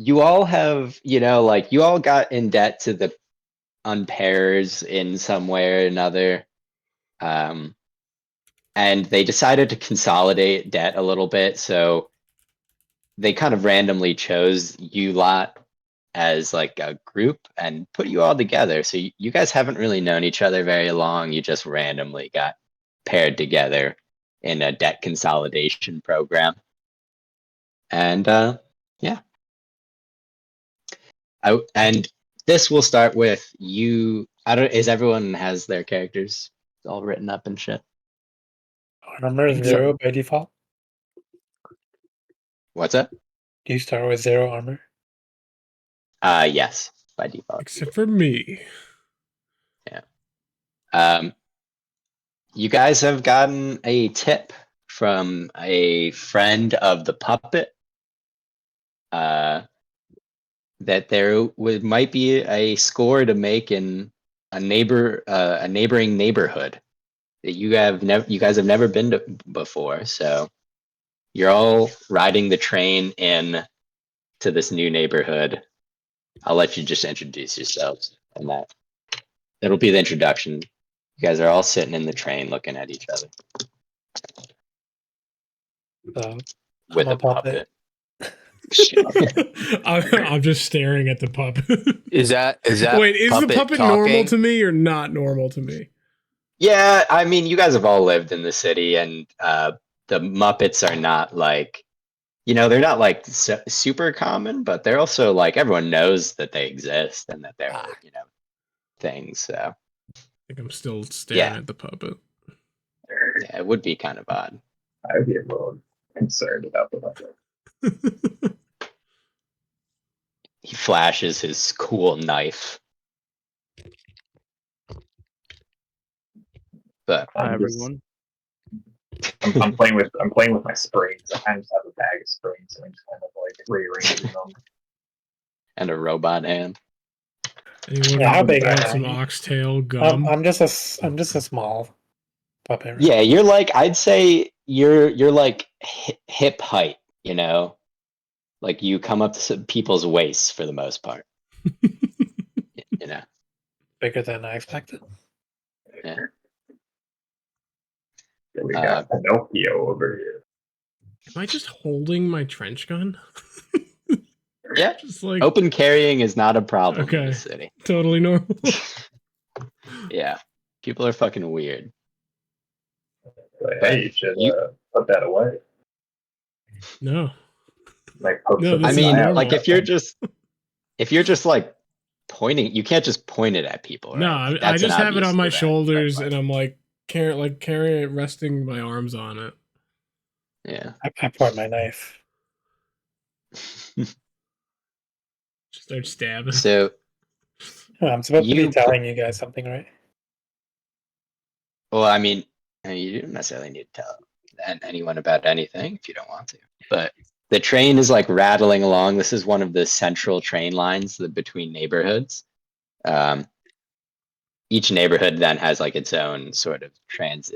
You all have, like you all got in debt to the unpairs in some way or another. And they decided to consolidate debt a little bit, so they kind of randomly chose you lot as like a group and put you all together. So you guys haven't really known each other very long. You just randomly got paired together in a debt consolidation program. And yeah. And this will start with you. Is everyone has their characters all written up and shit? Armor 0 by default. What's up? Do you start with 0 armor? Yes, by default. Except for me. You guys have gotten a tip from a friend of the puppet that there might be a score to make in a neighboring neighborhood that you guys have never been to before. So you're all riding the train in to this new neighborhood. I'll let you just introduce yourselves, and that'll be the introduction. You guys are all sitting in the train looking at each other. So, With I'm a puppet. I'm just staring at the puppet. Is that Wait, is the puppet talking? normal to me or not normal to me? Yeah, I mean, you guys have all lived in the city, and the Muppets are not like, they're not like super common, but they're also like everyone knows that they exist and that they're, things. So I think I'm still staring at the puppet. yeah, it would be kind of odd. I would be a little concerned about the puppet. He flashes his cool knife. But Hi, everyone. I'm playing with my springs. I kind of just have a bag of springs and I'm just kind of like rearranging them. And a robot hand. Anyone Yeah, how big want am some I? oxtail gum? I'm just a small puppet. Right? Yeah, you're like, I'd say you're like hip height, like you come up to people's waists for the most part. Bigger than I expected. Yeah. Yeah, we got Pinocchio over here. Am I just holding my trench gun? Yeah. Just like Open carrying is not a problem in Okay. the city. Totally normal. Yeah. People are fucking weird. But hey, you should put that away. No. Like, poke No, some this I is mean, normal. like if you're just like pointing, you can't just point it at people, right? No, Like, I that's an just have it obvious on my event. shoulders and I'm like carry it, resting my arms on it. Yeah. I point my knife. Just start stabbing. So Oh, I'm supposed to You be telling you guys something, right? well, I mean, you don't necessarily need to tell anyone about anything if you don't want to. But the train is like rattling along. This is one of the central train lines between neighborhoods. Each neighborhood then has like its own sort of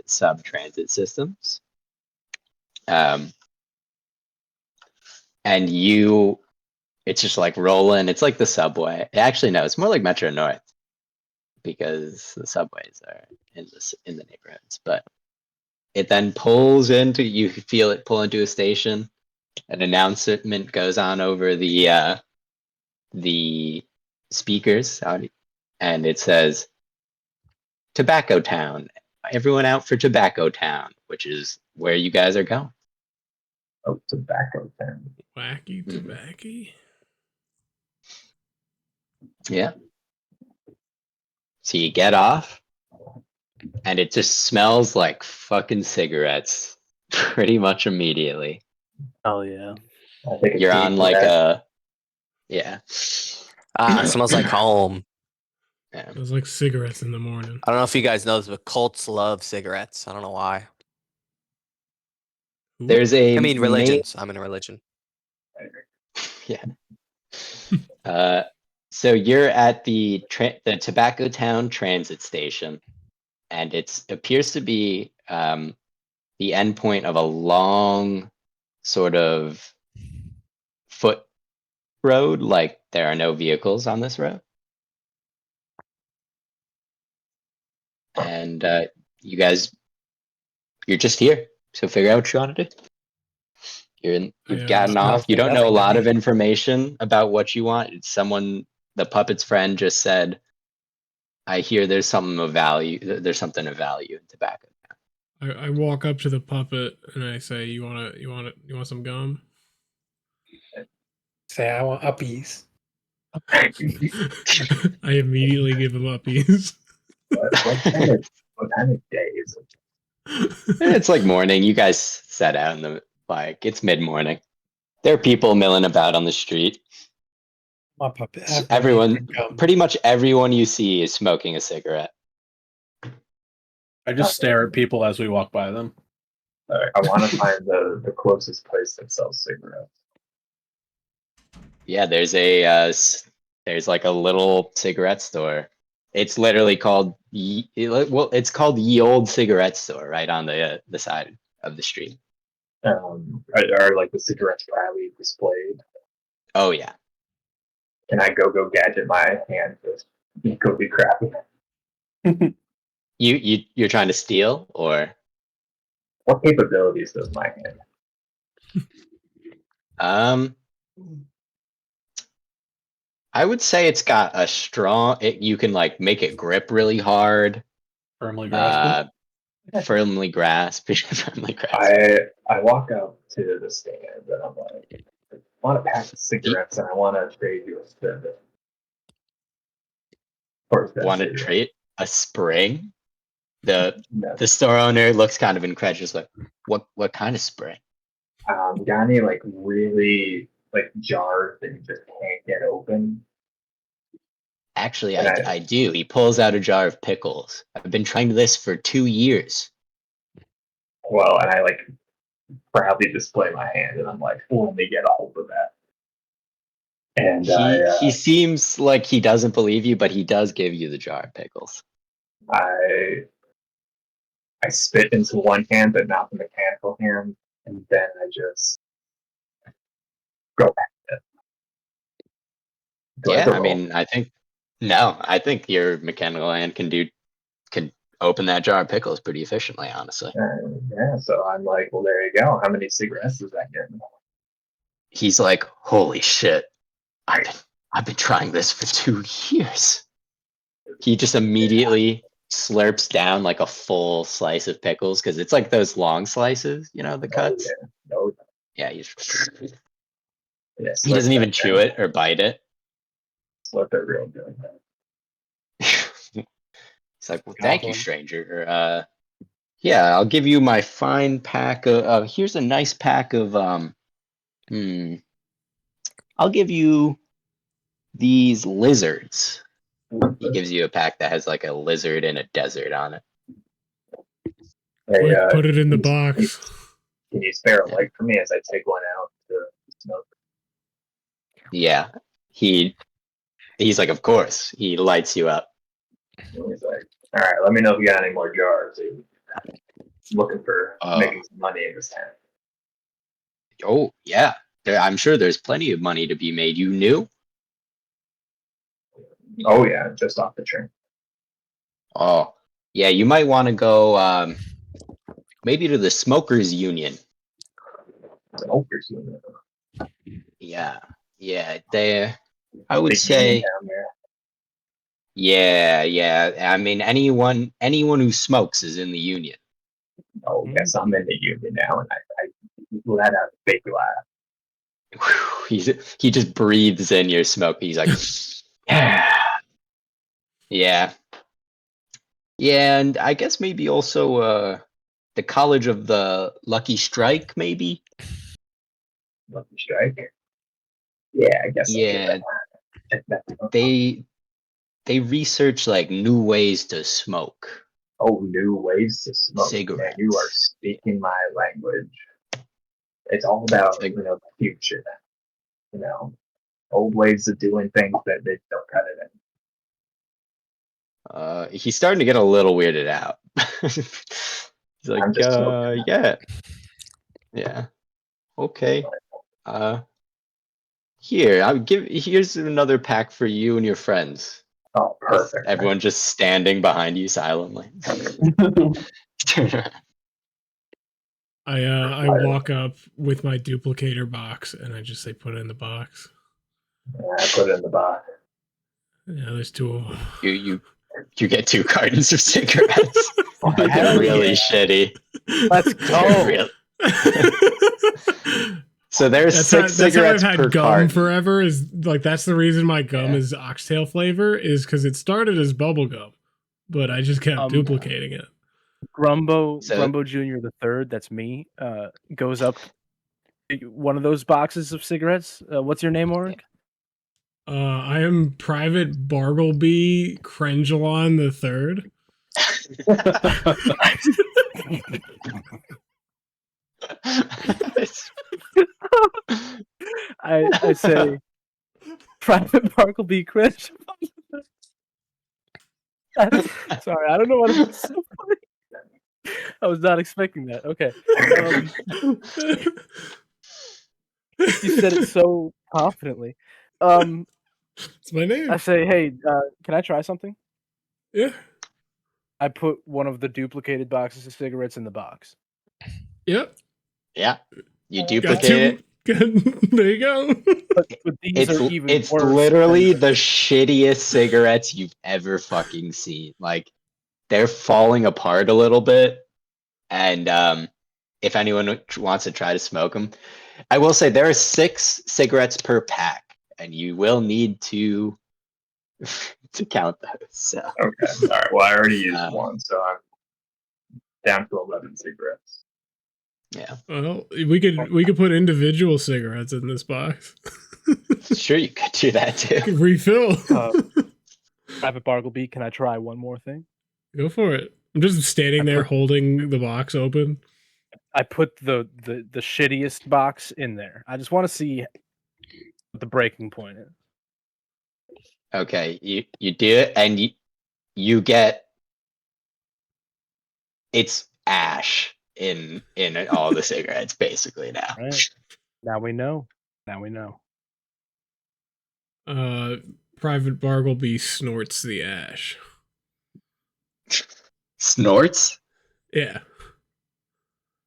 sub-transit systems. And it's just like rolling. It's like the subway. Actually, no, it's more like Metro North because the subways are in the neighborhoods. But it then pulls into. You feel it pull into a station. An announcement goes on over the speakers, and it says, "Tobacco Town. Everyone out for Tobacco Town," which is where you guys are going. Oh, Tobacco Town. Wacky tobacco. Yeah. So you get off, and it just smells like fucking cigarettes pretty much immediately. Oh yeah. I think You're on like yeah. It smells like home. Yeah. It was like cigarettes in the morning. I don't know if you guys know this, but cults love cigarettes. I don't know why. There's a I mean, religions. I'm in a religion. Yeah. So you're at the Tobacco Town transit station, and it appears to be the end point of a long sort of foot road. Like there are no vehicles on this road. And you guys, you're just here. So figure out what you want to do. You've Yeah, gotten I don't off. You think don't know a nothing to lot of me. information about what you want. It's someone, the puppet's friend just said, I hear there's something of value. There's something of value in tobacco. I walk up to the puppet and I say, you want some gum? Say I want uppies. I immediately give him uppies. What kind of day is it? It's like morning. You guys set out in the it's mid-morning. There are people milling about on the street. My puppet. So have no need everyone, for gum. pretty much everyone you see is smoking a cigarette. I just stare at people as we walk by them. I want to find the closest place that sells cigarettes. Yeah, there's there's like a little cigarette store. It's literally called it's called Ye Old Cigarette Store, right on the side of the street. Are like the cigarettes proudly displayed? Oh yeah. Can I go gadget my hand to go be crappy? You're trying to steal, or What capabilities does my hand? I would say it's got a strong. You can like make it grip really hard. Firmly grasping. Firmly grasp. Firmly grasp. I walk up to the stand and I'm like, I want a pack of cigarettes and I want to trade you a spin. Want to trade a spring? No. The store owner looks kind of incredulous. Like, what kind of spring? Got any like really like jars that you just can't get open? Actually, I do. He pulls out a jar of pickles. I've been trying this for 2 years. Well, and I like proudly display my hand and I'm like, let me get a hold of that. And he seems like he doesn't believe you, but he does give you the jar of pickles. I spit into one hand, but not the mechanical hand, and then I just go back to it. Yeah, I mean, I think your mechanical hand can open that jar of pickles pretty efficiently, honestly. Yeah, so I'm like, well, there you go. How many cigarettes does that get? He's like, holy shit, I've been trying this for 2 years. He just immediately slurps down like a full slice of pickles because it's like those long slices, the cuts. Yeah, he doesn't even chew it or bite it. Slurp it real good. It's like, well, thank you, stranger. Yeah, I'll give you my fine pack of. Here's a nice pack of. I'll give you these lizards. He gives you a pack that has like a lizard and a desert on it. Hey, put it in the box. Can you spare a light for me as I take one out to smoke? Yeah, he's like, of course. He lights you up. He's like, all right, let me know if you got any more jars. He's looking for making some money in this town. Oh yeah, I'm sure there's plenty of money to be made. You knew? Oh yeah, just off the train. Oh yeah, you might want to go maybe to the Smokers Union. Smokers Union. Yeah, they. I would say. Yeah. I mean, anyone who smokes is in the union. Oh yes, I'm in the union now, and I let out a big laugh. He just breathes in your smoke. He's like, yeah, and I guess maybe also the College of the Lucky Strike, maybe. Lucky Strike. Yeah, I guess. Yeah, they research like new ways to smoke. Oh, new ways to smoke. Cigarettes. Man, you are speaking my language. It's all about the future. Old ways of doing things that they don't cut it in. He's starting to get a little weirded out. He's like, I'm just joking. yeah, okay. Here's another pack for you and your friends. Oh, perfect. Everyone just standing behind you silently. Turn around. I walk up with my duplicator box and I just say put it in the box. I put it in the box. Yeah, there's 2 of them. You get 2 cartons of cigarettes. They're really shitty. Let's go. Really. So there's That's 6 how I've cigarettes had per gum carton. forever. Is like that's the reason my gum Yeah. is oxtail flavor is because it started as bubble gum, but I just kept duplicating it. Grumbo So- Grumbo Junior the third, that's me. Goes up one of those boxes of cigarettes. What's your name, Oric? I am Private Bartleby Crengelon the Third. I say Private Bartleby Cringe. Sorry, I don't know what it's so funny. I was not expecting that. Okay. You said it so confidently. It's my name. I say, hey, can I try something? Yeah. I put one of the duplicated boxes of cigarettes in the box. Yep. Yeah. You Got duplicate it. 2. There you go. But these are even It's worse literally than the shittiest cigarettes you've ever fucking seen. Like, they're falling apart a little bit. And if anyone wants to try to smoke them, I will say there are 6 cigarettes per pack, and you will need to count those. So. Okay. All right. Well, I already used one, so I'm down to 11 cigarettes. Yeah. Well, we could put individual cigarettes in this box. Sure, you could do that too. Refill. Private Bartleby. Can I try one more thing? Go for it. I'm just standing there holding the box open. I put the shittiest box in there. I just want to see what the breaking point is. Okay, you do it, and you get it's ash in all the cigarettes basically now. Right. Now we know. Private Bartleby snorts the ash. Snorts? Yeah.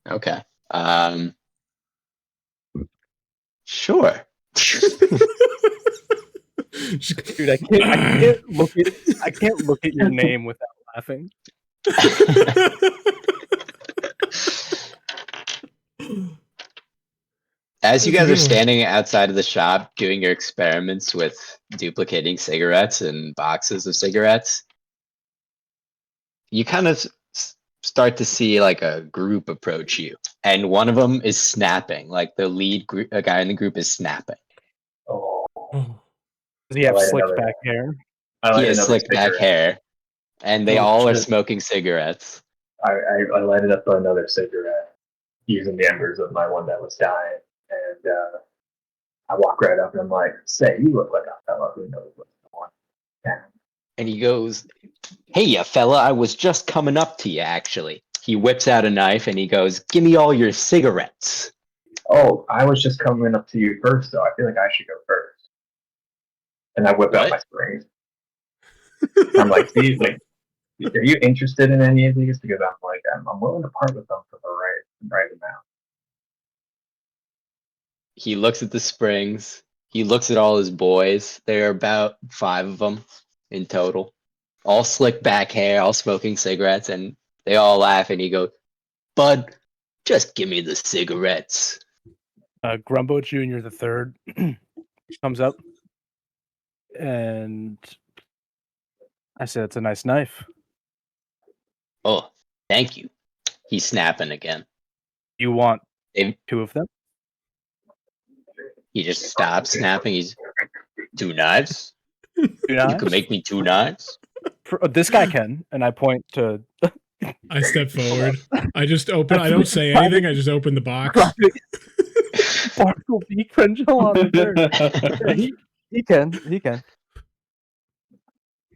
Okay. Sure. Dude, I can't look at your name without laughing. As you guys are standing outside of the shop doing your experiments with duplicating cigarettes and boxes of cigarettes, you kind of start to see like a group approach you, and one of them is snapping. Like the lead guy in the group is snapping. Oh. Does he have Light slicked another- back hair? I He has slicked back hair, and they all are shit. smoking cigarettes. I lighted up another cigarette using the embers of my one that was dying, and I walk right up and I'm like, "Say, you look like a fella who knows what's going on." And he goes, "Hey, ya fella, I was just coming up to you, actually." He whips out a knife and he goes, "Give me all your cigarettes." Oh, I was just coming up to you first, so I feel like I should go first. And I whip out my springs. I'm like, "See, like, are you interested in any of these?" Because I'm like, I'm willing to part with them for the right amount. He looks at the springs. He looks at all his boys. There are about 5 of them in total. All slick back hair, all smoking cigarettes, and they all laugh, and he goes, "Bud, just give me the cigarettes." Grumbo Junior the third comes up, and I said, "It's a nice knife." "Oh, thank you." He's snapping again. You want They- 2 of them? He just stops snapping. He's 2 knives. 2 You knives? can make me 2 knives. This guy can, and I point to I step forward. I just open. I don't say anything. I just open the box. Bartleby Cringel on the third. Yeah, he can.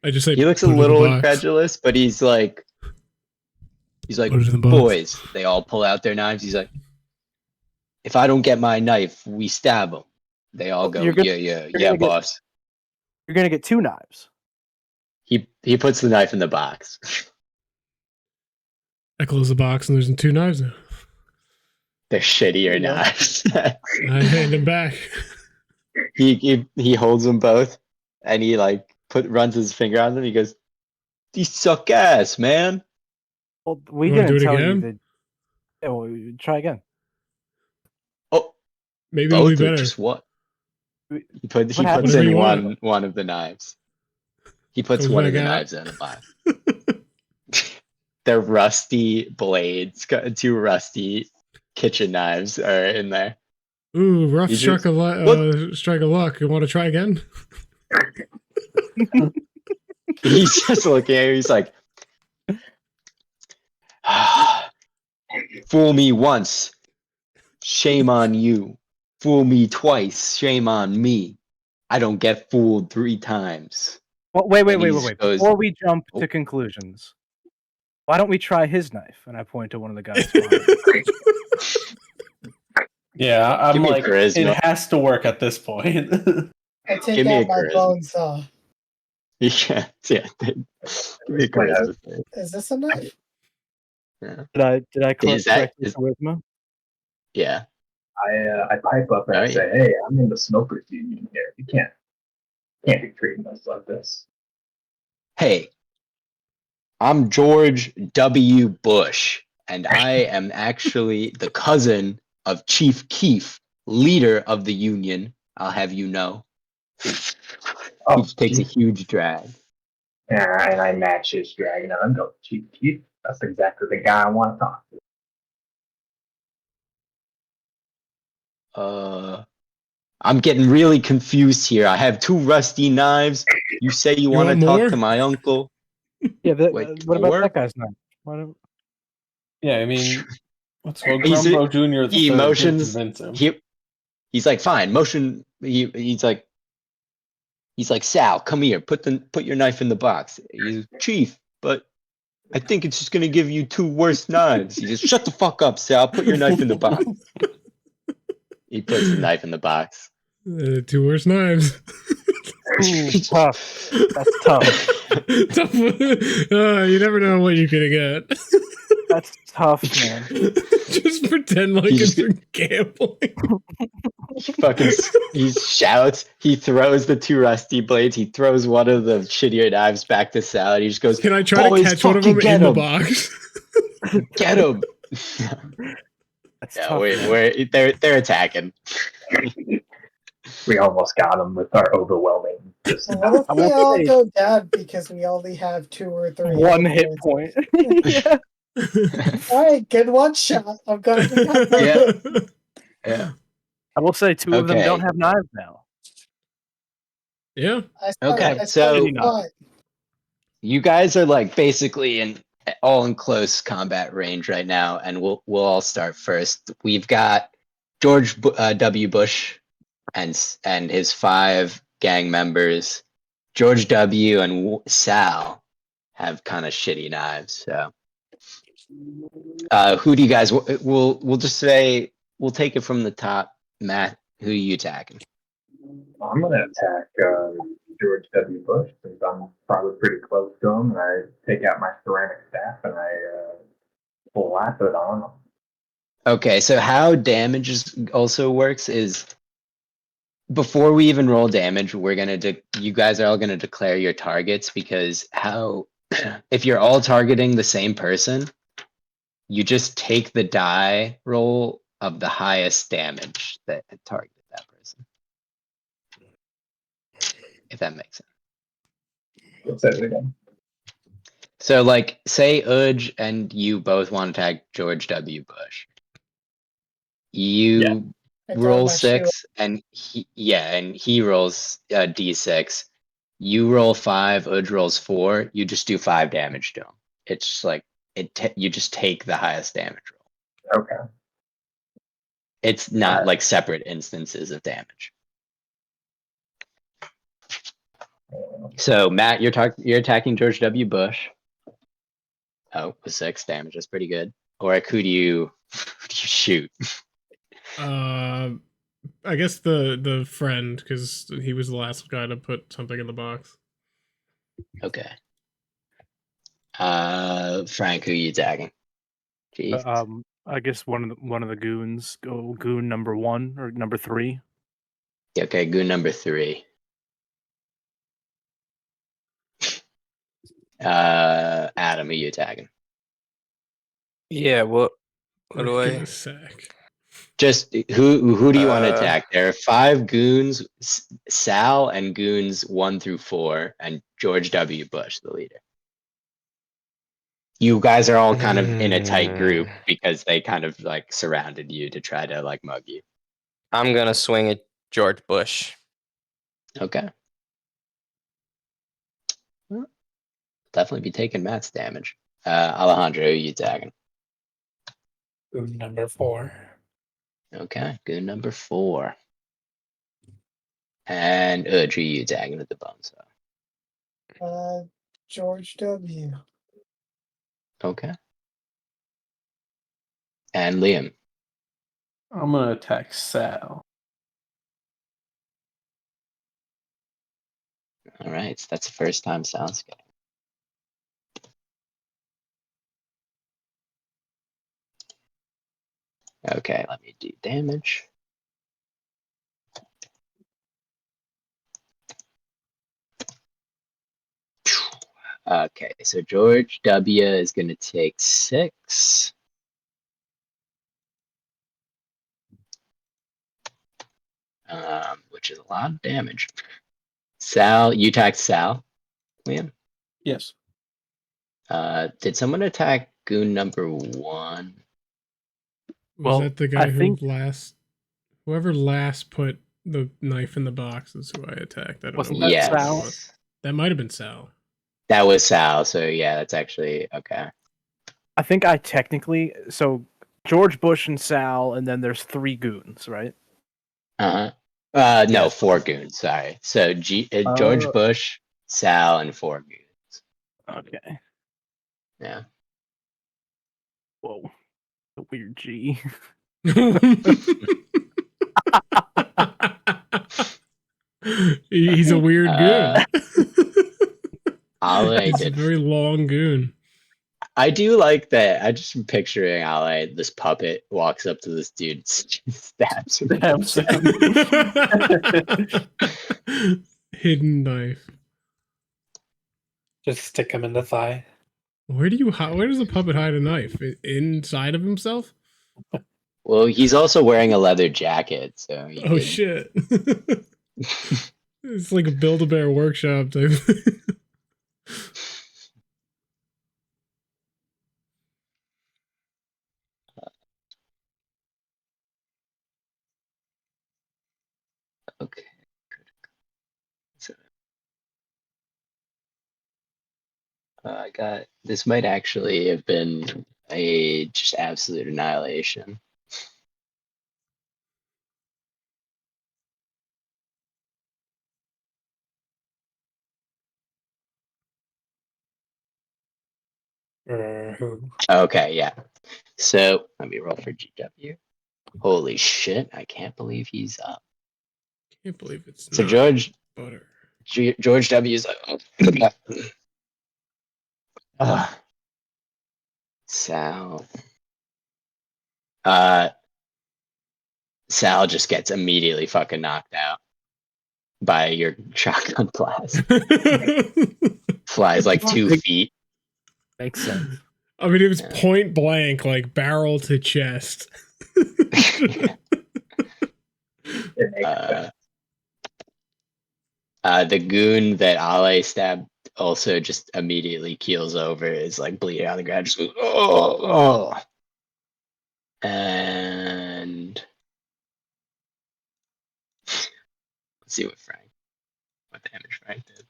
I just say. He looks a "Put it in the little box." incredulous, but he's like, He's like, Put it in the box. boys, they all pull out their knives. He's like, if I don't get my knife, we stab him. They all go, You're gonna- yeah, gonna get- boss. You're gonna get 2 knives. He puts the knife in the box. I close the box and there's 2 knives now. They're shittier Yeah. knives. I hand them back. he holds them both, and he like runs his finger on them. He goes, "These suck ass, man." Well, we You wanna didn't do it tell you again? that. Yeah, well, try again. Oh, Maybe it'll be both or better. just what? What He puts happened? Whatever in you want. one of the knives. He puts Comes one of back the out. knives in the box. They're rusty blades. 2 rusty kitchen knives are in there. Ooh, rough You strike just- of strike of luck. You want to try again? He's just looking at you. He's like, fool me once, shame on you. Fool me twice, shame on me. I don't get fooled 3 times. Well, wait. And he goes- Before we jump Oh. to conclusions, why don't we try his knife? And I point to one of the guys behind. Yeah, I'm Give me like, charisma. it has to work at this point. I take Give me out a my charisma. bone saw. Yeah. Give me a charisma save. Is this a knife? Yeah. Did I Is that- correct is- charisma? Yeah. I pipe up and Oh, I yeah. say, "Hey, I'm in the smokers union here. You can't be treating us like this." Hey, I'm George W. Bush, and I am actually the cousin of Chief Keef, leader of the union. I'll have you know. Oh, He takes a huge drag. yeah, and I match his dragon. And I go, Chief Keef, that's exactly the guy I want to talk to. I'm getting really confused here. I have 2 rusty knives. You say you want to want talk more? to my uncle? Yeah. Wait, What about more? that guy's knife? Why don't- Yeah, I mean, let's go He's- Grumbo Jr. the he third to motions. convince him. He's like, fine, motion. He's like, Sal, come here. Put your knife in the box. He's Chief, but I think it's just gonna give you 2 worse knives. He says, shut the fuck up, Sal. Put your knife in the box. He puts the knife in the box. 2 worse knives. Ooh, tough. That's tough. Tough. You never know what you're gonna get. That's tough, man. Just pretend like He's it's just- for gambling. He shouts. He throws the 2 rusty blades. He throws one of the shittier knives back to Sal. He just goes, Can I try to "Boys, catch one of them fucking in the get box? get him!" That's Yeah, tough. man. they're attacking. We almost got him with our overwhelming. So what if I we won't all say- go dead because we only have 2 or 3 One hit point. Yeah. All right, good one shot. I'm gonna be Yeah. Yeah. I will say 2 of them Okay. don't have knives now. Yeah. Okay, I so- started fine. You guys are like basically all in close combat range right now, and we'll all start first. We've got George W. Bush and his 5 gang members. George W. and Sal have kind of shitty knives. So, who do you guys? We'll just say we'll take it from the top. Matt, who are you attacking? I'm gonna attack George W. Bush since I'm probably pretty close to him, and I take out my ceramic staff and I slap it on him. Okay, so how damage also works is before we even roll damage, we're gonna you guys are all gonna declare your targets, because how if you're all targeting the same person, you just take the die roll of the highest damage that targeted that person. If that makes sense. Let's say it again. So like say Udge and you both want to attack George W. Bush. You I got roll my 6 and he rolls d6. You roll 5, Udge rolls 4. You just do 5 damage to him. It's just like you just take the highest damage roll. Okay. It's not like separate instances of damage. So Matt, you're attacking George W. Bush. Oh, with 6 damage. That's pretty good. Or who do you shoot? I guess the friend, because he was the last guy to put something in the box. Okay. Frank, who you attacking? Jesus. I guess one of the goons. Go goon number 1 or number 3. Okay, goon number 3. Adam, who you attacking? Yeah, what do Give it I? a sec. Just who do you want to Uh, attack? There are 5 goons, Sal and goons 1 through 4, and George W. Bush, the leader. You guys are all kind of in a tight group because they kind of like surrounded you to try to like mug you. I'm gonna swing at George Bush. Okay. Well, definitely be taking Matt's damage. Alejandro, who you tagging? Goon number 4. Okay, good number 4. And Udge, who you tagging at the bone so. George W. Okay. And Liam. I'm gonna attack Sal. All right, so that's the first time Sal's getting. Okay, let me do damage. Okay, so George W is going to take 6. Which is a lot of damage. Sal, you attacked Sal, Liam? Yes. Did someone attack goon number 1? Was Well, that the I guy think- whoever last put the knife in the box is who I attacked? I don't Wasn't know. that Yes. Sal? That might have been Sal. That was Sal, so yeah, that's actually okay. I think I technically George Bush and Sal, and then there's 3 goons, right? No, Yes. 4 goons, sorry. So George Oh. Bush, Sal, and 4 goons. Okay. Yeah. Whoa. A weird G. He's a weird goon. Ale He's a did. very long goon. I do like that. I just am picturing Ale, this puppet walks up to this dude, stabs him. Hidden knife. Just stick him in the thigh. Where does the puppet hide a knife? Inside of himself? Well, he's also wearing a leather jacket, so he Oh could- shit. It's like a Build-A-Bear workshop type. Okay. So, I got this. Might actually have been a just absolute annihilation. Who? Okay, yeah. So let me roll for GW. Holy shit! I can't believe he's up. Can't believe it's So not George butter. George W is like, Sal. Sal just gets immediately fucking knocked out by your shotgun blast. Flies like 2 feet. Makes sense. I mean, it was Yeah. point blank, like barrel to chest. The goon that Ale stabbed also just immediately keels over, is like bleeding on the ground, just goes, oh. And let's see what damage Frank did.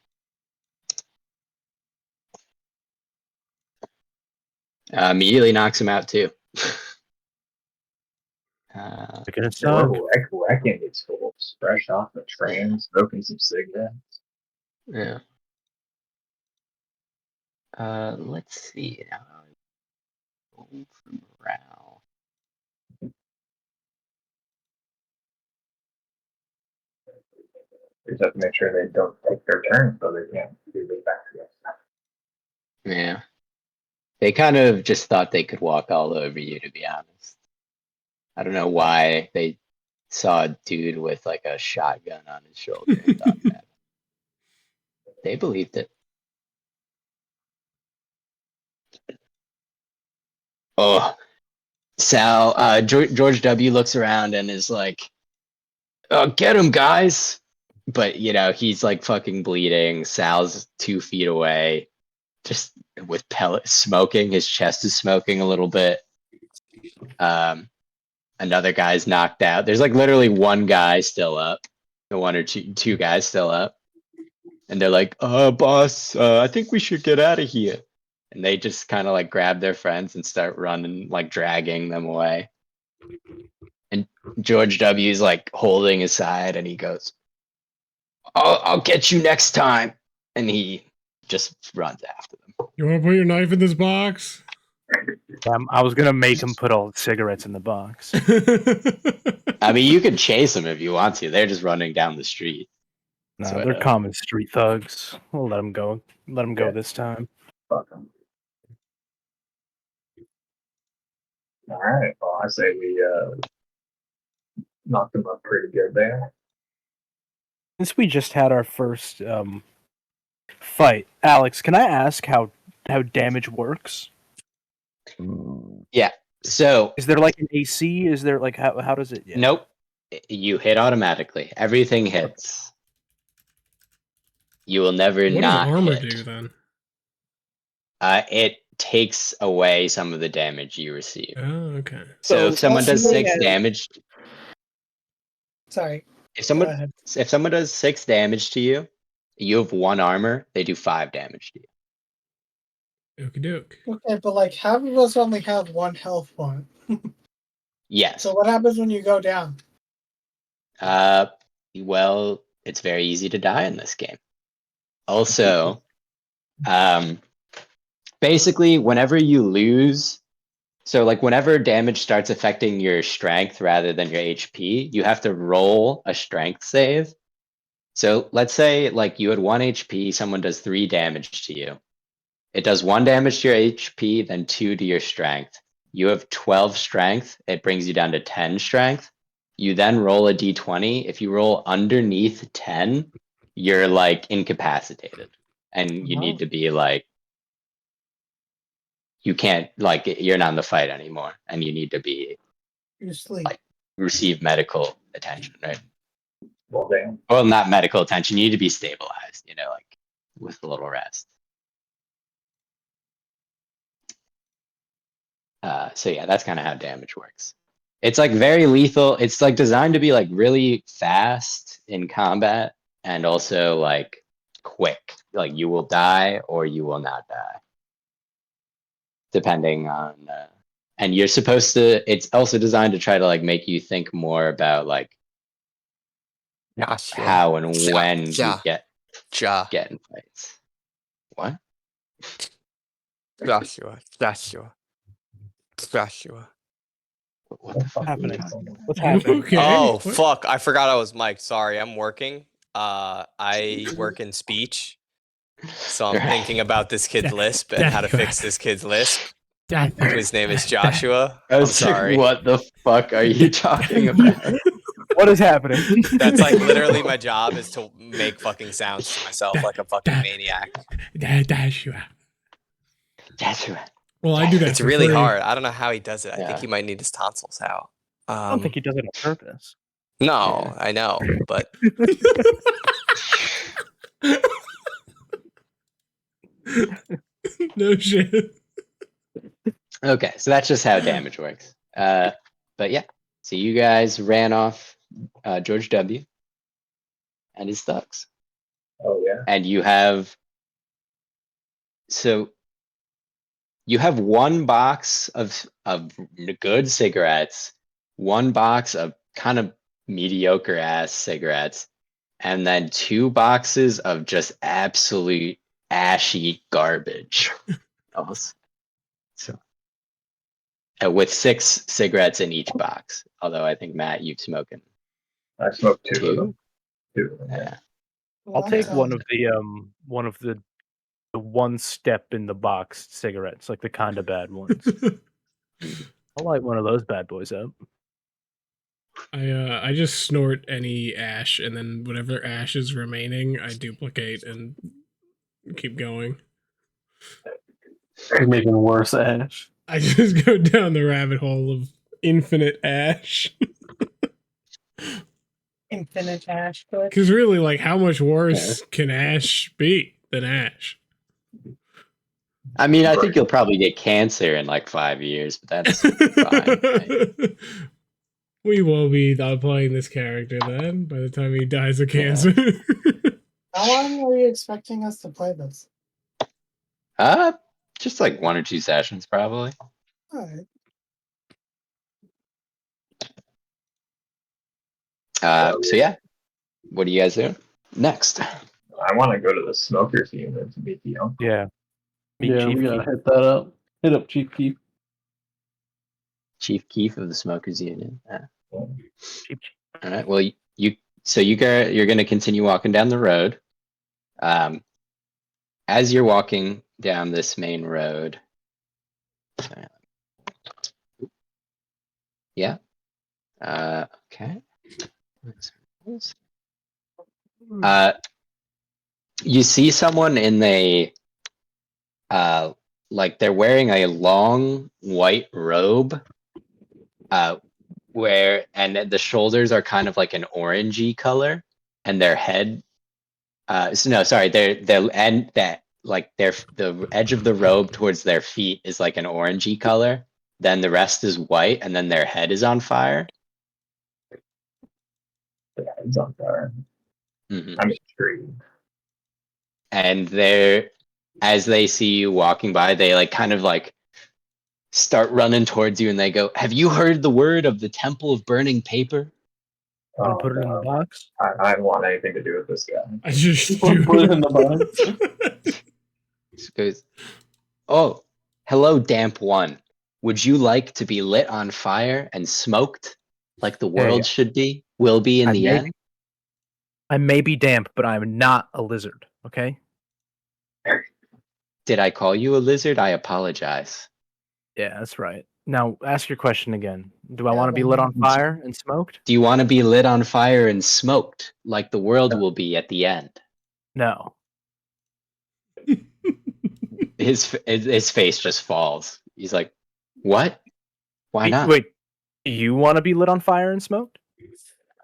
Immediately knocks him out too. Wrecking his fools fresh off the train, smoking some cigarettes. Yeah. Let's see. Roll for morale. We just have to make sure they don't take their turn so they can't do the back to us. Yeah. They kind of just thought they could walk all over you, to be honest. I don't know why they saw a dude with like a shotgun on his shoulder and thought that. They believed it. Oh, Sal, George W. looks around and is like, "Oh, get him, guys!" But he's like fucking bleeding. Sal's 2 feet away, just with pellets smoking. His chest is smoking a little bit. Another guy's knocked out. There's like literally one guy still up, one or two guys still up, and they're like, boss, I think we should get out of here." And they just kind of like grab their friends and start running, like dragging them away. And George W.'s like holding his side, and he goes, I'll get you next time. And he just runs after them. You want to put your knife in this box? I was gonna make him put all the cigarettes in the box. I mean, you could chase them if you want to. They're just running down the street. No, So, they're common street thugs. We'll let them go. Let them go this time. Fuck them. All right. Well, I say we knocked them up pretty good there. Since we just had our first fight, Alex, can I ask how damage works? Yeah. So Is there like an AC? Is there like how does it? Yeah. Nope. You hit automatically. Everything hits. You will never What not does armor hit. do then? It takes away some of the damage you receive. Oh, okay. So if someone does assuming 6 that- damage, Sorry. if Go someone ahead. does 6 damage to you, you have 1 armor, they do 5 damage to you. Okie doke. Okay, but like half of us only have 1 health point. Yes. So what happens when you go down? Well, it's very easy to die in this game. Also, basically, whenever you lose, so like whenever damage starts affecting your strength rather than your HP, you have to roll a strength save. So let's say like you had 1 HP, someone does 3 damage to you. It does 1 damage to your HP, then 2 to your strength. You have 12 strength, it brings you down to 10 strength. You then roll a d20. If you roll underneath 10, you're like incapacitated. And you need to be like, you can't, like, you're not in the fight anymore. And you need to be, You sleep. like, receive medical attention, right? Well, damn. Well, not medical attention. You need to be stabilized, like with a little rest. So yeah, that's kind of how damage works. It's like very lethal. It's like designed to be like really fast in combat and also like quick. Like you will die or you will not die, depending on. And you're supposed to. It's also designed to try to like make you think more about like how and when you get in fights. What? Joshua. What the fuck? Happening? What's You happening? okay? Oh What? fuck! I forgot I was mic'd. Sorry, I'm working. I work in speech, so I'm Right. thinking about this kid's lisp and how to fix this kid's lisp. His name is Joshua. I I'm was like, sorry. what the fuck are you talking about? What is happening? That's like literally my job is to make fucking sounds to myself like a fucking maniac. Joshua. Joshua. Well, I do that. It's for really free. hard. I don't know how he does it. I think Yeah. he might need his tonsils out. I don't think he does it on purpose. No, Yeah. I know, but No shit. Okay, so that's just how damage works. But yeah, so you guys ran off George W. and his thugs, Oh yeah. and you have 1 box of good cigarettes, 1 box of kind of mediocre ass cigarettes, and then 2 boxes of just absolute ashy garbage. So with 6 cigarettes in each box. Although I think Matt, you've smoking I smoked 2 of 2. them. 2 of them. Yeah. I'll take Well, one of the one step in the box cigarettes, like the kind of bad ones. I'll light one of those bad boys up. I just snort any ash, and then whatever ash is remaining, I duplicate and keep going. You're making worse ash. I just go down the rabbit hole of infinite ash. infinite ash clip. Because really, like, how much worse can ash be than ash? I mean, I think you'll probably get cancer in like 5 years, but that's fine. Right? We will be playing this character then by the time he dies of cancer. How long are you expecting us to play this? Just like 1 or 2 sessions, probably. All right. So yeah, what are you guys doing next? I want to go to the smokers unit to meet the uncle. Yeah. Meet Yeah, Chief we gotta Keef. hit that up. Hit up Chief Keef. Chief Keef of the Smokers Union. Chief. All right. Well, you're going to continue walking down the road. As you're walking down this main road. Yeah. Okay. You see someone in like they're wearing a long white robe, and the shoulders are kind of like an orangey color, and their head, the edge of the robe towards their feet is like an orangey color. Then the rest is white, and then their head is on fire. The head's on fire. Mm-hmm. I'm intrigued. And as they see you walking by, they like kind of like start running towards you, and they go, "Have you heard the word of the Temple of Burning Paper?" Want to put it in the box? I don't want anything to do with this guy. I just Put it in the box. He goes, "Oh, hello, Damp One. Would you like to be lit on fire and smoked like the world should be, will be in the end?" I may be damp, but I'm not a lizard, okay? Did I call you a lizard? I apologize. Yeah, that's right. Now, ask your question again. Do I want to be lit on fire and smoked? Do you want to be lit on fire and smoked like the world will be at the end? No. His face just falls. He's like, "What? Why not? Wait, you want to be lit on fire and smoked?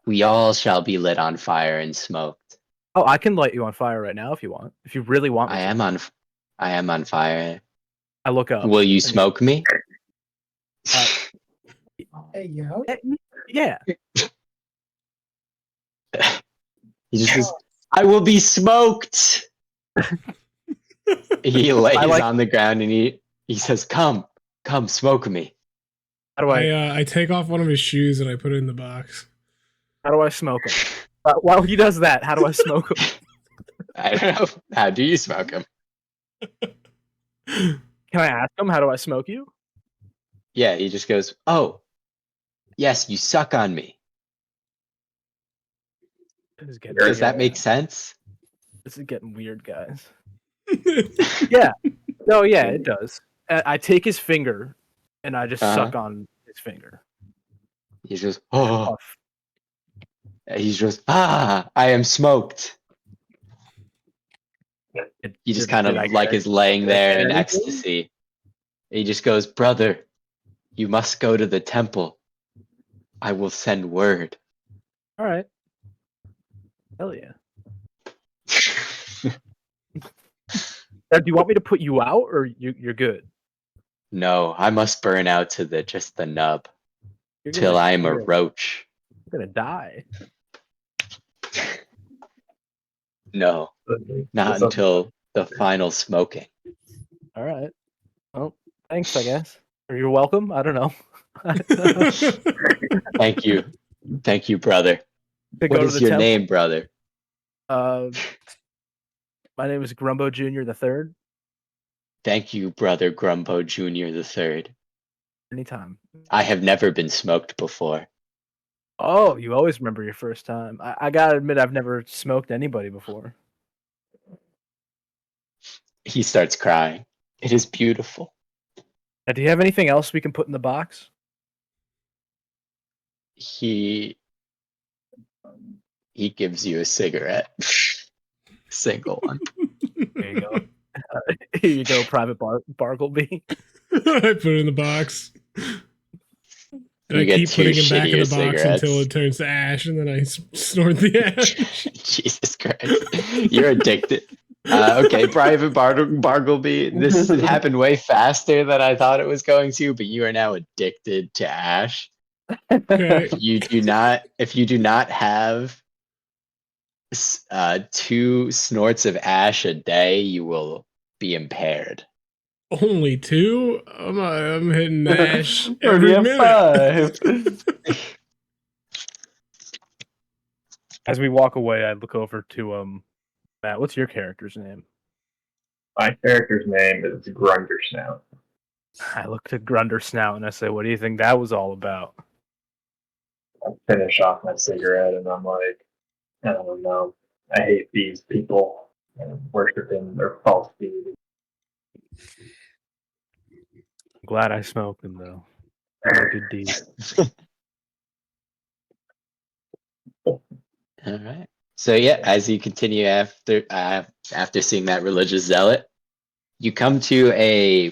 We all shall be lit on fire and smoked." Oh, I can light you on fire right now if you want. If you really want me I to. am on fire. I look up. Will you smoke me? Hey, yo. Yeah. He just says, "I will be smoked." He lays on the ground and he says, come, smoke me." How do I I take off one of his shoes and I put it in the box. How do I smoke him? While he does that, how do I smoke him? I don't know. How do you smoke him? Can I ask him, how do I smoke you? Yeah, he just goes, "Oh, yes, you suck on me." Does that make sense? This is getting weird, guys. Yeah. No, yeah, it does. I take his finger and I just suck on his finger. He's just, "Oh." He's just, "Ah, I am smoked." He just kind of like is laying there in ecstasy. He just goes, "Brother, you must go to the temple. I will send word." All right. Hell yeah. Now, do you want me to put you out, or you're good? No, I must burn out to just the nub You're till I am a roach. You're gonna die. No, not until the final smoking. All right. Well, thanks, I guess. Or you're welcome. I don't know. Thank you, brother. What is your name, brother? My name is Grumbo Jr. the Third. Thank you, brother Grumbo Jr. the Third. Anytime. I have never been smoked before. Oh, you always remember your first time. I gotta admit, I've never smoked anybody before. He starts crying. It is beautiful. Now, do you have anything else we can put in the box? He gives you a cigarette. Single one. There you go. Here you go, Private Bartleby. I put it in the box. And You I get keep two putting him back in the shittier box cigarettes. until it turns to ash, and then I snort the ash. Jesus Christ. You're addicted. Okay, Private Bartleby. This happened way faster than I thought it was going to, but you are now addicted to ash. Okay. If you do not have 2 snorts of ash a day, you will be impaired. Only 2? I'm hitting ash Already every have minute. 5. As we walk away, I look over to Matt. What's your character's name? My character's name is Grundersnout. I look to Grunder Snout and I say, "What do you think that was all about?" I finish off my cigarette and I'm like, I don't know. I hate these people and worshiping their false deity. I'm glad I smoked them though. A good deed. All right. So yeah, as you continue after seeing that religious zealot, you come to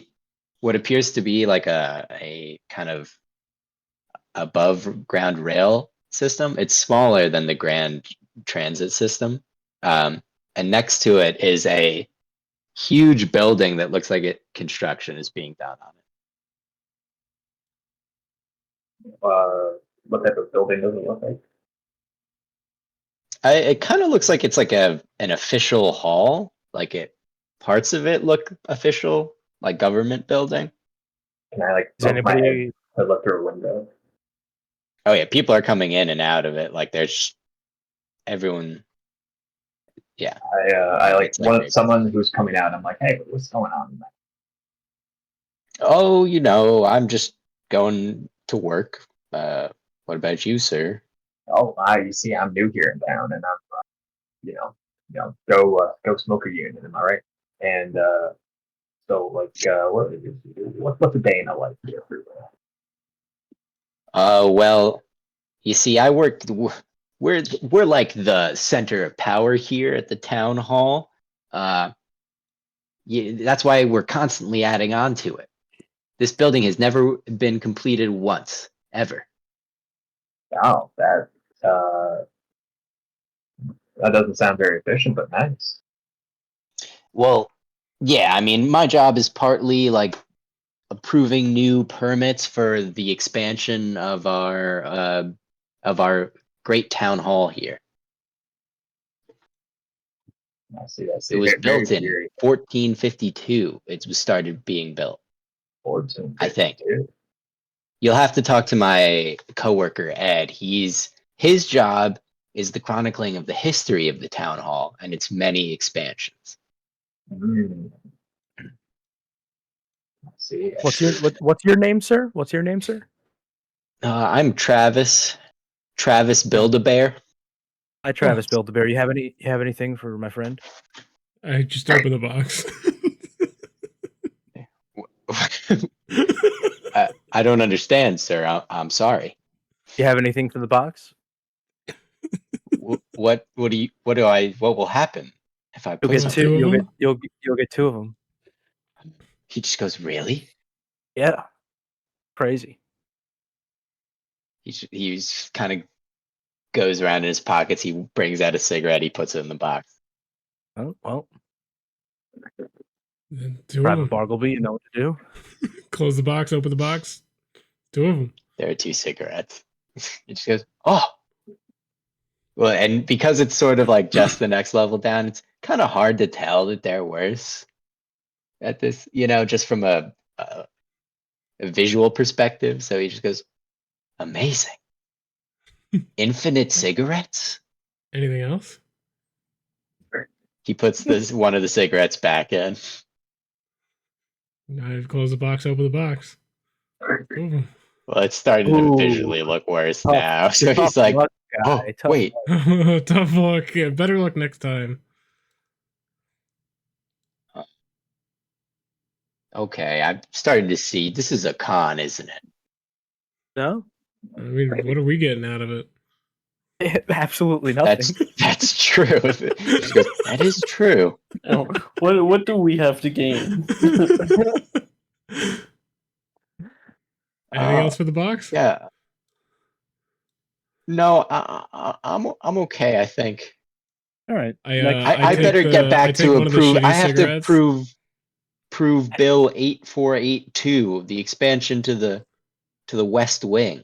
what appears to be like a kind of above ground rail system. It's smaller than the grand transit system, and next to it is a huge building that looks like construction is being done on it. What type of building does it look like? It kind of looks like it's like an official hall. Parts of it look official, like government building. Can I Is anybody? I look through a window? Oh yeah, people are coming in and out of it. Like there's everyone. Yeah. I like It's like someone who's coming out. I'm like, hey, what's going on? Oh, I'm just going to work. What about you, sir? Oh, you see, I'm new here in town, and I'm, go smoke a unit. Am I right? And so, like, what's a day in a life here? Well, you see, I work. We're like the center of power here at the town hall. That's why we're constantly adding on to it. This building has never been completed once, ever. Wow, that doesn't sound very efficient, but nice. Well, yeah, I mean, my job is partly like approving new permits for the expansion of our great town hall here. I see. I see. It was Very built in serious. 1452. It was started being built. I think. 1452. You'll have to talk to my coworker Ed. His job is the chronicling of the history of the town hall and its many expansions. Mm. I see. What's your name, sir? What's your name, sir? I'm Travis. Travis Build-A-Bear. Hi, Travis Build-A-Bear. You have anything for my friend? I just opened the box. I don't understand, sir. I'm sorry. You have anything for the box? What will happen if I You'll put get something? two. You'll get 2 of them. He just goes, really? Yeah. Crazy. He's kind of goes around in his pockets. He brings out a cigarette. He puts it in the box. Oh well. Two of Private them. Bartleby, you know what to do. Close the box, open the box. 2 of them. There are 2 cigarettes. He just goes, oh. Well, and because it's sort of like just the next level down, it's kind of hard to tell that they're worse at this, just from a visual perspective. So he just goes, amazing. Infinite cigarettes? Anything else? He puts one of the cigarettes back in. I close the box, open the box. Ooh. Well, it's starting to Ooh. visually look worse Tough- now. So he's Tough like, luck, oh, guy. Tough wait. luck. Tough luck. Yeah, better luck next time. Okay, I'm starting to see. This is a con, isn't it? No, I mean, what are we getting out of it? absolutely nothing. That's true. She goes, that is true. Oh, what do we have to gain? Anything else for the box? Yeah. No, I'm okay. I think All right. I take better get back to one of the approve. shitty I have to cigarettes. prove Bill 8482, the expansion to the West Wing.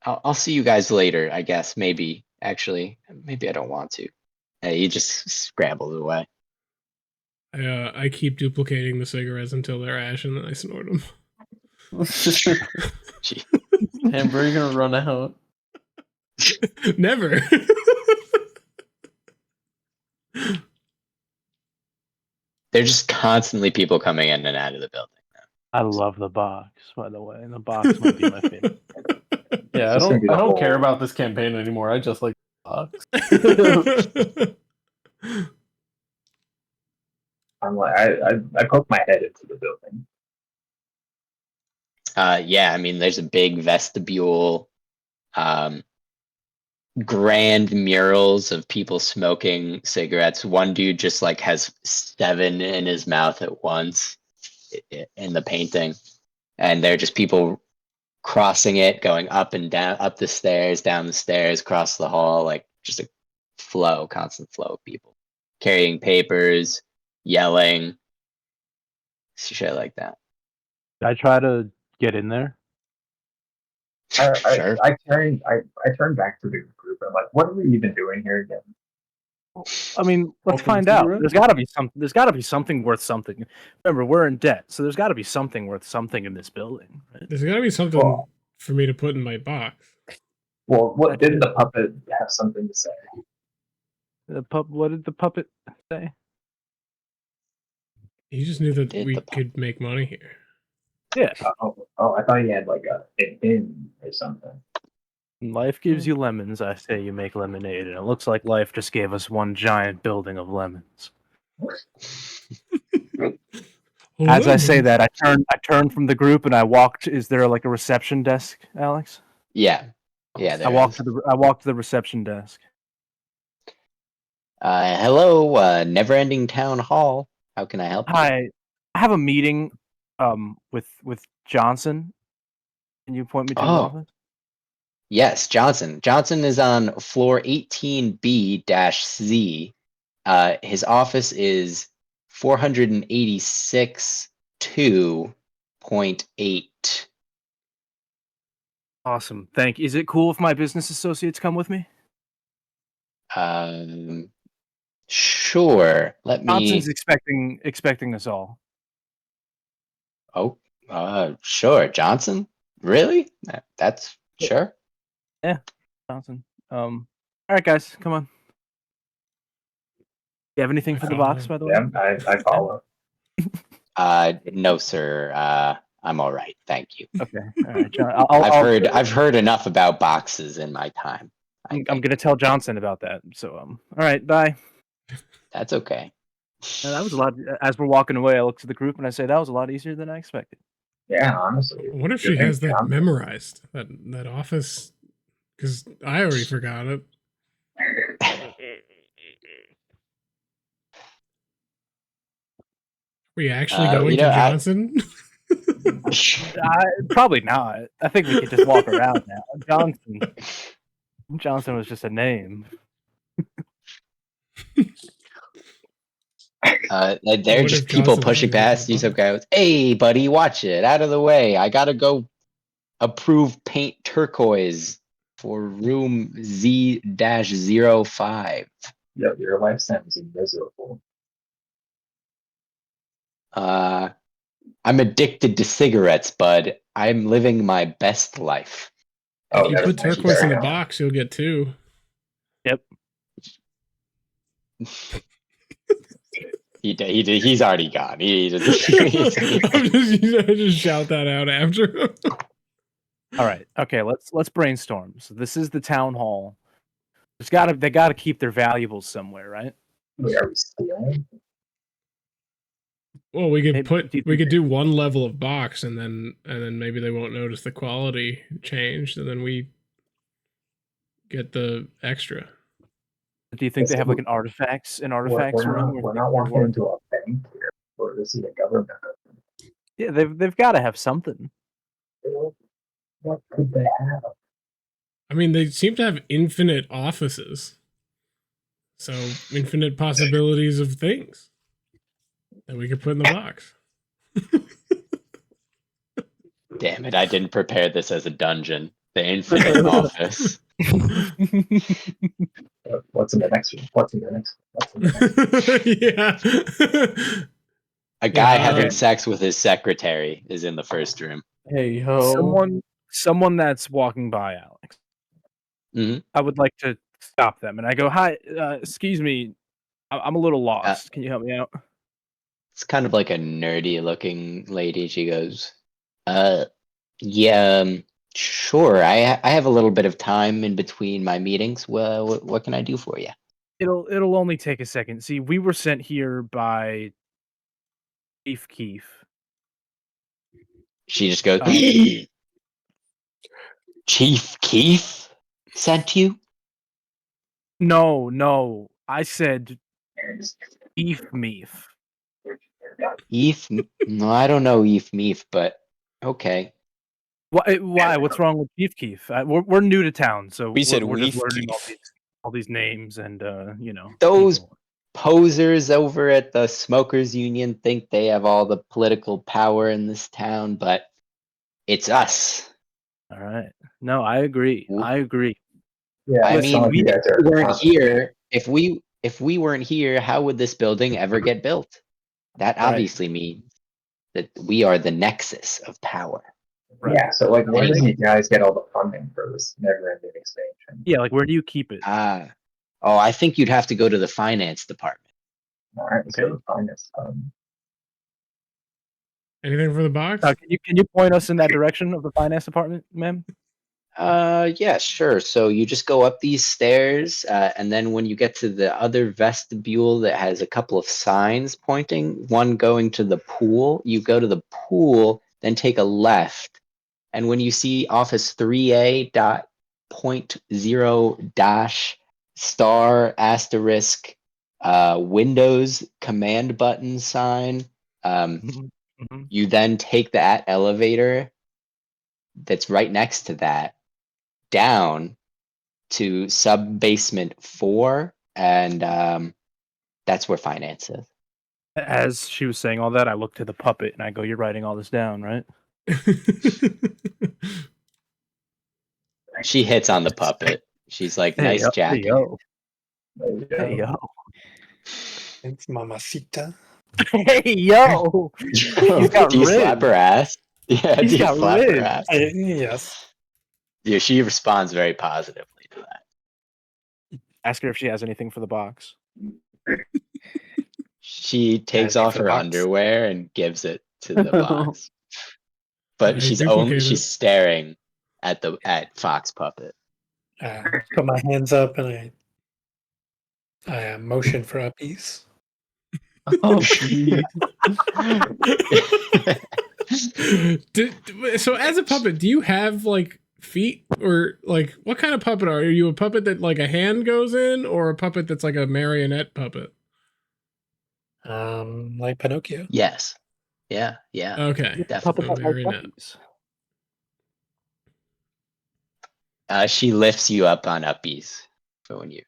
I'll see you guys later. I guess maybe maybe I don't want to. He just scrambled away. I keep duplicating the cigarettes until they're ash, and then I snort them. Gee. Amber, you're gonna run out. Never. There's just constantly people coming in and out of the building. I love the box, by the way. The box might be my favorite. Yeah, I It's gonna be the don't whole- care about this campaign anymore. I just like box. I'm like, I poke my head into the building. Yeah, I mean, there's a big vestibule, grand murals of people smoking cigarettes. One dude just like has 7 in his mouth at once in the painting, and they're just people crossing it, going up and down, up the stairs, down the stairs, across the hall, like just a constant flow of people carrying papers, yelling, shit like that. I try to get in there. Sure. I turned back to the group. I'm like, what are we even doing here again? I mean, let's Open find out. cigarette? There's got to be something. There's got to be something worth something. Remember, we're in debt, so there's got to be something worth something in this building. Right? There's got to be something Well- for me to put in my box. Well, what didn't the puppet have something to say? What did the puppet say? He just knew that Did we the pop- could make money here. Yeah, I thought he had like an in or something. life gives you lemons. I say you make lemonade, and it looks like life just gave us one giant building of lemons. As I say that, I turn from the group and I walked. Is there like a reception desk, Alex? Yeah. I walked to the reception desk. Hello, Never-Ending Town Hall. How can I help you? Hi, I have a meeting with Johnson. Can you point me to his Oh. office? Yes, Johnson. Johnson is on floor 18B-Z. His office is 486.2.8. Awesome. Thank you. Is it cool if my business associates come with me? Sure. Let me. Johnson's expecting us all. Oh, sure. Johnson? Really? That's sure. Johnson. All right, guys, come on. You have anything for the box, by the way? Yeah, I follow. No, sir. I'm all right. Thank you. Okay. All right, John. I've heard enough about boxes in my time. I'm gonna tell Johnson about that. So all right, bye. That's okay. And that was a lot. As we're walking away, I look to the group and I say that was a lot easier than I expected. Yeah, honestly. What if she Good has thing, that Johnson. memorized? That office? Because I already forgot it. Were you actually going to Johnson? Probably not. I think we could just walk around now. Johnson was just a name. They're just people pushing past. These guys. Hey, buddy, watch it. Out of the way. I gotta go approve paint turquoise for room Z-05. Yep, your life sounds miserable. I'm addicted to cigarettes, bud. I'm living my best life. If you put turquoise in the box, you'll get 2. Yep. He's already gone. I just shout that out after him. All right. Okay. Let's brainstorm. So this is the town hall. They gotta keep their valuables somewhere, right? Are we stealing? Well, we could Maybe- we could do one level of box, and then maybe they won't notice the quality change, and then we get the extra. Do you think they have like an artifacts room? We're not walking into a bank here. Or this is a government. Yeah, they've got to have something. What could they have? I mean, they seem to have infinite offices, so infinite possibilities of things that we could put in the box. Damn it! I didn't prepare this as a dungeon. The infinite office. What's in the next one? What's in the next one? Yeah. A guy Yeah, having alright. sex with his secretary is in the first room. Hey ho. Someone that's walking by, Alex. Mhm. I would like to stop them, and I go, "Hi, excuse me, I'm a little lost. Can you help me out?" It's kind of like a nerdy looking lady. She goes, yeah, sure. I have a little bit of time in between my meetings. Well, what can I do for you?" It'll only take a second. See, we were sent here by Chief Keef. She just goes, Um, Chief Keef sent you? No, I said Beef Meef. Eve? No, I don't know Eve Meef, but okay. Why? What's wrong with Beef Keef? We're new to town, so We said we're just Weef learning Keef. all these names and Those people. posers over at the Smokers Union think they have all the political power in this town, but it's us. All right. No, I agree. Yeah, I it's mean, not like we you guys are weren't here. If we weren't here, how would this building ever get built? That Right. obviously means that we are the nexus of power. Right. Yeah, so like, where do you guys get all the funding for this never-ending expansion? Yeah, like where do you keep it? Oh, I think you'd have to go to the finance department. All right, Okay. so the finest. Anything for the box? Can you point us in that direction of the finance department, ma'am? Yeah, sure. So you just go up these stairs, and then when you get to the other vestibule that has a couple of signs pointing, one going to the pool, you go to the pool, then take a left. And when you see office 3A.0 dash star asterisk Windows command button sign, you then take that elevator that's right next to that down to sub basement 4, and that's where finance is. As she was saying all that, I looked to the puppet and I go, "You're writing all this down, right?" She hits on the puppet. She's like, "Nice jacket." Hey yo. It's Mamacita. Hey yo. He's got Do you slap ribs. her ass? Yeah, He's do you got slap her ribs. ass? Yes. Yeah, she responds very positively to that. Ask her if she has anything for the box. She takes Anything off for the her box? underwear and gives it to the box. But I she's duplicate it. staring at Fox Puppet. Put my hands up and I motion for a piece. Oh, geez. So as a puppet, do you have like feet, or like what kind of puppet are you? Are you a puppet that like a hand goes in, or a puppet that's like a marionette puppet? Like Pinocchio. Yes. Yeah. Okay. Definitely. Puppet Marionette. puppies. She lifts you up on uppies for when you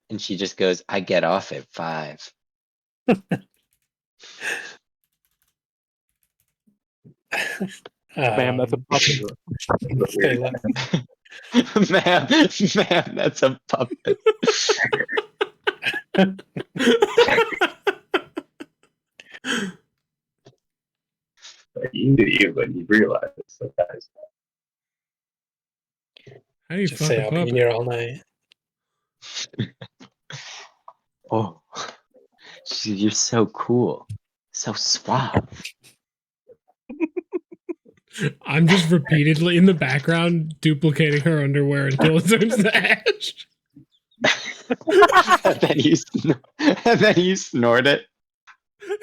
and she just goes, "I get off at 5." Ma'am, that's a puppet. Stay left. ma'am, that's a puppet. You do you, but you realize that that is. How do you Just fuck say a I'll be puppet? here all night. Oh, you're so cool, so suave. I'm just repeatedly in the background duplicating her underwear until it turns to ash. And then you snort it.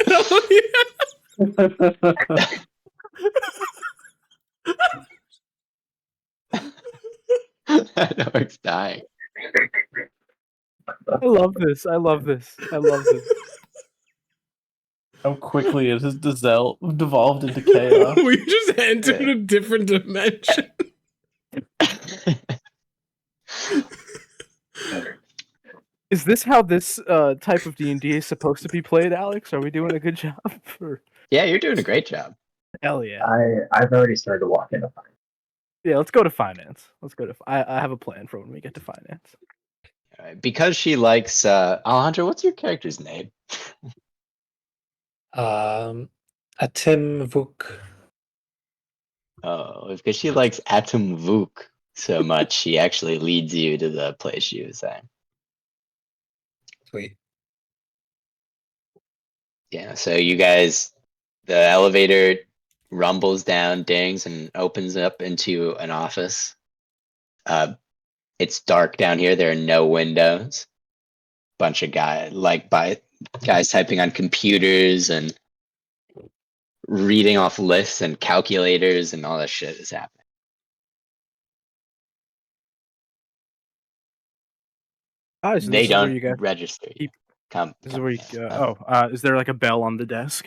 Oh, yeah. Dog's dying. I love this. I love this. I love this. How quickly it has devolved into chaos. We just entered a different dimension. Is this how this type of D&D is supposed to be played, Alex? Are we doing a good job? Or... Yeah, you're doing a great job. Hell yeah. I've already started to walk into finance. Yeah, let's go to finance. Let's go to. I have a plan for when we get to finance. All right, because she likes Alejandro, what's your character's name? Atim Vuk. Oh, because she likes Atom Vuk so much, she actually leads you to the place she was at. Sweet. Yeah, so you guys, the elevator rumbles down, dings, and opens up into an office. It's dark down here. There are no windows. Bunch of guys typing on computers and reading off lists and calculators and all that shit is happening. Oh, so They this is where don't you guys register. keep- Come. This is where you go. Is there like a bell on the desk?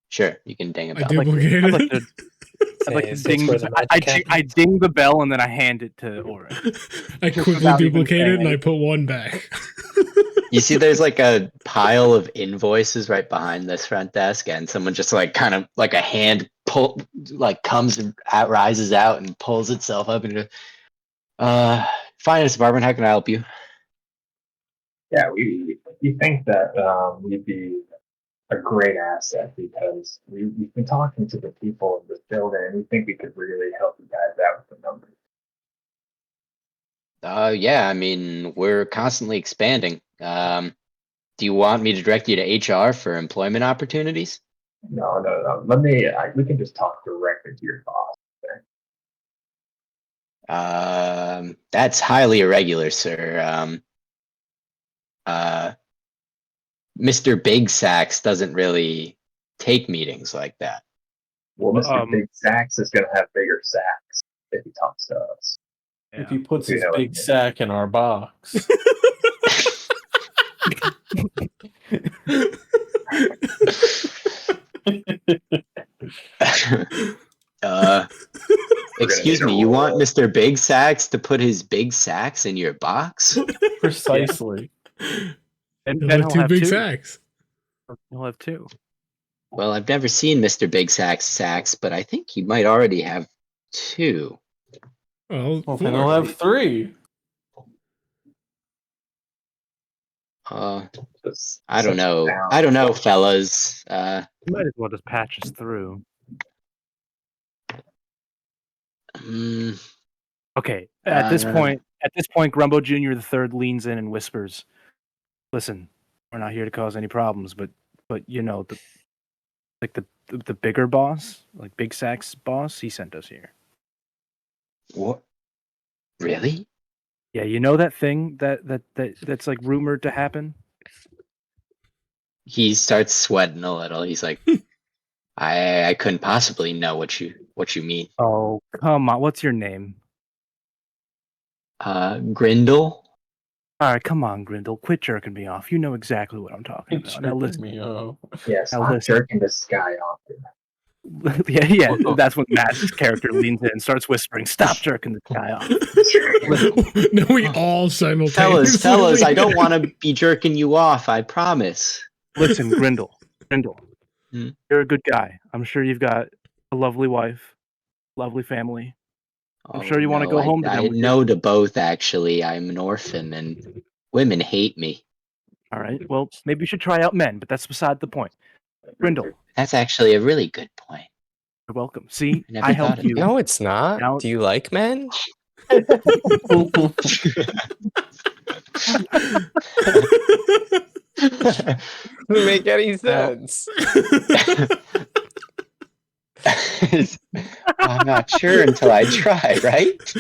Sure, you can ding a I bell. duplicated I'd like it. I'd like to Is ding. this where the magic I happens? ding the bell and then I hand it to Oren. I Just quickly without even duplicated saying and I anything. put one back. You see, there's like a pile of invoices right behind this front desk, and someone just like kind of like a hand comes and rises out and pulls itself up and goes, finance department, how can I help you? Yeah, we think that we'd be a great asset because we've been talking to the people in this building and we think we could really help you guys out with the numbers. Yeah, I mean, we're constantly expanding. Do you want me to direct you to HR for employment opportunities? No. We can just talk directly to your boss. That's highly irregular, sir. Mr. Big Sacks doesn't really take meetings like that. Well, Mr. Big Sacks is going to have bigger sacks if he talks to us. If he puts You his know what I big mean. sack in our box. Excuse me, you want Mr. Big Sacks to put his big sacks in your box? Precisely. And He'll then have he'll have big two. sacks. He'll have two. Well, I've never seen Mr. Big sacks, but I think he might already have two. Well, Then he'll have three. I don't know. I don't know, fellas. You might as well just patch us through. Okay. At this point, Grumbo Jr. the Third leans in and whispers, "Listen, we're not here to cause any problems, but you know, the bigger boss, like Big Sack's boss, he sent us here." What? Really? Yeah, you know that thing that's like rumored to happen? He starts sweating a little. He's like, I couldn't possibly know what you mean. Oh, come on. What's your name? Grindle? All right, come on, Grindle. Quit jerking me off. You know exactly what I'm talking about. Now listen. Me up. Yes, Now I'm listen. jerking this guy off. yeah. That's when Matt's character leans in and starts whispering, "Stop jerking this guy off." No, we all simultaneously. Fellas, I don't want to be jerking you off. I promise. Listen, Grindle. Hmm? You're a good guy. I'm sure you've got a lovely wife, lovely family. I'm sure you want to go home to them. I no to both, actually. I'm an orphan, and women hate me. All right. Well, maybe you should try out men, but that's beside the point. Grindle. That's actually a really good point. You're welcome. See, Never I thought helped of you. No, it's not. Now- Do you like men? Doesn't make any sense. I'm not sure until I try, right?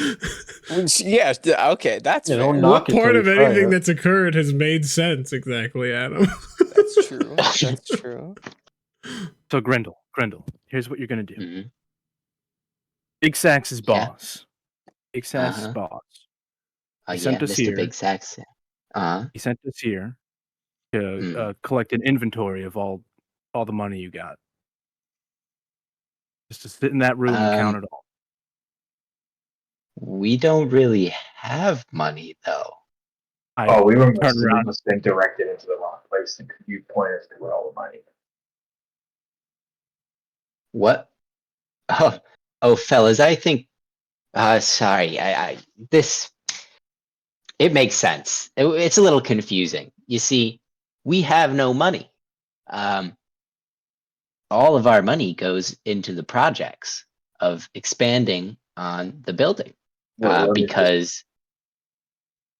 Yeah, okay, that's Yeah, fair. don't What knock it part till of you try anything it. that's occurred has made sense exactly, Adam? That's true. That's true. So Grindel, here's what you're gonna do. Mhm. Big Sax's Yeah. boss. Big Sax's Uh-huh. boss. Oh He sent yeah, us Mr. here. Big Sax. Uh-huh. He sent us here to Mm. collect an inventory of all the money you got. Just to sit in that room and count it all. We don't really have money though. Oh, we turn around. must have been directed into the wrong place, and you point us to where all the money. What? Oh, fellas, I think. Sorry, this. It makes sense. It's a little confusing. You see, we have no money. All of our money goes into the projects of expanding on the building. Well, Because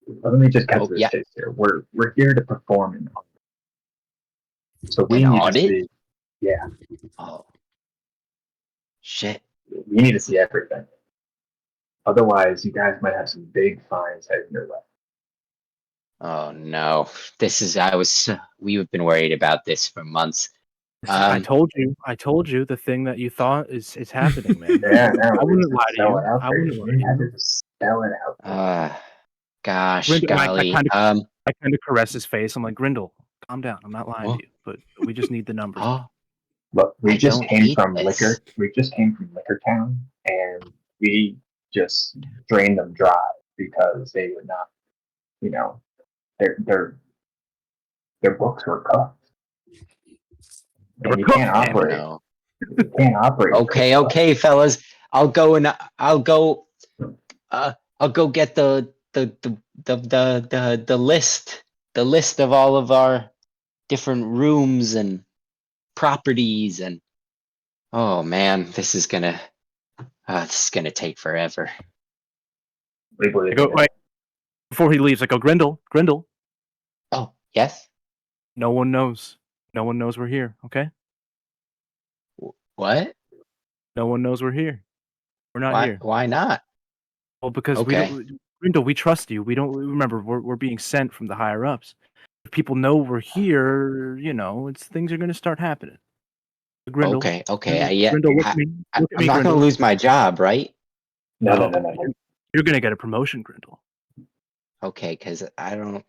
let me just cut to the yeah. chase here. We're here to perform an audit. So we An need audit? to see. Yeah, Oh, shit. we need to see everything. Otherwise, you guys might have some big fines heading your way. Oh no. We've been worried about this for months. I told you the thing that you thought is happening, man. Yeah, no, I wouldn't lie to spell you. it out I there. wouldn't lie We to had you. to spell it out. Gosh, Grindel, golly. I kind of caress his face. I'm like, Grindel, calm down. I'm not lying to you, but we just need the numbers. Look, we I just don't came need from this. liquor. We just came from Liquor Town, and we just drained them dry because they would not, you know, their books were cut. And you can't operate. No. You can't operate. Okay, fellas. I'll go get the list of all of our different rooms and properties, and oh man, this is gonna take forever. I go, wait, before he leaves, I go, Grindel. Oh, yes? No one knows. No one knows we're here, okay? What? No one knows we're here. We're not here. Why not? Well, because we don't, Grindel, we trust you. We don't remember we're being sent from the higher ups. If people know we're here, things are gonna start happening. Grindel. Okay. Grindel, look at me. I'm not gonna lose my job, right? No. You're gonna get a promotion, Grindel. Okay, because I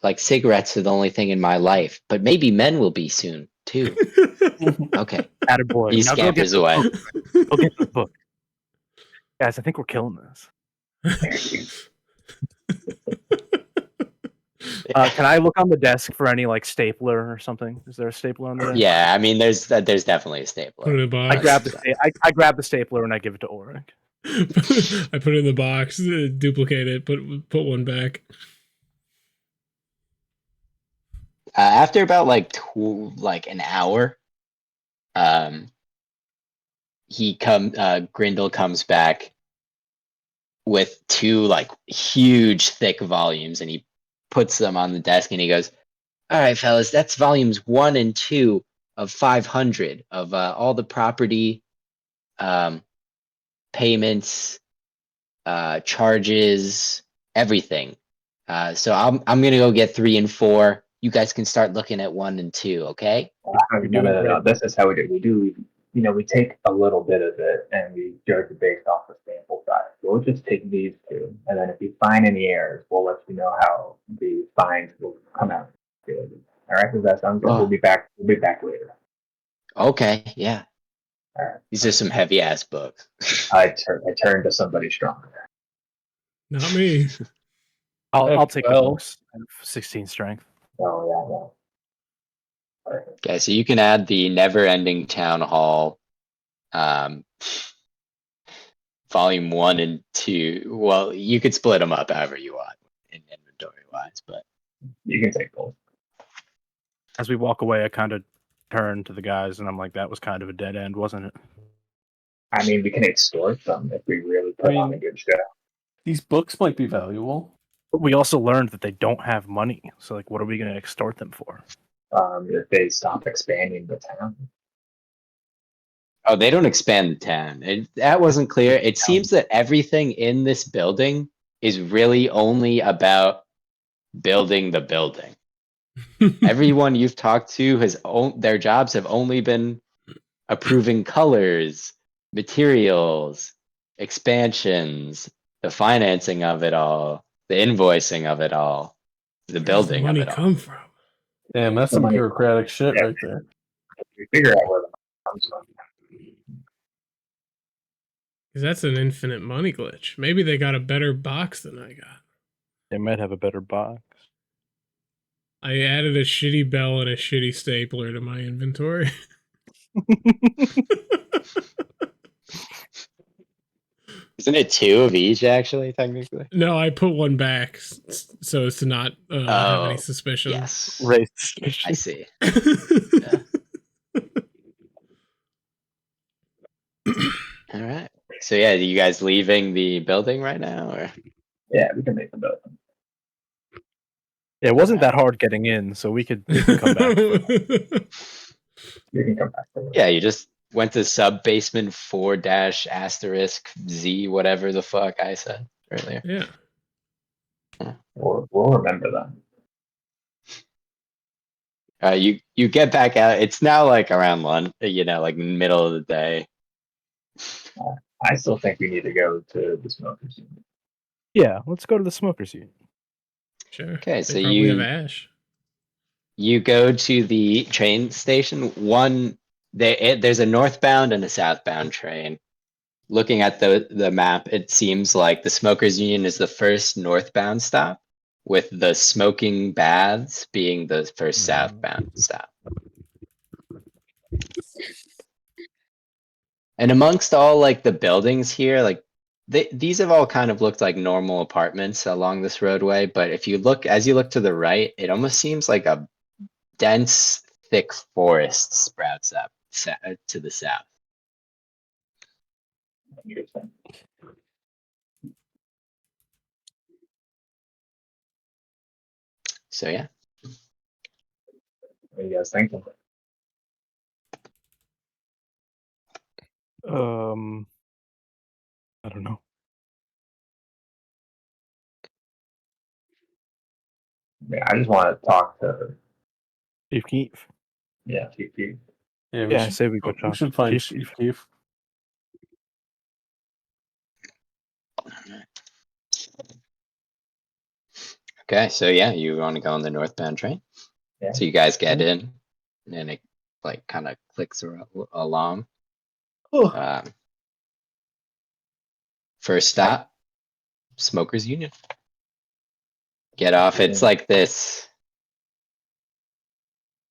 like cigarettes are the only thing in my life, but maybe men will be soon too. Okay. Attaboy. He scampers away. Go get the book. Guys, I think we're killing this. Can I look on the desk for any stapler or something? Is there a stapler on the desk? Yeah, I mean, there's definitely a stapler. Put it in a box. I grab the stapler and I give it to Ulrich. I put it in the box, duplicate it, put one back. After about an hour, Grindel comes back with two huge thick volumes, and he puts them on the desk, and he goes, "All right, fellas, that's volumes 1 and 2 of 500 of all the property, payments, charges, everything. So I'm gonna go get 3 and 4. You guys can start looking at 1 and 2, okay?" No. This is how we do. We take a little bit of it and we judge it based off the sample size. We'll just take these two, and then if we find any errors, we'll let you know how the fines will come out. All right, does that sound good? We'll be back later. Okay, yeah. All right. These are some heavy ass books. I turn to somebody stronger. Not me. I'll take the books. 16 strength. Oh yeah. Okay, so you can add the never-ending town hall, volume 1 and 2. Well, you could split them up however you want in inventory-wise, but you can take both. As we walk away, I kind of turn to the guys and I'm like, "That was kind of a dead end, wasn't it?" I mean, we can extort them if we really put on a good show. These books might be valuable. But we also learned that they don't have money. So, like, what are we going to extort them for? If they stop expanding the town. Oh, they don't expand the town. That wasn't clear. It seems that everything in this building is really only about building the building. Everyone you've talked to their jobs have only been approving colors, materials, expansions, the financing of it all, the invoicing of it all, the Where's the building of money it all. come from? Damn, that's some Money. bureaucratic shit Yeah. right there. We figure out where the money comes from. Because that's an infinite money glitch. Maybe they got a better box than I got. They might have a better box. I added a shitty bell and a shitty stapler to my inventory. Isn't it 2 of each, actually, technically? No, I put one back so as to not have any Oh, suspicion. yes. Race. I see. All right. So yeah, you guys leaving the building right now, or? Yeah, we can make the building. It wasn't that hard getting in, so we can come back. You can come back for it. Yeah, you just went to sub basement 4-**Z, whatever the fuck I said earlier. Yeah. We'll remember that. You get back out. It's now like around lunch, like middle of the day. I still think we need to go to the smokers unit. Yeah, let's go to the smokers unit. Sure. Okay, They so probably have Ash. you go to the train station. There's a northbound and a southbound train. Looking at the map, it seems like the smokers union is the first northbound stop, with the smoking baths being the first southbound stop. And amongst all like the buildings here, like these have all kind of looked like normal apartments along this roadway, but as you look to the right, it almost seems like a dense, thick forest sprouts up to the south. Interesting. So yeah. What are you guys thinking? I don't know. Yeah, I just want to talk to Chief Keef. Chief Keef. Yeah, Yeah, I say we go we talk should to find Chief Chief Keef. Okay, so yeah, you want to go on the northbound train? Yeah. So you guys get in, and it like kind of clicks along. First stop, Smokers Union. Get off. It's like this.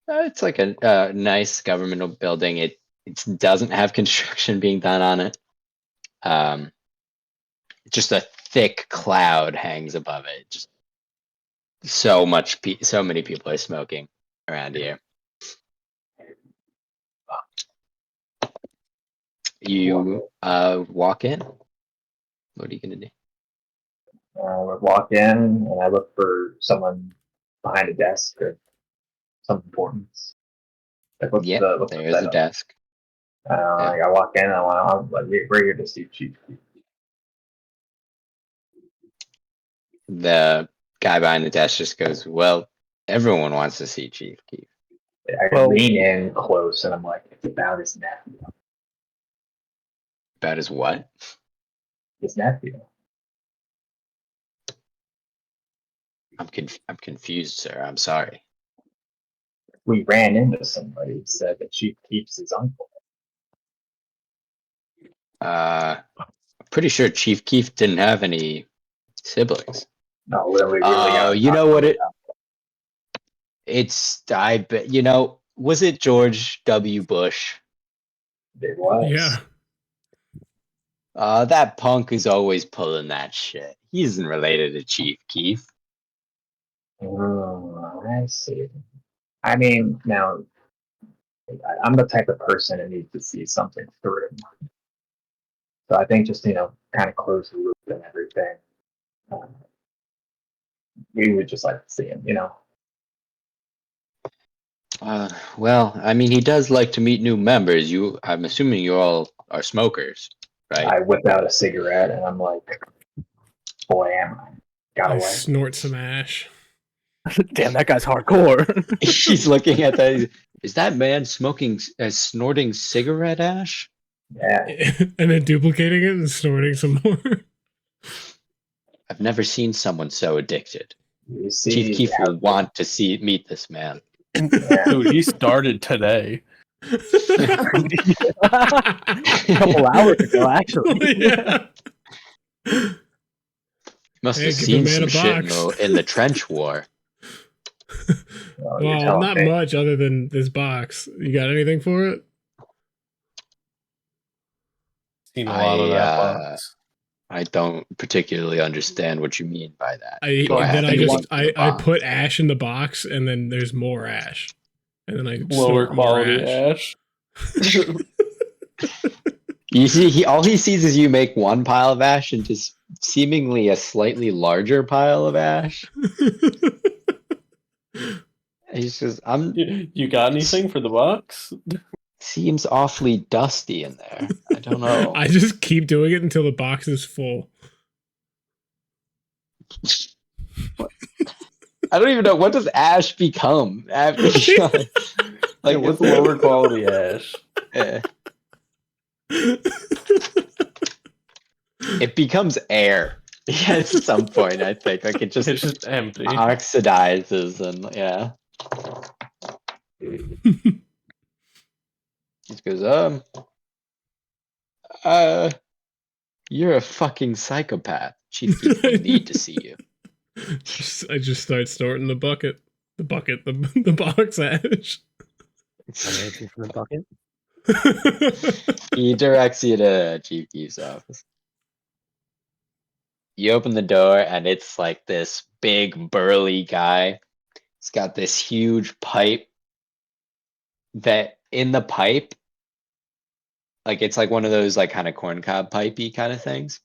It's like a nice governmental building. It doesn't have construction being done on it. Just a thick cloud hangs above it. Just so many people are smoking around here. You walk in. What are you gonna do? I walk in and I look for someone behind a desk or some importance. Like what's Yep, the there's a setup? desk. Like I walk in and I'm like, we're here to see Chief Keef. The guy behind the desk just goes, "Well, everyone wants to see Chief Keef." I lean in close and I'm like, it's about his nephew. About his what? His nephew. I'm confused, sir. I'm sorry. We ran into somebody who said that Chief Keef's his uncle. I'm pretty sure Chief Keef didn't have any siblings. No, literally. Oh, you know what I bet, was it George W. Bush? It was. Yeah. That punk is always pulling that shit. He isn't related to Chief Keef. Oh, I see. I mean, now, I'm the type of person that needs to see something through. So I think just, kind of close the loop and everything. we would just like to see him, you know. Well, I mean, he does like to meet new members. I'm assuming you all are smokers, right? I whip out a cigarette and I'm like, boy, am I. Got I away. snort some ash. Damn, that guy's hardcore. He's looking at that. Is that man snorting cigarette ash? Yeah. And then duplicating it and snorting some more. I've never seen someone so addicted. You see, Chief Keef will want to meet this man. Dude, he started today. A couple hours ago, actually. Yeah. Must Hey, have give seen a man some a shit box. in the trench war. Well, you're Well, telling not me. much other than this box. You got anything for it? Seen a lot of that I box. I don't particularly understand what you mean by that. I Go ahead. I put ash in the box and then there's more ash. And then I Lower snort more quality ash. You see, all he sees is you make one pile of ash into seemingly a slightly larger pile of ash. He's just, You got anything for the box? seems awfully dusty in there. I don't know. I just keep doing it until the box is full. I don't even know, what does ash become after Like, what's lower quality ash? eh. It becomes air at some point, I think. Like it It's just empty. oxidizes and yeah. Just goes, you're a fucking psychopath. Chief Keef will need to see you. I just start snorting the box ash. Anything from the bucket? He directs you to Chief Keef's office. You open the door and it's like this big burly guy. He's got this huge pipe that in the pipe, like it's like one of those like kind of corncob pipey kind of things.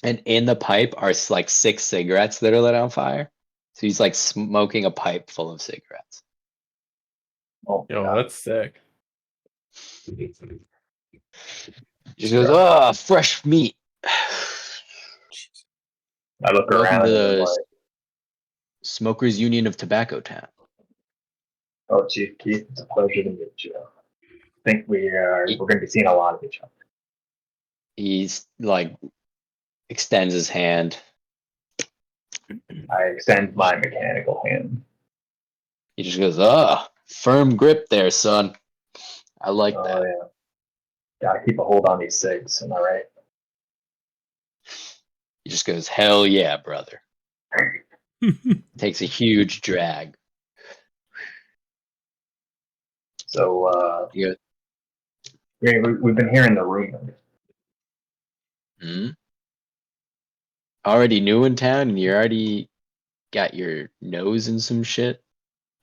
And in the pipe are like 6 cigarettes that are lit on fire. So he's like smoking a pipe full of cigarettes. Oh, Yo, God. that's sick. He just goes, oh, fresh meat. I look Welcome around to and I'm the like, Smokers Union of Tobacco Town. oh, Chief Keef, it's a pleasure to meet you. I think we're going to be seeing a lot of each other. He's like extends his hand. I extend my mechanical hand. He just goes, oh, firm grip there, son. I like Oh, that. yeah. Gotta keep a hold on these cigs, am I right? He just goes, hell yeah, brother. Takes a huge drag. So, Yeah. we've been hearing the rumors. Hmm? Already new in town and you already got your nose in some shit?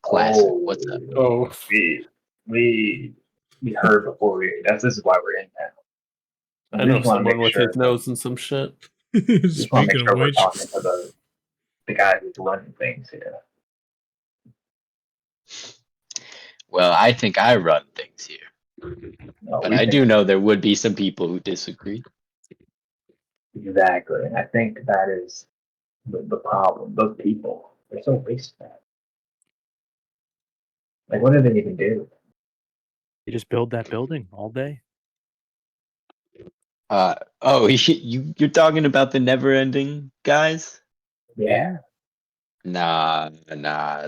Classic. What's up? Oh, We heard before this is why we're in town. I We know just wanna someone make with sure his nose and some shit. Just want to Speaking make sure of we're which, talking to the guy who's running things here. Well, I think I run things here. No, But we I think- do know there would be some people who disagree. Exactly, and I think that is the problem. Those people, they're so wasteful. Like, what do they even do? You just build that building all day. Oh, you're talking about the never-ending guys? Yeah, Nah,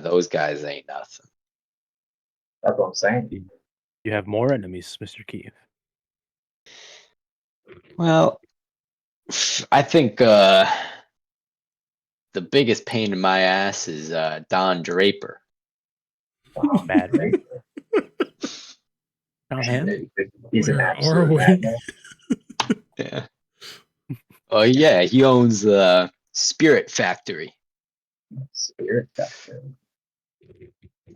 those guys ain't nothing. that's what I'm saying. You have more enemies, Mr. Keefe. Well, I think the biggest pain in my ass is Don Draper. Oh, Bad great. Not him. He's an Where absolute are we? madman. Yeah. Oh yeah, he owns Spirit Factory. Spirit factor.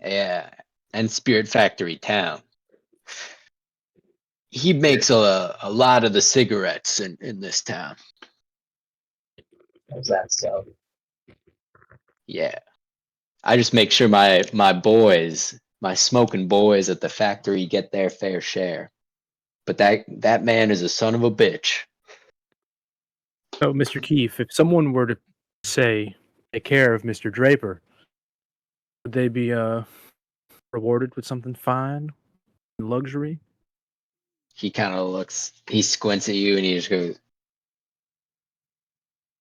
Yeah, and Spirit Factory Town. He makes a lot of the cigarettes in this town. How's that so? Yeah. I just make sure my boys, my smoking boys at the factory get their fair share. But that man is a son of a bitch. Oh, Mr. Keefe, if someone were to say, take care of Mr. Draper, would they be rewarded with something fine, luxury? He kind of looks, he squints at you and he just goes,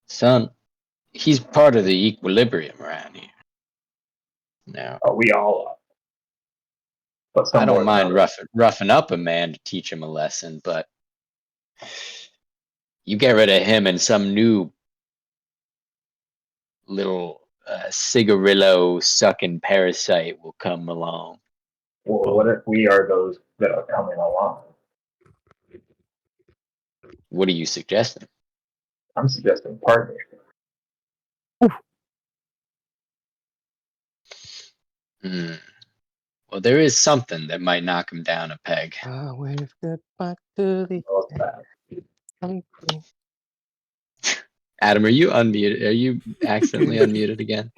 son, he's part of the equilibrium around here. Now, Oh, we all are. But some I more don't than mind others. roughing up a man to teach him a lesson, but you get rid of him and some new little cigarillo sucking parasite will come along. Well, what if we are those that are coming along? What are you suggesting? I'm suggesting partnership. Hmm. Well, there is something that might knock him down a peg. Wave goodbye to the What's that? Adam, are you unmuted? Are you accidentally unmuted again?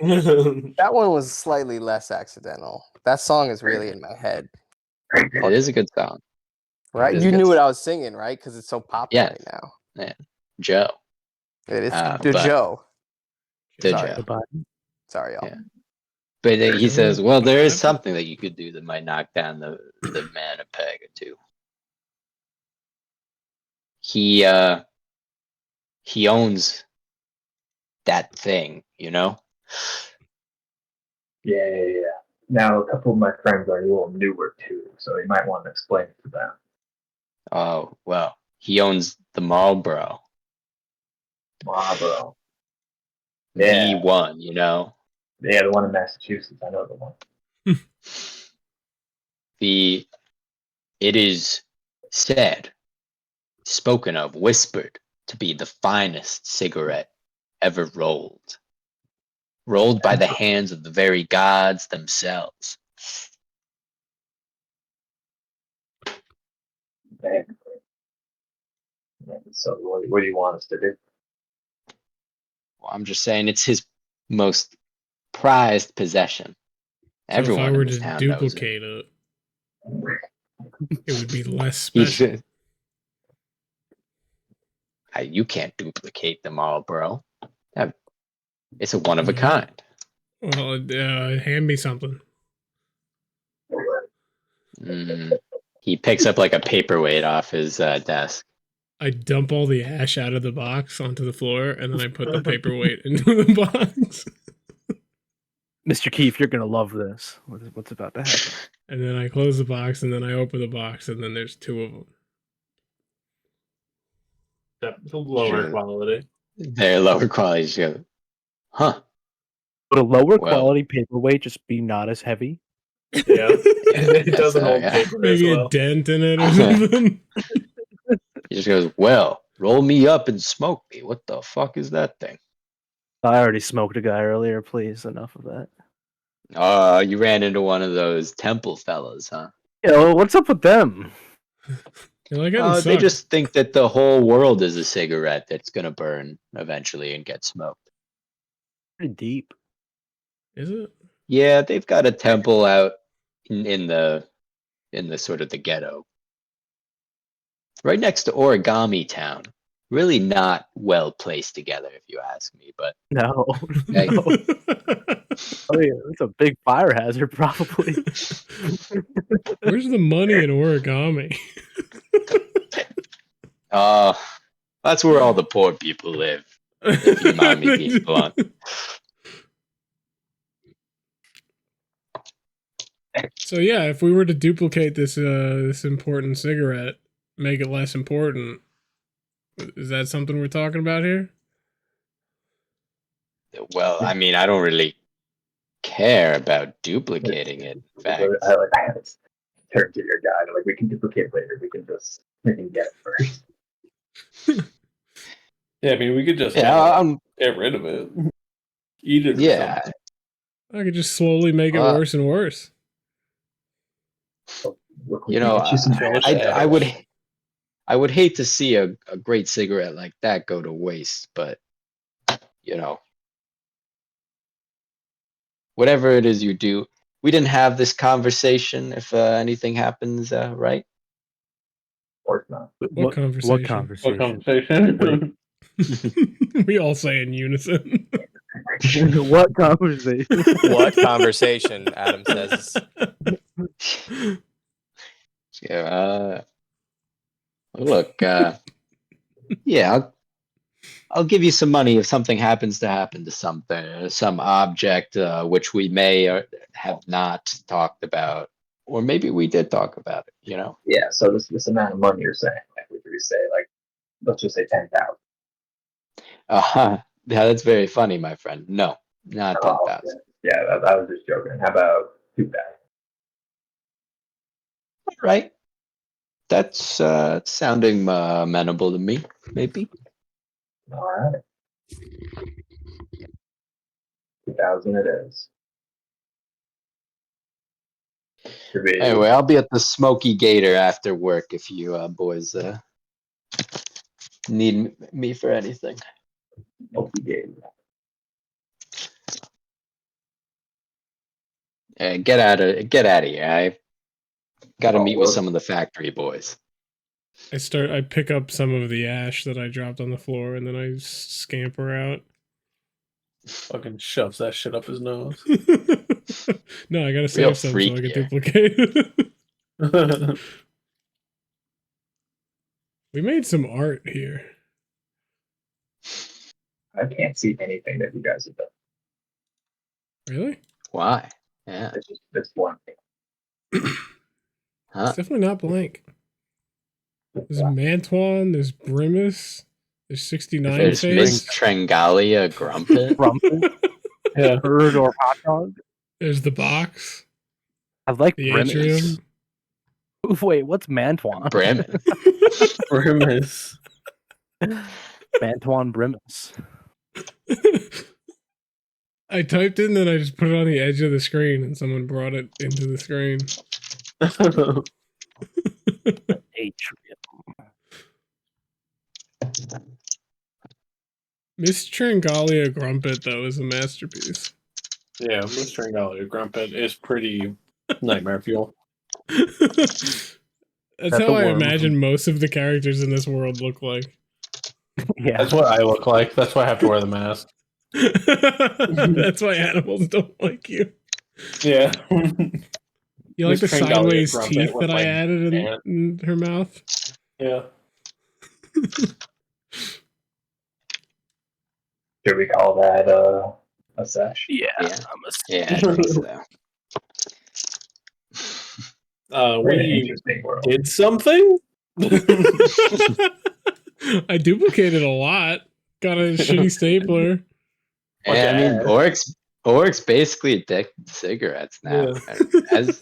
That one was slightly less accidental. That song is really in my head, It is a good song. right? It is You a good knew what song. I was singing, right? Because it's so popular Yes. right now. Yeah. Joe. It is but Joe. The Sorry. Joe. Sorry, y'all. Yeah. But he Joe says, well, there is Biden? something that you could do that might knock down the man a peg or two. He owns that thing, you know? Yeah. Now, a couple of my friends are a little newer too, so you might want to explain it to them. Oh, well, he owns the Marlboro. Marlboro. The Yeah. one, you know? Yeah, the one in Massachusetts. I know the one. It is said, spoken of, whispered to be the finest cigarette ever rolled. Rolled by the hands of the very gods themselves. Man. So, what do you want us to do? Well, I'm just saying it's his most prized possession. So if I Everyone were in this to town knows it. duplicate it, it would be less He special. should- You can't duplicate the Marlboro. It's a one of a kind. Well, hand me something. He picks up like a paperweight off his desk. I dump all the ash out of the box onto the floor, and then I put the paperweight into the box. Mr. Keefe, you're gonna love this. What's about to happen? And then I close the box, and then I open the box, and then there's two of them. That's lower Sure. quality. They're lower quality. Just go, huh? Would a lower Well- quality paperweight just be not as heavy? Yeah. It doesn't hold yeah. paper as Maybe a well. dent in it or something. He just goes, well, roll me up and smoke me. What the fuck is that thing? I already smoked a guy earlier. Please, enough of that. You ran into one of those temple fellas, huh? Yeah, well, what's up with them? You're like, getting They sucked. just think that the whole world is a cigarette that's gonna burn eventually and get smoked. Pretty deep. Is it? Yeah, they've got a temple out in the sort of the ghetto, right next to Origami Town. Really not well placed together, if you ask me. But No, hey, no. Oh yeah, it's a big fire hazard, probably. Where's the money in origami? that's where all the poor people live. If you mind me being blunt. So yeah, if we were to duplicate this important cigarette, make it less important, is that something we're talking about here? Well, I mean, I don't really care about duplicating it. In fact, I have to turn to your guy. Like, we can duplicate later. We can get it first. Yeah, I mean, we could just get rid of it. Eat it or yeah. something. I could just slowly make it worse and worse. You know, I would hate to see a great cigarette like that go to waste, but you know, whatever it is you do, we didn't have this conversation if anything happens, right? Or not. What conversation? What conversation? What conversation? We all say in unison. What conversation? What conversation? Adam says. Yeah. Look, yeah, I'll give you some money if something happens to happen to something, some object, which we may or have not talked about, or maybe we did talk about it. You know? Yeah. So this amount of money you're saying, like, would we say, like, let's just say 10,000? Yeah, that's very funny, my friend. No, not 10,000. Yeah, that was just joking. How about 2,000? Right. That's sounding amenable to me. Maybe. All right. 2,000 it is. Should be, Anyway, I'll be at the Smoky Gator after work if you boys need me for anything. Get out of here. I got to meet with some of the factory boys. I pick up some of the ash that I dropped on the floor, and then I scamper out. Fucking shoves that shit up his nose. No, I gotta Real save some so freak I can here. duplicate it. We made some art here. I can't see anything that you guys have done. Really? Why? Yeah. It's just this one thing. Huh? It's definitely not blank. There's Mantuan, there's Grimace, there's 69 There's Miss Face. Trengalia Grumpet. Rumpel, Yeah. bird, or hot dog? There's the box, I like the Grimace. atrium. Wait, what's Mantuan? Bremen. Grimace. Mantuan Brimus. I typed in, then I just put it on the edge of the screen, and someone brought it into the screen. Atrium. Miss Trangalia Grumpet, though, is a masterpiece. Yeah, Mr. Ngali Grumpet is pretty nightmare fuel. That's That's how a I worm. imagine most of the characters in this world look like. Yeah. That's what I look like. That's why I have to wear the mask. That's why animals don't like you. Yeah. You like Miss the Trangalia sideways Grumpet teeth with, that I like, added ant. in her mouth? Yeah. Should we call that a sesh? Yeah. Yeah. I'm a Yeah, I think so. Very We interesting world. did something? I duplicated a lot. Got a shitty stapler. Yeah, I mean, Oric's basically addicted to cigarettes now. As,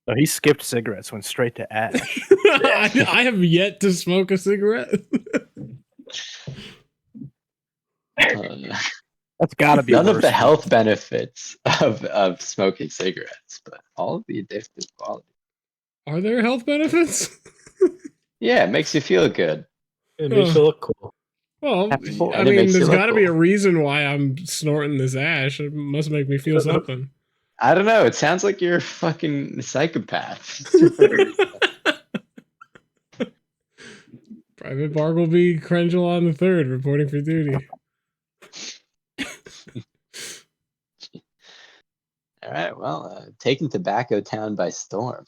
Oh, he skipped cigarettes, went straight to ash. I have yet to smoke a cigarette. That's gotta be none of worse the than- health benefits of smoking cigarettes, but all of the addictive quality. Are there health benefits? Yeah, it makes you feel good. It makes you look cool. Well, Happy I boy. And it mean, makes you there's look got to be a cool. reason why I'm snorting this ash. It must make me feel something. I don't know. It sounds like you're a fucking psychopath. Private Bartleby Crengelon III reporting for duty. All right. Well, taking Tobacco Town by storm.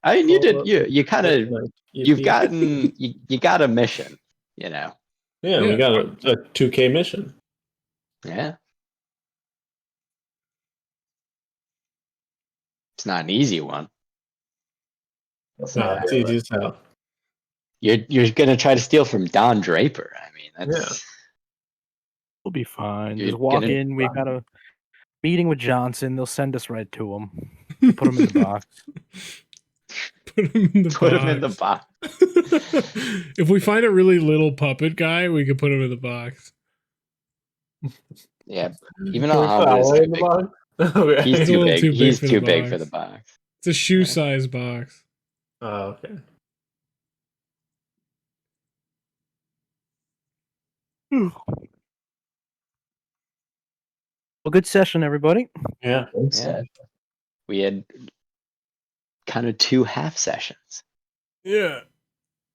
I mean, you kind of you've gotten you got a mission. You know. Yeah, we got a 2K mission. Yeah. It's not an easy one. No, it's easy as hell. You're gonna try to steal from Don Draper. I mean, that's We'll be fine. You're Just walk gonna- in. We got a meeting with Johnson. They'll send us right to him. Put him in the box. Put him in the put box. him in the box. If we find a really little puppet guy, we could put him in the box. Yeah, even Can we put Alhambra is Aloy in too the big. box? Okay. He's It's a too little big. too big He's for the too big box. for the box. It's a shoe size box. Oh, okay. Well, good session, everybody. Yeah. Yeah. We had kind of 2 half sessions. Yeah.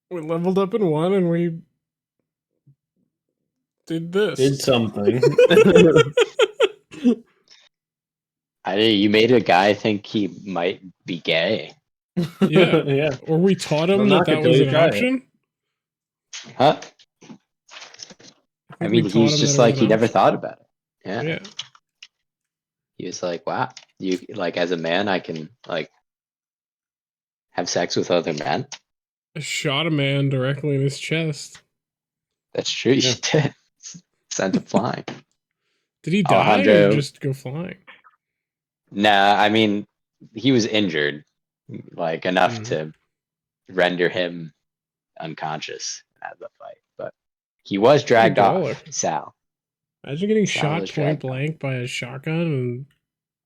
We leveled up in one and we did this. Did something. You made a guy think he might be gay. Yeah. Yeah. Or we taught him Don't that knock it that till was you an try it. option. Huh? I think mean, we he was taught him just that it like, was he an never option. thought about it. Yeah. Yeah. He was like, wow, you like, as a man, I can like have sex with other men. I shot a man directly in his chest. That's true. You did. Sent him flying. Did he die or Alejandro. just go flying? Nah, I mean, he was injured, like enough Mhm. to render him unconscious at the fight, but he was dragged baller. off. Sal. Imagine getting Sal shot was point dragged off. blank by a shotgun and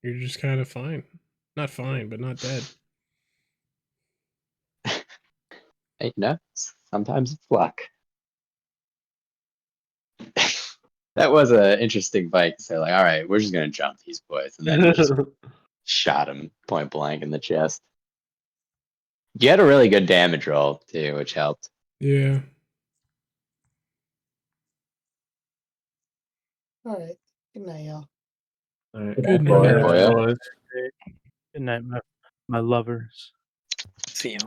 you're just kind of fine. Not fine, but not dead. Hey, no, sometimes it's luck. That was an interesting fight. So like, all right, we're just gonna jump these boys, and then he just shot him point blank in the chest. You had a really good damage roll too, which helped. Yeah. All right. Good night, y'all. All right. Good boy. night. Boy. Good night, my lovers. See you.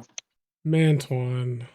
Mantuan.